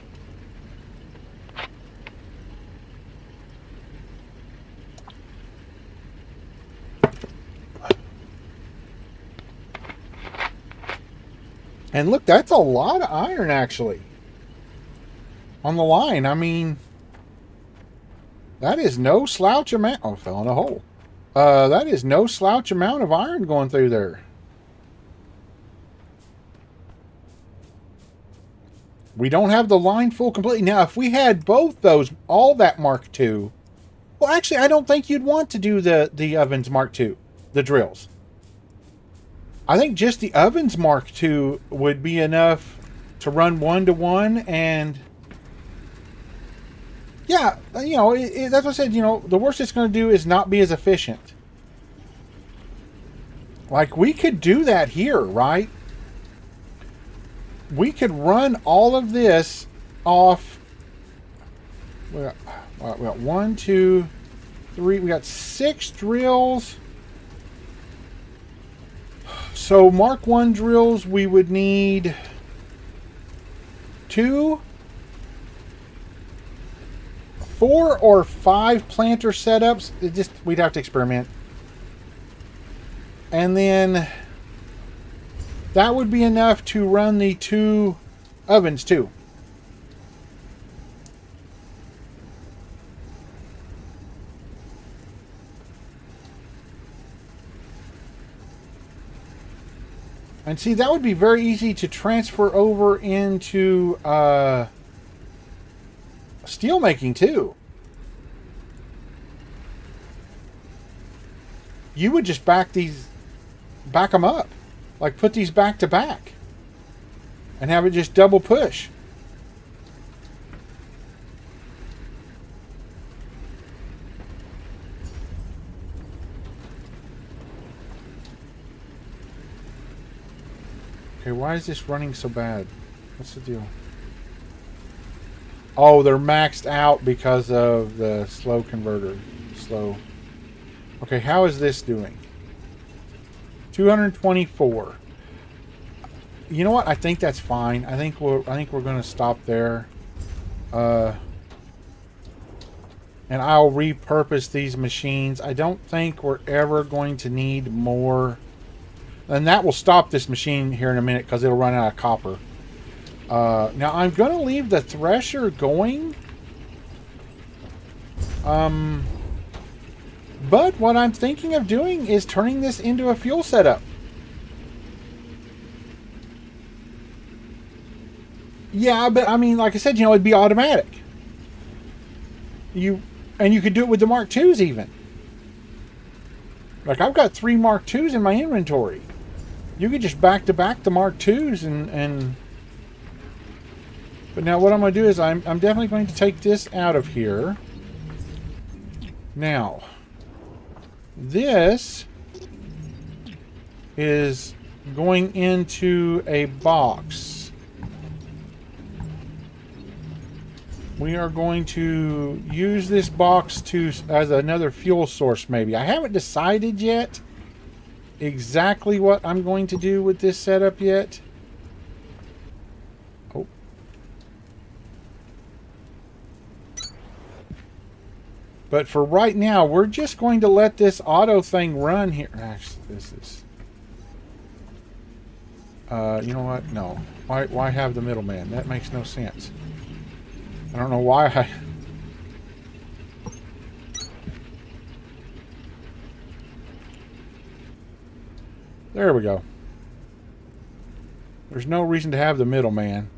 And look, that's a lot of iron, actually. On the line, I mean, that is no slouch amount. Oh, I fell in a hole. That is no slouch amount of iron going through there. We don't have the line full completely. Now, if we had both those, all that Mark II, well, actually, I don't think you'd want to do the ovens Mark II, the drills. I think just the ovens Mark II would be enough to run 1-to-1, and yeah, you know, that's what I said. You know, the worst it's going to do is not be as efficient. Like, we could do that here, right? We could run all of this off. We got 1, 2, 3. We got 6 drills. So Mark I drills, we would need 2, 4 or 5 planter setups. We'd have to experiment. And then that would be enough to run the 2 ovens too. And see, that would be very easy to transfer over into steel making too. You would just back them up. Like, put these back to back and have it just double push. Okay, why is this running so bad? What's the deal? Oh, they're maxed out because of the slow converter. Slow. Okay, how is this doing? 224. You know what? I think that's fine. I think we're going to stop there. And I'll repurpose these machines. I don't think we're ever going to need more. And that will stop this machine here in a minute because it'll run out of copper. Now I'm going to leave the thresher going. But what I'm thinking of doing is turning this into a fuel setup. Yeah, but I mean, like I said, you know, it'd be automatic. You could do it with the Mark IIs even. Like, I've got 3 Mark IIs in my inventory. You could just back to back the Mark IIs and but now what I'm going to do is I'm definitely going to take this out of here. Now, this is going into a box. we are going to use this box as another fuel source maybe. I haven't decided yet exactly what I'm going to do with this setup yet. Oh. But for right now, we're just going to let this auto thing run here. Actually, this is... you know what? No. Why have the middleman? That makes no sense. I don't know why I... There we go. There's no reason to have the middleman.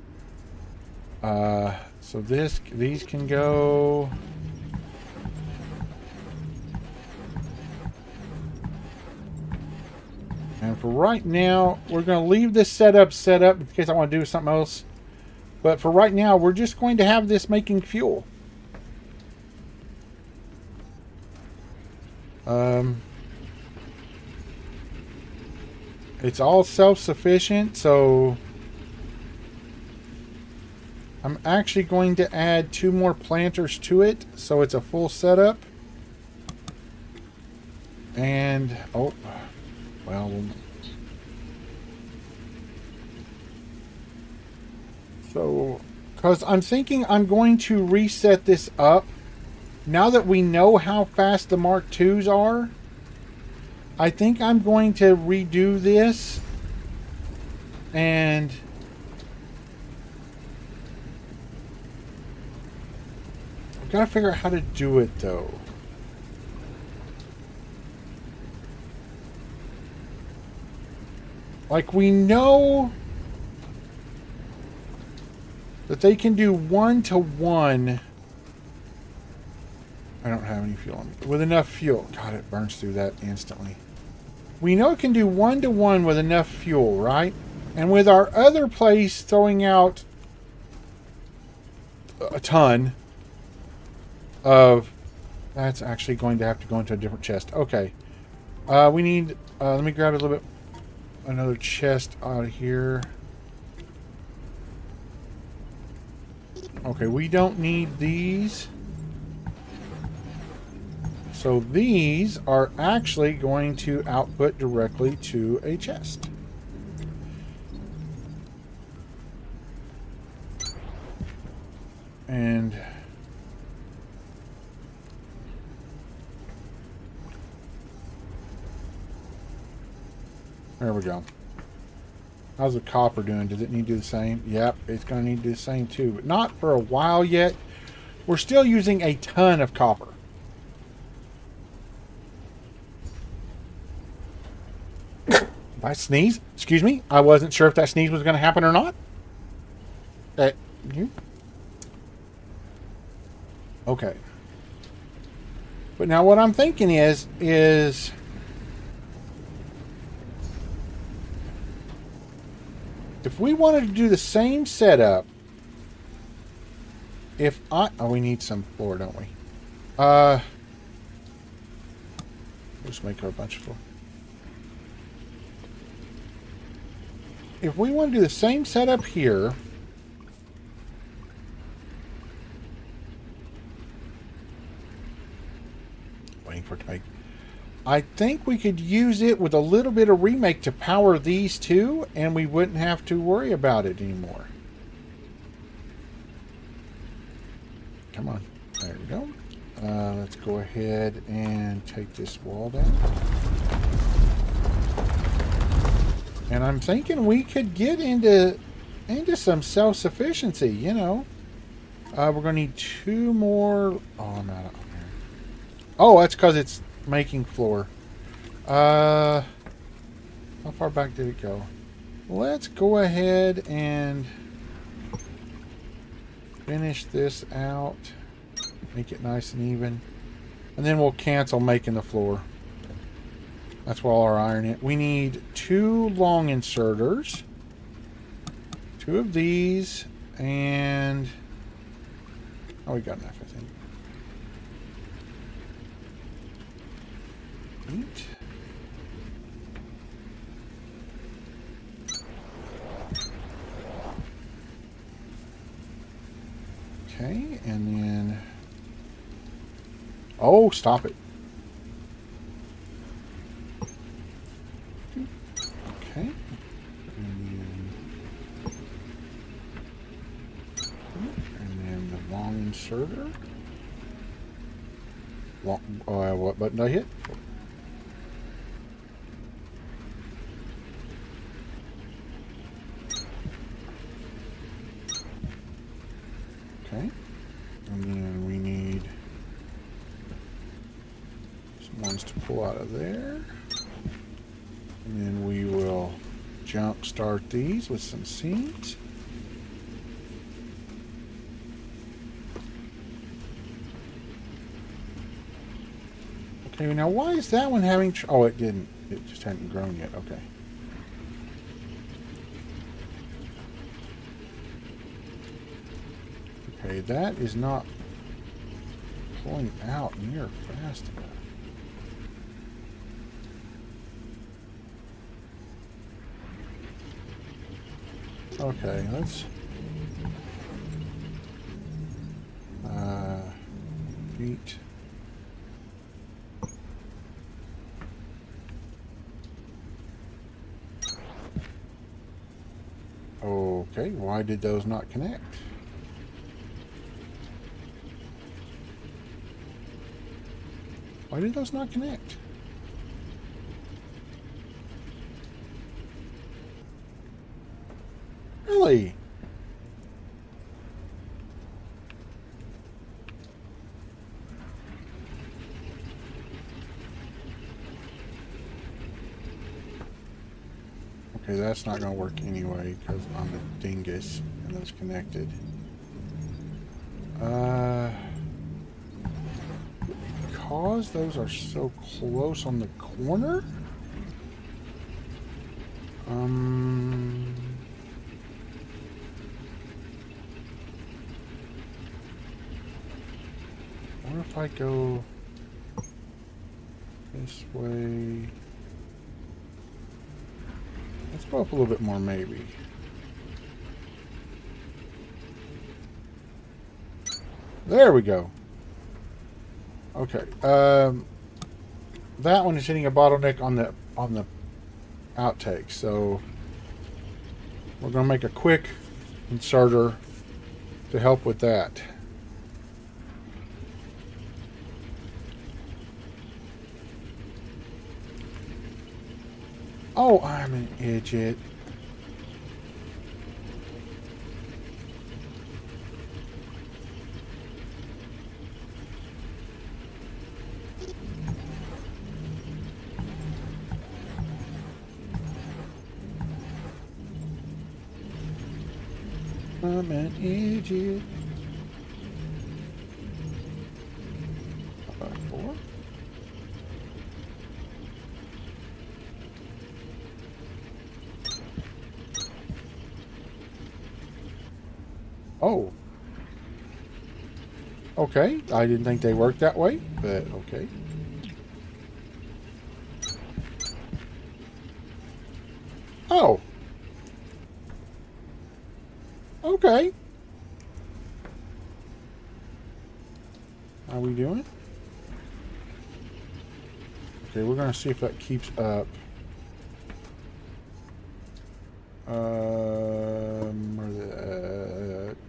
So these can go... And for right now, we're going to leave this set up in case I want to do something else. But for right now, we're just going to have this making fuel. It's all self-sufficient, so I'm actually going to add 2 more planters to it, so it's a full setup. And, oh, well, so, because I'm thinking I'm going to reset this up. Now that we know how fast the Mark IIs are, I think I'm going to redo this. And I've got to figure out how to do it, though. Like, we know that they can do 1-to-1. I don't have any fuel on me. With enough fuel. God, it burns through that instantly. We know it can do 1-to-1 with enough fuel, right? And with our other place throwing out a ton of... That's actually going to have to go into a different chest. Okay. We need... let me grab a little bit... Another chest out of here. Okay, we don't need these. So these are actually going to output directly to a chest. And there we go. How's the copper doing? Does it need to do the same? Yep, it's going to need to do the same too. But not for a while yet. We're still using a ton of copper. If I sneeze, excuse me, I wasn't sure if that sneeze was going to happen or not. You? Okay. But now what I'm thinking is if we wanted to do the same setup, we need some floor, don't we? Just make her a bunch of floor. If we want to do the same setup here, waiting for it to make. I think we could use it with a little bit of remake to power these two, and we wouldn't have to worry about it anymore. Come on. There we go. Let's go ahead and take this wall down. And I'm thinking we could get into some self-sufficiency, you know. We're going to need 2 more. Oh, I'm out of here. Oh, that's because it's making floor. How far back did it go? Let's go ahead and finish this out. Make it nice and even. And then we'll cancel making the floor. That's where all our iron is. We need 2 long inserters. 2 of these. And... oh, we got enough, I think. 8. Okay, and then... Oh, stop it. Okay. And then the long inserter. What button did I hit? Okay. And then we need some ones to pull out of there. And then we will jump start these with some seeds. Okay, now why is that one having... oh, it didn't. It just hadn't grown yet. Okay. Okay, that is not pulling out near fast enough. Okay, let's... feet... Okay, why did those not connect? Why did those not connect? Really? Okay, that's not going to work anyway because I'm a dingus and that's connected. Because those are so close on the corner? What if I go this way? Let's go up a little bit more, maybe. There we go. Okay. That one is hitting a bottleneck on the outtake, so we're going to make a quick inserter to help with that. Oh, I'm an idiot. I'm an idiot. About 4. Oh. Okay. I didn't think they worked that way, but okay. Oh. Okay. How are we doing? Okay, we're going to see if that keeps up. There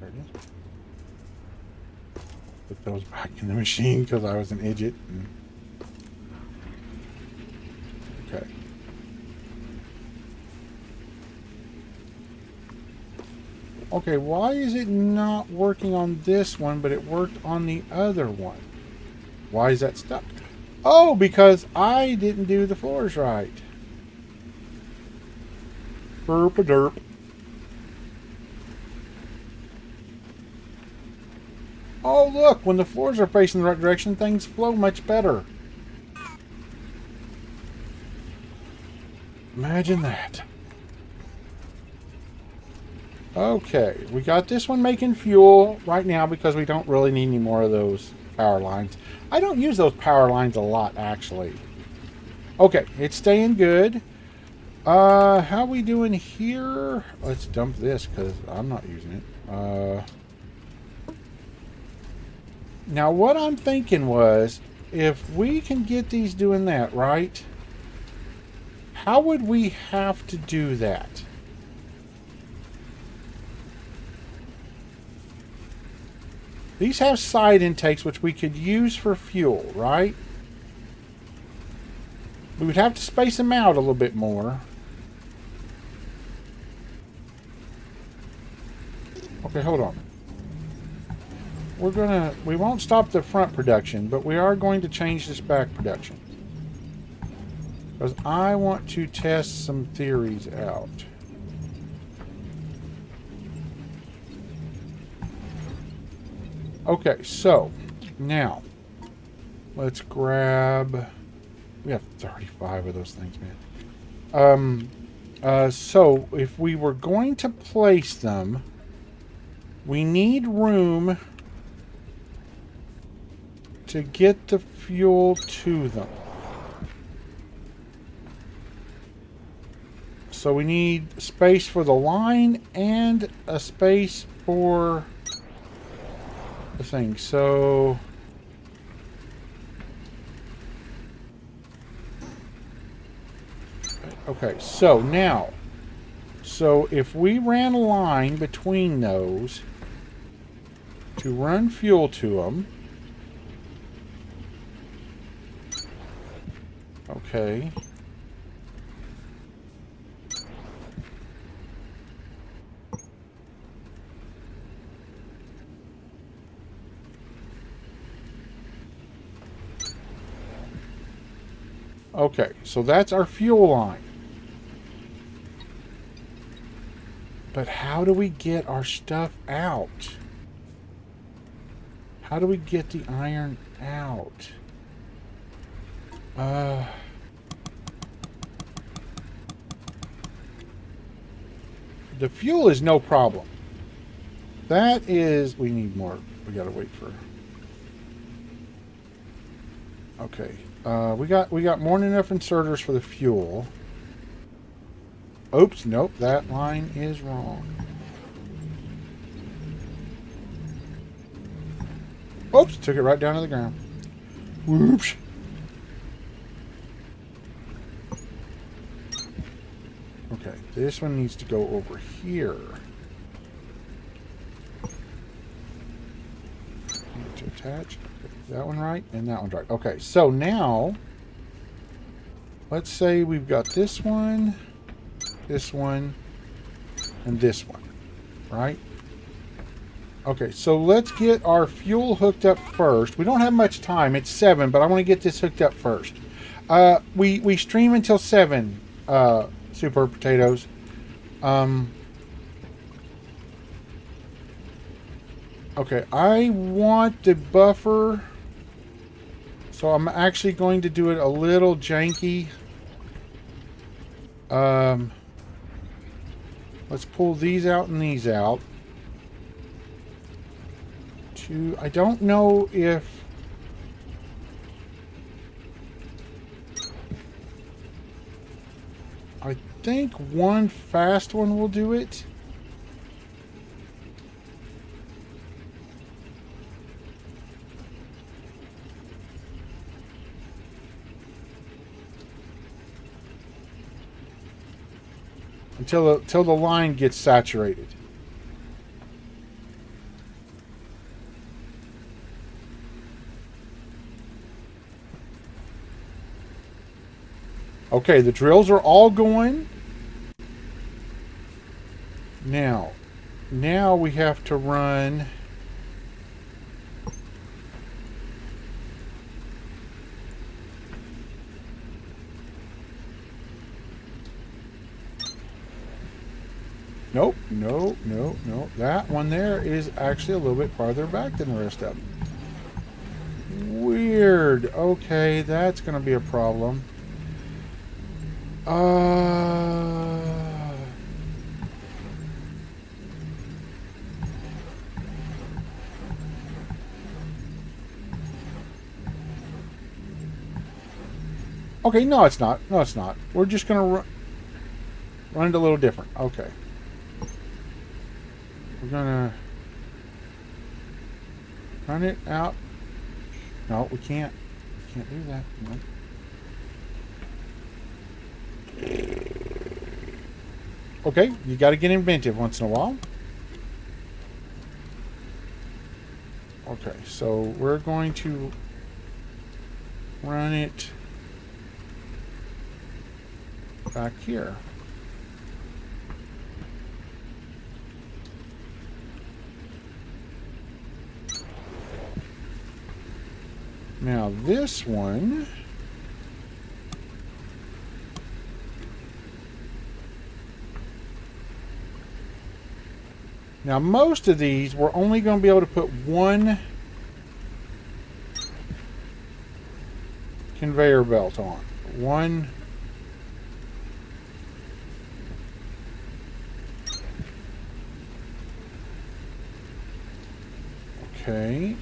it is. Put those back in the machine because I was an idiot. Okay. Okay, why is it not working on this one, but it worked on the other one? Why is that stuck? Oh, because I didn't do the floors right. Burp-a-derp. Oh, look, when the floors are facing the right direction, things flow much better. Imagine that. Okay, we got this one making fuel right now because we don't really need any more of those power lines. I don't use those power lines a lot, actually. Okay, it's staying good. How we doing here? Let's dump this because I'm not using it. Now, what I'm thinking was, if we can get these doing that, right? How would we have to do that? These have side intakes, which we could use for fuel, right? We would have to space them out a little bit more. Okay, hold on. We won't stop the front production, but we are going to change this back production. Because I want to test some theories out. Okay, so now let's grab. We have 35 of those things, man. So if we were going to place them, we need room to get the fuel to them. So we need space for the line and a space for the thing. So okay, so now, so if we ran a line between those to run fuel to them, okay. Okay, so that's our fuel line. But how do we get our stuff out? How do we get the iron out? The fuel is no problem. That is, we need more. We gotta wait for. Okay, we got more than enough inserters for the fuel. Oops, nope, that line is wrong. Oops, took it right down to the ground. Whoops. Okay, this one needs to go over here. Need to attach. Okay, that one right, and that one's right. Okay, so now, let's say we've got this one, and this one, right? Okay, so let's get our fuel hooked up first. We don't have much time. It's 7, but I want to get this hooked up first. We stream until 7, Super Potatoes. Okay, I want the buffer, so I'm actually going to do it a little janky. Let's pull these out and these out. I don't know if I think one fast one will do it. Until the line gets saturated. Okay, the drills are all going. Now we have to run. Nope, no. That one there is actually a little bit farther back than the rest of them. Weird. Okay, that's going to be a problem. Okay, no, it's not. No, it's not. We're just going to run it a little different. Okay. We're going to run it out No, we can't. Can't do that. No. Okay, you got to get inventive once in a while. Okay, so we're going to run it back here. Now this one, now most of these we're only going to be able to put one conveyor belt on. One. Okay.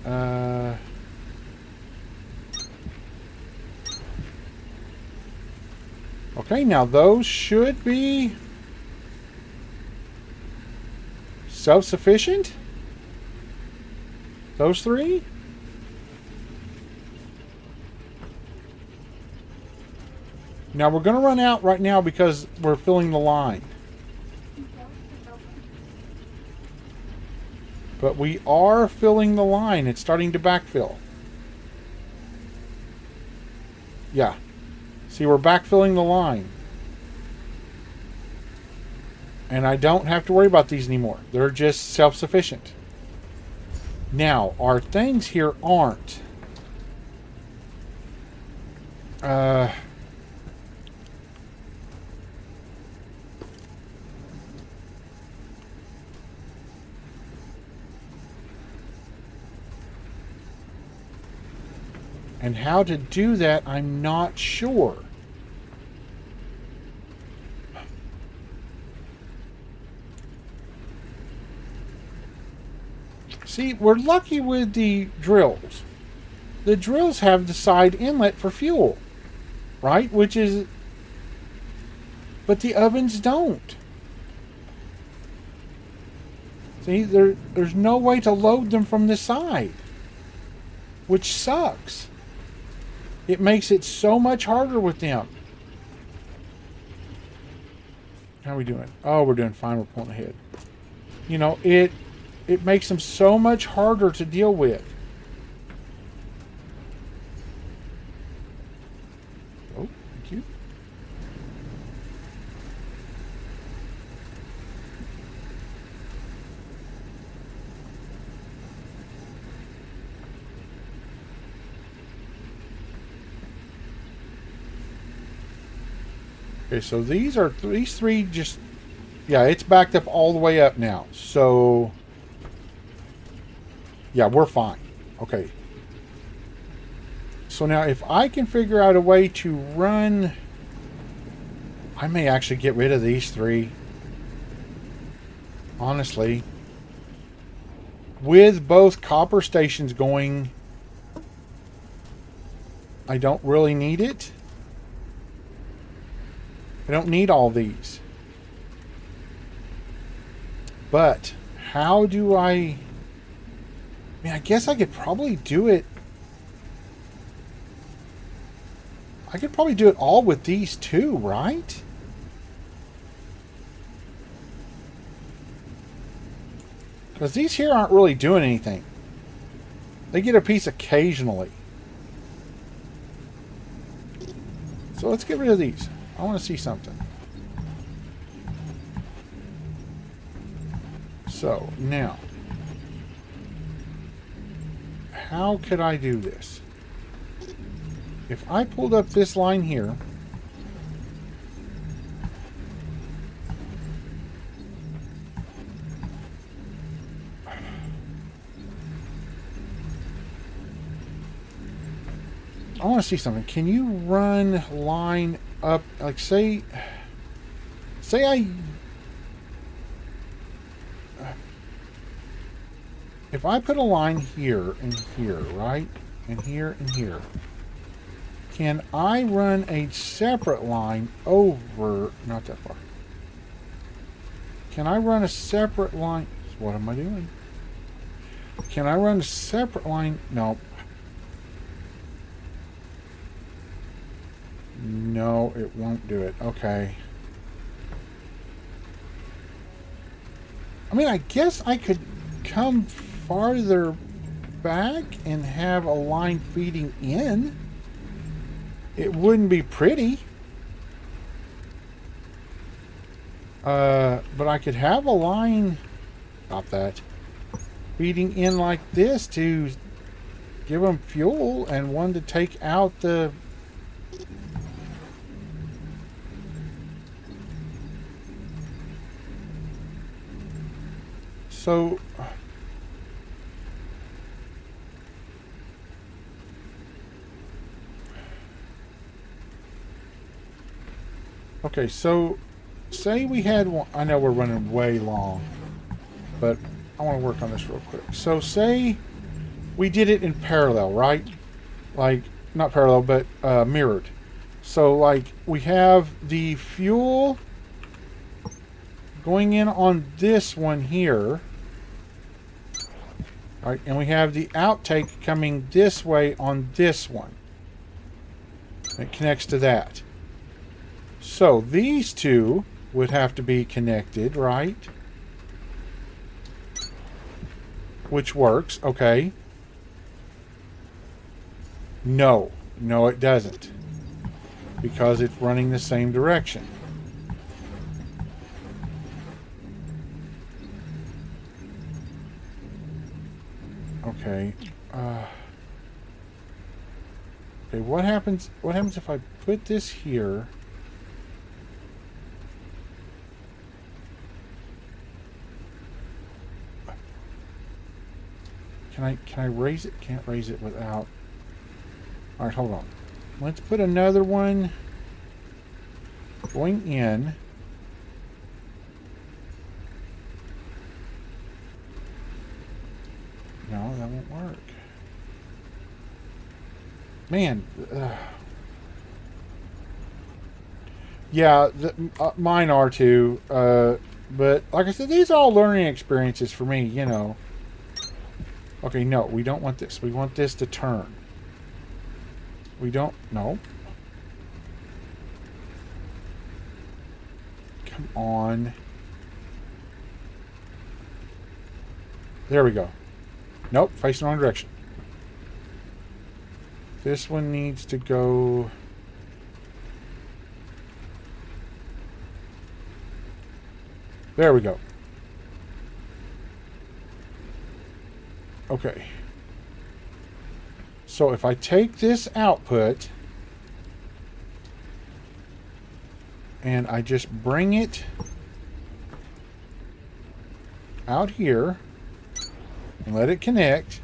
Okay, now those should be self-sufficient? Those three? Now we're going to run out right now because we're filling the line. But we are filling the line. It's starting to backfill. Yeah. See, we're backfilling the line. And I don't have to worry about these anymore. They're just self-sufficient. Now, our things here aren't. And how to do that, I'm not sure. See, we're lucky with the drills. The drills have the side inlet for fuel, right? Which is... But the ovens don't. See, there's no way to load them from the side, which sucks. It makes it so much harder with them. How are we doing? Oh, we're doing fine. We're pulling ahead. You know, it makes them so much harder to deal with. Oh, thank you. Okay, so these three just, yeah, it's backed up all the way up now. So, yeah, we're fine. Okay. So now if I can figure out a way to run, I may actually get rid of these three. Honestly. With both copper stations going, I don't really need it. I don't need all these. But how do I mean, I guess I could probably do it. I could probably do it all with these two, right? Because these here aren't really doing anything. They get a piece occasionally. So let's get rid of these. I want to see something. So, now. How could I do this? If I pulled up this line here. I want to see something. Can you run line up, like say if I put a line here and here, right? And here and here. Can I run a separate line over, not that far. Can I run a separate line? What am I doing? Can I run a separate line? No. No, it won't do it. Okay. I mean, I guess I could come farther back and have a line feeding in. It wouldn't be pretty. But I could have a line, stop that, feeding in like this to give them fuel, and one to take out the... So... Okay, so say we had one... I know we're running way long, but I want to work on this real quick. So say we did it in parallel, right? Like, not parallel, but mirrored. So, like, we have the fuel going in on this one here. All right, and we have the outtake coming this way on this one. It connects to that. So these two would have to be connected, right? Which works, okay. No, it doesn't. Because it's running the same direction. Okay. Okay, what happens if I put this here? Can I raise it? Can't raise it without... Alright, hold on. Let's put another one going in. No, that won't work. Man. Yeah, mine are too. But like I said, these are all learning experiences for me, you know. Okay, no, we don't want this. We want this to turn. We don't... No. Come on. There we go. Nope, facing the wrong direction. This one needs to go... There we go. Okay. So if I take this output and I just bring it out here and let it connect,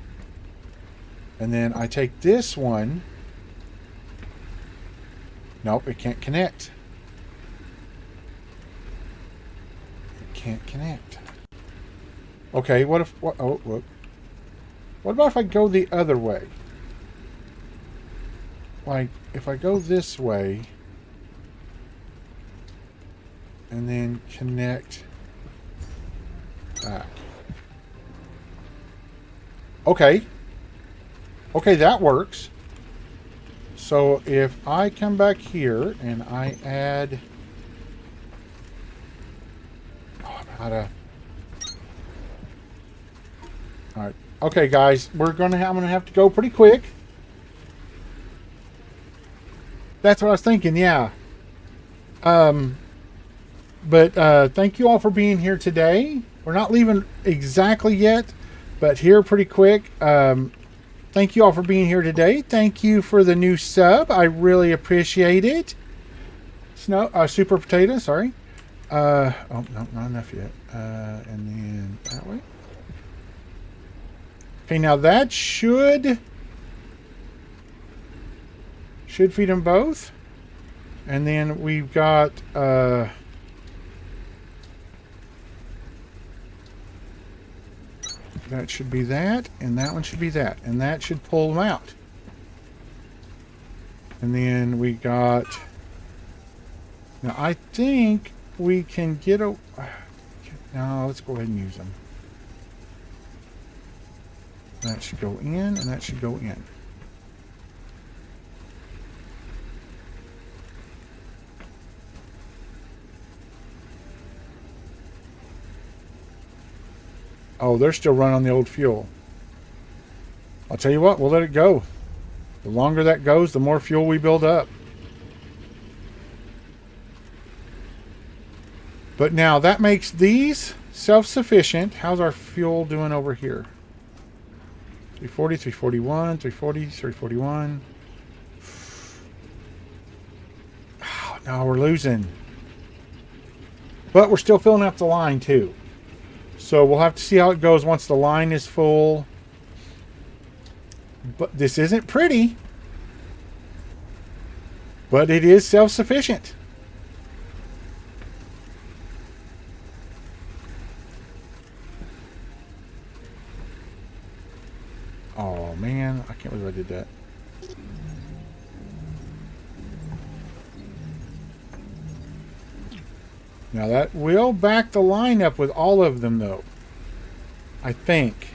and then I take this one, nope, it can't connect. It can't connect. Okay, what if... What, oh, whoop. What about if I go the other way? Like, if I go this way and then connect back. Okay. Okay, that works. So if I come back here and I add... Oh, how to... Alright. Okay, guys, I'm gonna have to go pretty quick. That's what I was thinking, yeah. But thank you all for being here today. We're not leaving exactly yet, but here pretty quick. Thank you all for being here today. Thank you for the new sub. I really appreciate it. Super Potato, sorry. Oh, no, not enough yet. And then that way. Okay, now that should feed them both. And then we've got that should be that, and that one should be that, and that should pull them out. And then we got... Now I think we can get a... No, let's go ahead and use them. That should go in, and that should go in. Oh, they're still running on the old fuel. I'll tell you what, we'll let it go. The longer that goes, the more fuel we build up. But now that makes these self-sufficient. How's our fuel doing over here? 340, 341, 340, 341. Oh, no, we're losing. But we're still filling up the line too. So we'll have to see how it goes once the line is full. But this isn't pretty. But it is self-sufficient. Oh man, I can't believe I did that. Now that will back the line up with all of them though. I think.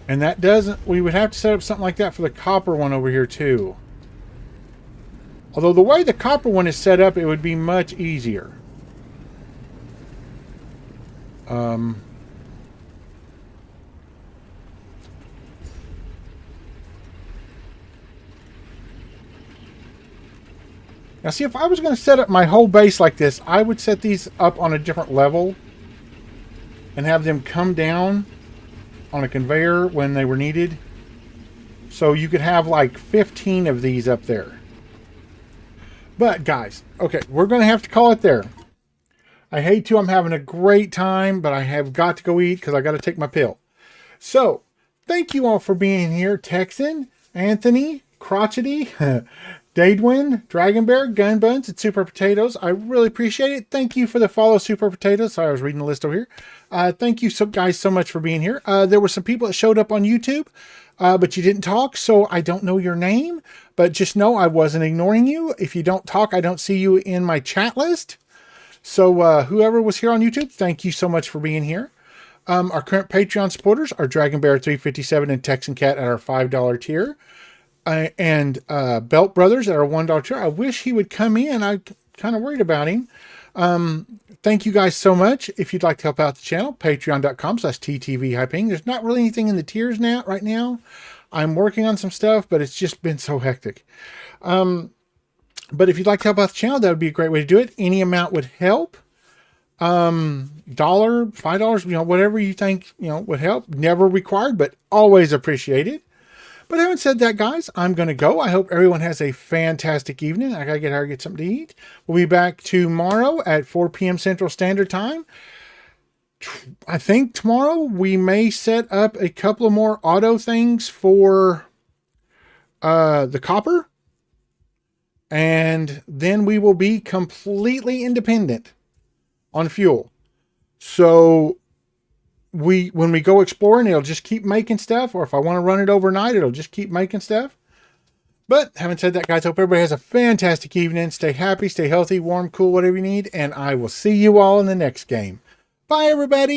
And that doesn't, we would have to set up something like that for the copper one over here too. Although the way the copper one is set up, it would be much easier. Now see, if I was going to set up my whole base like this, I would set these up on a different level and have them come down on a conveyor when they were needed. So you could have like 15 of these up there. But guys, okay, we're going to have to call it there. I hate to, I'm having a great time, but I have got to go eat because I got to take my pill. So, thank you all for being here. Texan, Anthony, Crotchety, Dadewin, Dragon Bear, Gun Buns, and Super Potatoes. I really appreciate it. Thank you for the follow, Super Potatoes. Sorry, I was reading the list over here. Thank you guys so much for being here. There were some people that showed up on YouTube, but you didn't talk, so I don't know your name. But just know I wasn't ignoring you. If you don't talk, I don't see you in my chat list. So whoever was here on YouTube, thank you so much for being here. Our current Patreon supporters are Dragon Bear 357 and Texan Cat at our $5 tier. And Belt Brothers at our $1 tier. I wish he would come in. I'm kind of worried about him. Thank you guys so much. If you'd like to help out the channel, patreon.com/TTVHyping. There's not really anything in the tiers now, right now. I'm working on some stuff, but it's just been so hectic. But if you'd like to help out the channel, that would be a great way to do it. Any amount would help. $1, $5, whatever you think, would help. Never required, but always appreciated. But having said that, guys, I'm going to go. I hope everyone has a fantastic evening. I got to get out and get something to eat. We'll be back tomorrow at 4 p.m. Central Standard Time. I think tomorrow we may set up a couple of more auto things for the copper. And then we will be completely independent on fuel. So when we go exploring, it'll just keep making stuff. Or if I want to run it overnight, it'll just keep making stuff. But having said that, guys, hope everybody has a fantastic evening. Stay happy, stay healthy, warm, cool, whatever you need. And I will see you all in the next game. Bye, everybody.